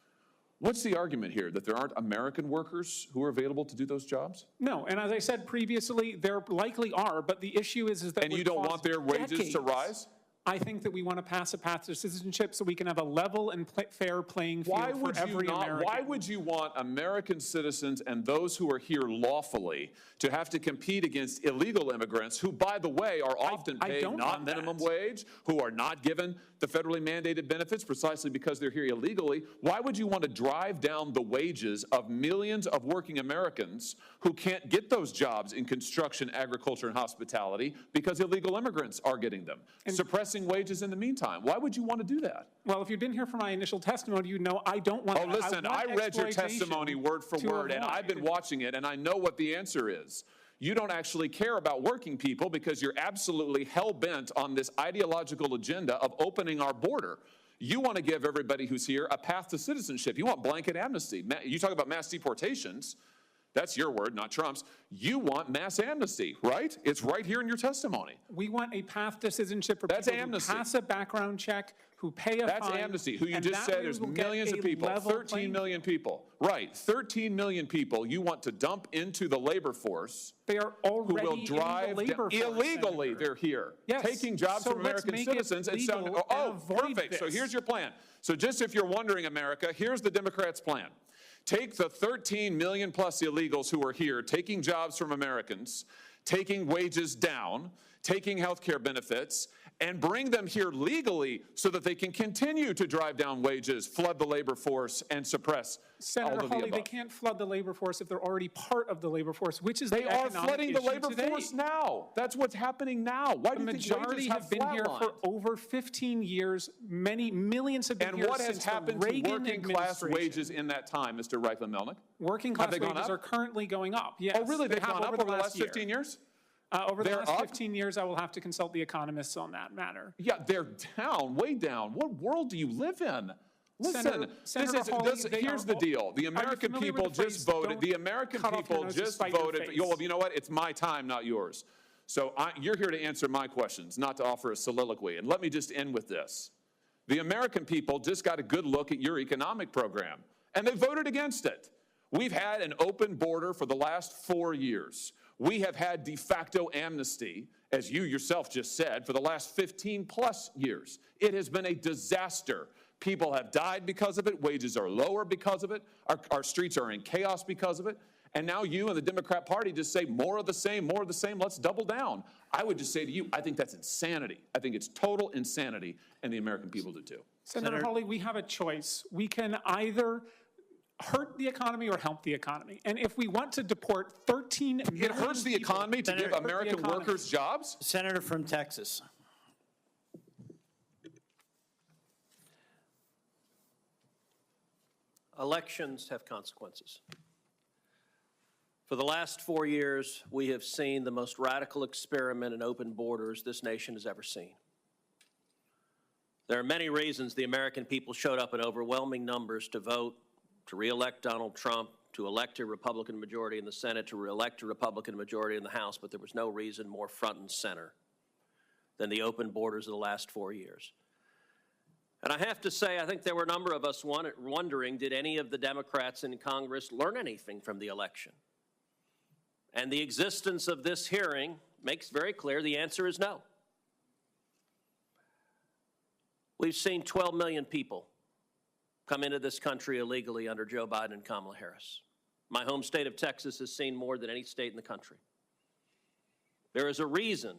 What's the argument here, that there aren't American workers who are available to do those jobs? No, and as I said previously, there likely are, but the issue is that And you don't want their wages to rise? I think that we want to pass a path to citizenship so we can have a level and fair playing field for every American. Why would you want American citizens and those who are here lawfully to have to compete against illegal immigrants who, by the way, are often paid not minimum wage, who are not given the federally mandated benefits precisely because they're here illegally? Why would you want to drive down the wages of millions of working Americans who can't get those jobs in construction, agriculture, and hospitality because illegal immigrants are getting them? Suppressing wages in the meantime. Why would you want to do that? Well, if you've been here for my initial testimony, you know I don't want Oh, that. listen, I read your testimony word for word, and I've been watching it, and I know what the answer is. You don't actually care about working people because you're absolutely hell-bent on this ideological agenda of opening our border. You want to give everybody who's here a path to citizenship. You want blanket amnesty. You talk about mass deportations. That's your word, not Trump's. You want mass amnesty, right? It's right here in your testimony. We want a path to citizenship for That's people amnesty. who pass a background check, who pay a That's fine. amnesty, who you and just that said way there's we'll get millions of a people, level 13 playing million people. Right, 13 million people you want to dump into the labor force. They are Who already will drive in the labor force, illegally, Senator. they're here, Yes, taking jobs so from let's American make it citizens and legal selling. and Oh, avoid perfect. So this. here's your plan. So just if you're wondering, America, here's the Democrats' plan. Take the 13 million plus illegals who are here, taking jobs from Americans, taking wages down, taking health care benefits, and bring them here legally so that they can continue to drive down wages, flood the labor force, and suppress all Senator of the Hawley, they above. can't flood the labor force if they're already part of the labor force, which is They the are economic flooding the issue labor today. force now. That's what's happening now. Why The do you think majority wages have been here for flatlined? over 15 years. Many millions have been And here what has since the happened to Reagan working class administration. wages in that time, Mr. Reichlin-Melnick? Working Have class they gone wages up? are currently going up, yes. Oh, really? They've have gone up over the last year. 15 years? Over the They're last up? 15 years, I will have to consult the economists on that matter. Yeah, they're down, way down. What world do you live in? Listen, Senator Hawley, they here's are the all- deal. The Are you American familiar people with the just phrase, voted. "Don't The American cut off your people nose to just spite your voted. face"? You know what? It's my time, not yours. So you're here to answer my questions, not to offer a soliloquy. And let me just end with this. The American people just got a good look at your economic program, and they voted against it. We've had an open border for the last 4 years. We have had de facto amnesty, as you yourself just said, for the last 15 plus years. It has been a disaster. People have died because of it. Wages are lower because of it. Our streets are in chaos because of it. And now you and the Democrat Party just say more of the same, more of the same, let's double down. I would just say to you, I think that's insanity. I think it's total insanity, and the American people do too. Senator Hawley, we have a choice. We can either hurt the economy or help the economy. And if we want to deport 13 million It hurts the economy to give American workers jobs? Senator from Texas. Elections have consequences. For the last 4 years, we have seen the most radical experiment in open borders this nation has ever seen. There are many reasons the American people showed up in overwhelming numbers to vote, to re-elect Donald Trump, to elect a Republican majority in the Senate, to re-elect a Republican majority in the House, but there was no reason more front and center than the open borders of the last 4 years. And I have to say, I think there were a number of us wondering, did any of the Democrats in Congress learn anything from the election? And the existence of this hearing makes very clear the answer is no. We've seen 12 million people come into this country illegally under Joe Biden and Kamala Harris. My home state of Texas has seen more than any state in the country. There is a reason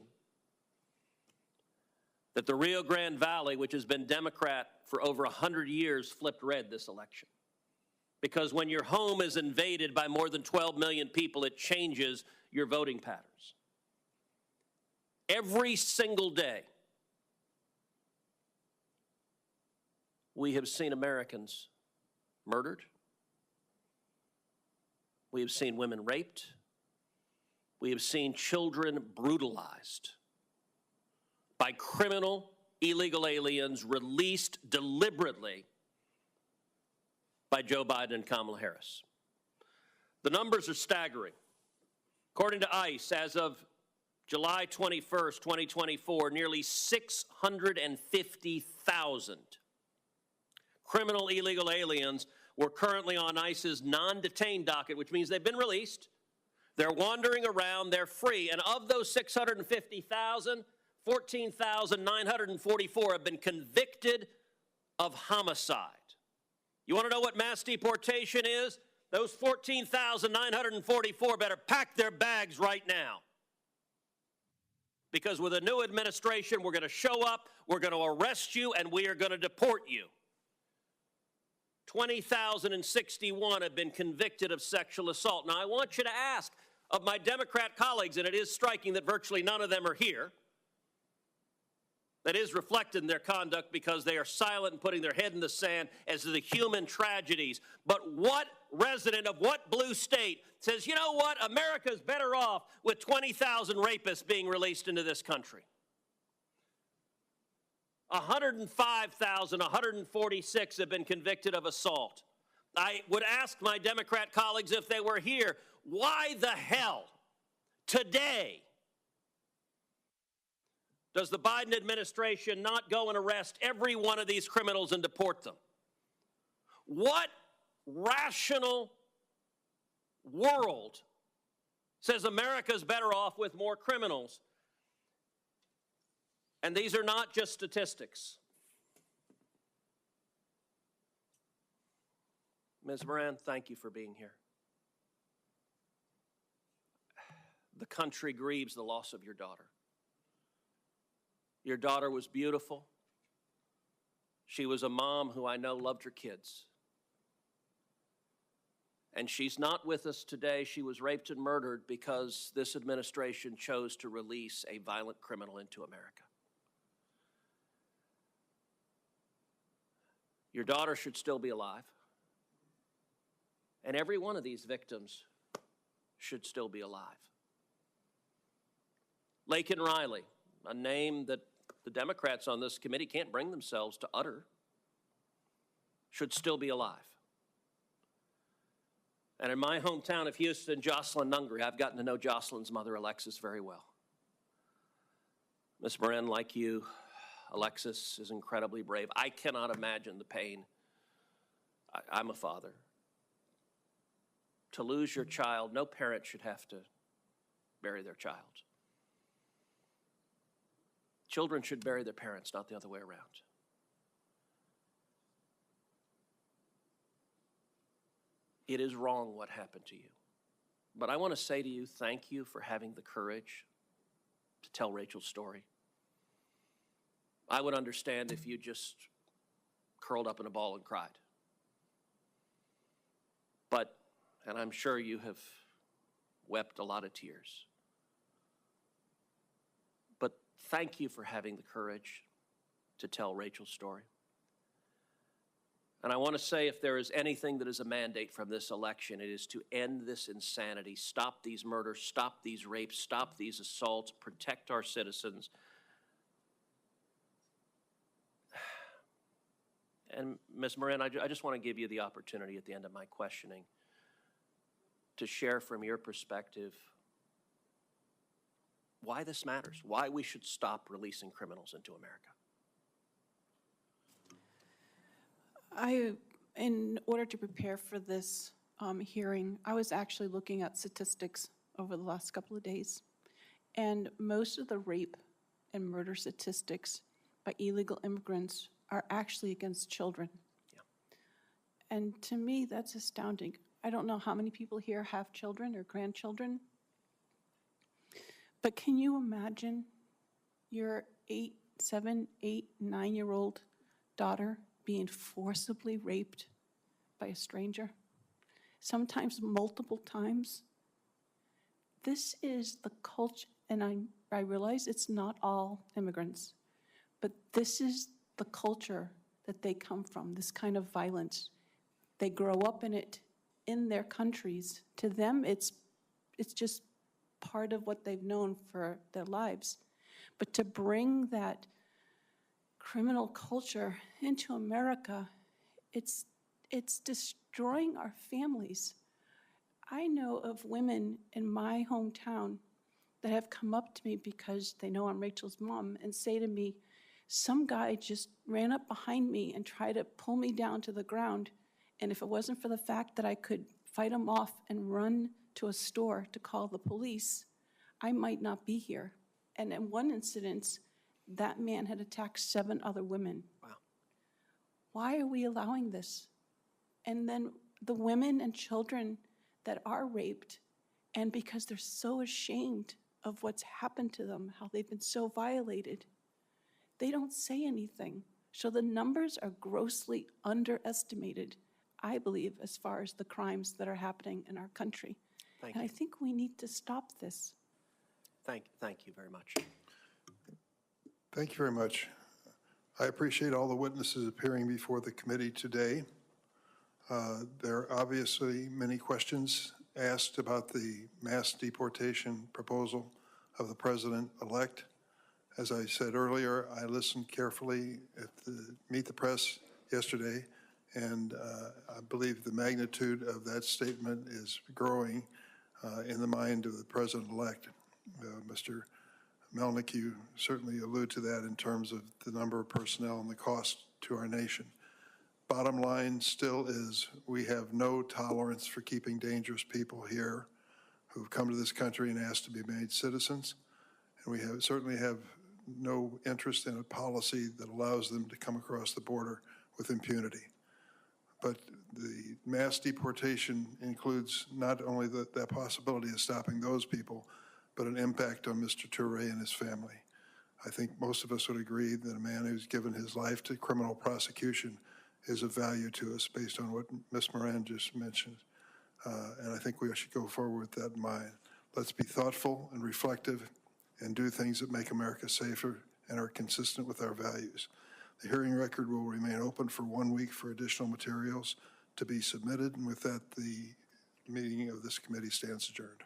that the Rio Grande Valley, which has been Democrat for over 100 years, flipped red this election. Because when your home is invaded by more than 12 million people, it changes your voting patterns. Every single day, we have seen Americans murdered. We have seen women raped. We have seen children brutalized by criminal illegal aliens released deliberately by Joe Biden and Kamala Harris. The numbers are staggering. According to ICE, as of July 21st, 2024, nearly 650,000 criminal illegal aliens were currently on ICE's non-detained docket, which means they've been released. They're wandering around, they're free, and of those 650,000, 14,944 have been convicted of homicide. You want to know what mass deportation is? Those 14,944 better pack their bags right now. Because with a new administration, we're going to show up, we're going to arrest you, and we are going to deport you. 20,061 have been convicted of sexual assault. Now, I want you to ask of my Democrat colleagues, and it is striking that virtually none of them are here. That is reflected in their conduct because they are silent and putting their head in the sand as to the human tragedies. But what resident of what blue state says, you know what, America's better off with 20,000 rapists being released into this country? 105,146 have been convicted of assault. I would ask my Democrat colleagues if they were here, why the hell today does the Biden administration not go and arrest every one of these criminals and deport them? What rational world says America's better off with more criminals? And these are not just statistics. Ms. Moran, thank you for being here. The country grieves the loss of your daughter. Your daughter was beautiful. She was a mom who I know loved her kids. And she's not with us today. She was raped and murdered because this administration chose to release a violent criminal into America. Your daughter should still be alive. And every one of these victims should still be alive. Laken Riley, a name that the Democrats on this committee can't bring themselves to utter, should still be alive. And in my hometown of Houston, Jocelyn Nungry, I've gotten to know Jocelyn's mother, Alexis, very well. Ms. Moran, like you, Alexis is incredibly brave. I cannot imagine the pain. I'm a father. To lose your child, no parent should have to bury their child. Children should bury their parents, not the other way around. It is wrong what happened to you. But I want to say to you, thank you for having the courage to tell Rachel's story. I would understand if you just curled up in a ball and cried. But, and I'm sure you have wept a lot of tears. But thank you for having the courage to tell Rachel's story. And I want to say, if there is anything that is a mandate from this election, it is to end this insanity, stop these murders, stop these rapes, stop these assaults, protect our citizens. And Ms. Moran, I just want to give you the opportunity at the end of my questioning to share from your perspective why this matters, why we should stop releasing criminals into America. In order to prepare for this hearing, I was actually looking at statistics over the last couple of days. And most of the rape and murder statistics by illegal immigrants are actually against children. Yeah. And to me, that's astounding. I don't know how many people here have children or grandchildren, but can you imagine your 7, 8, 9-year-old daughter being forcibly raped by a stranger, sometimes multiple times? This is the culture, and I realize it's not all immigrants, but this is the culture that they come from, this kind of violence. They grow up in it in their countries. To them, it's just part of what they've known for their lives. But to bring that criminal culture into America, it's destroying our families. I know of women in my hometown that have come up to me because they know I'm Rachel's mom and say to me, some guy just ran up behind me and tried to pull me down to the ground, and if it wasn't for the fact that I could fight him off and run to a store to call the police, I might not be here. And in one incident, that man had attacked 7 other women. Wow. Why are we allowing this? And then the women and children that are raped, and because they're so ashamed of what's happened to them, how they've been so violated, they don't say anything. So the numbers are grossly underestimated, I believe, as far as the crimes that are happening in our country. Thank and you. I think we need to stop this. Thank you very much. Thank you very much. I appreciate all the witnesses appearing before the committee today. There are obviously many questions asked about the mass deportation proposal of the president-elect. As I said earlier, I listened carefully at the Meet the Press yesterday, and I believe the magnitude of that statement is growing in the mind of the president-elect. Mr. Melnick, you certainly allude to that in terms of the number of personnel and the cost to our nation. Bottom line still is we have no tolerance for keeping dangerous people here who've come to this country and asked to be made citizens. And we certainly have no interest in a policy that allows them to come across the border with impunity. But the mass deportation includes not only that possibility of stopping those people, but an impact on Mr. Touré and his family. I think most of us would agree that a man who's given his life to criminal prosecution is of value to us based on what Ms. Moran just mentioned. And I think we should go forward with that in mind. Let's be thoughtful and reflective and do things that make America safer and are consistent with our values. The hearing record will remain open for 1 week for additional materials to be submitted. And with that, the meeting of this committee stands adjourned.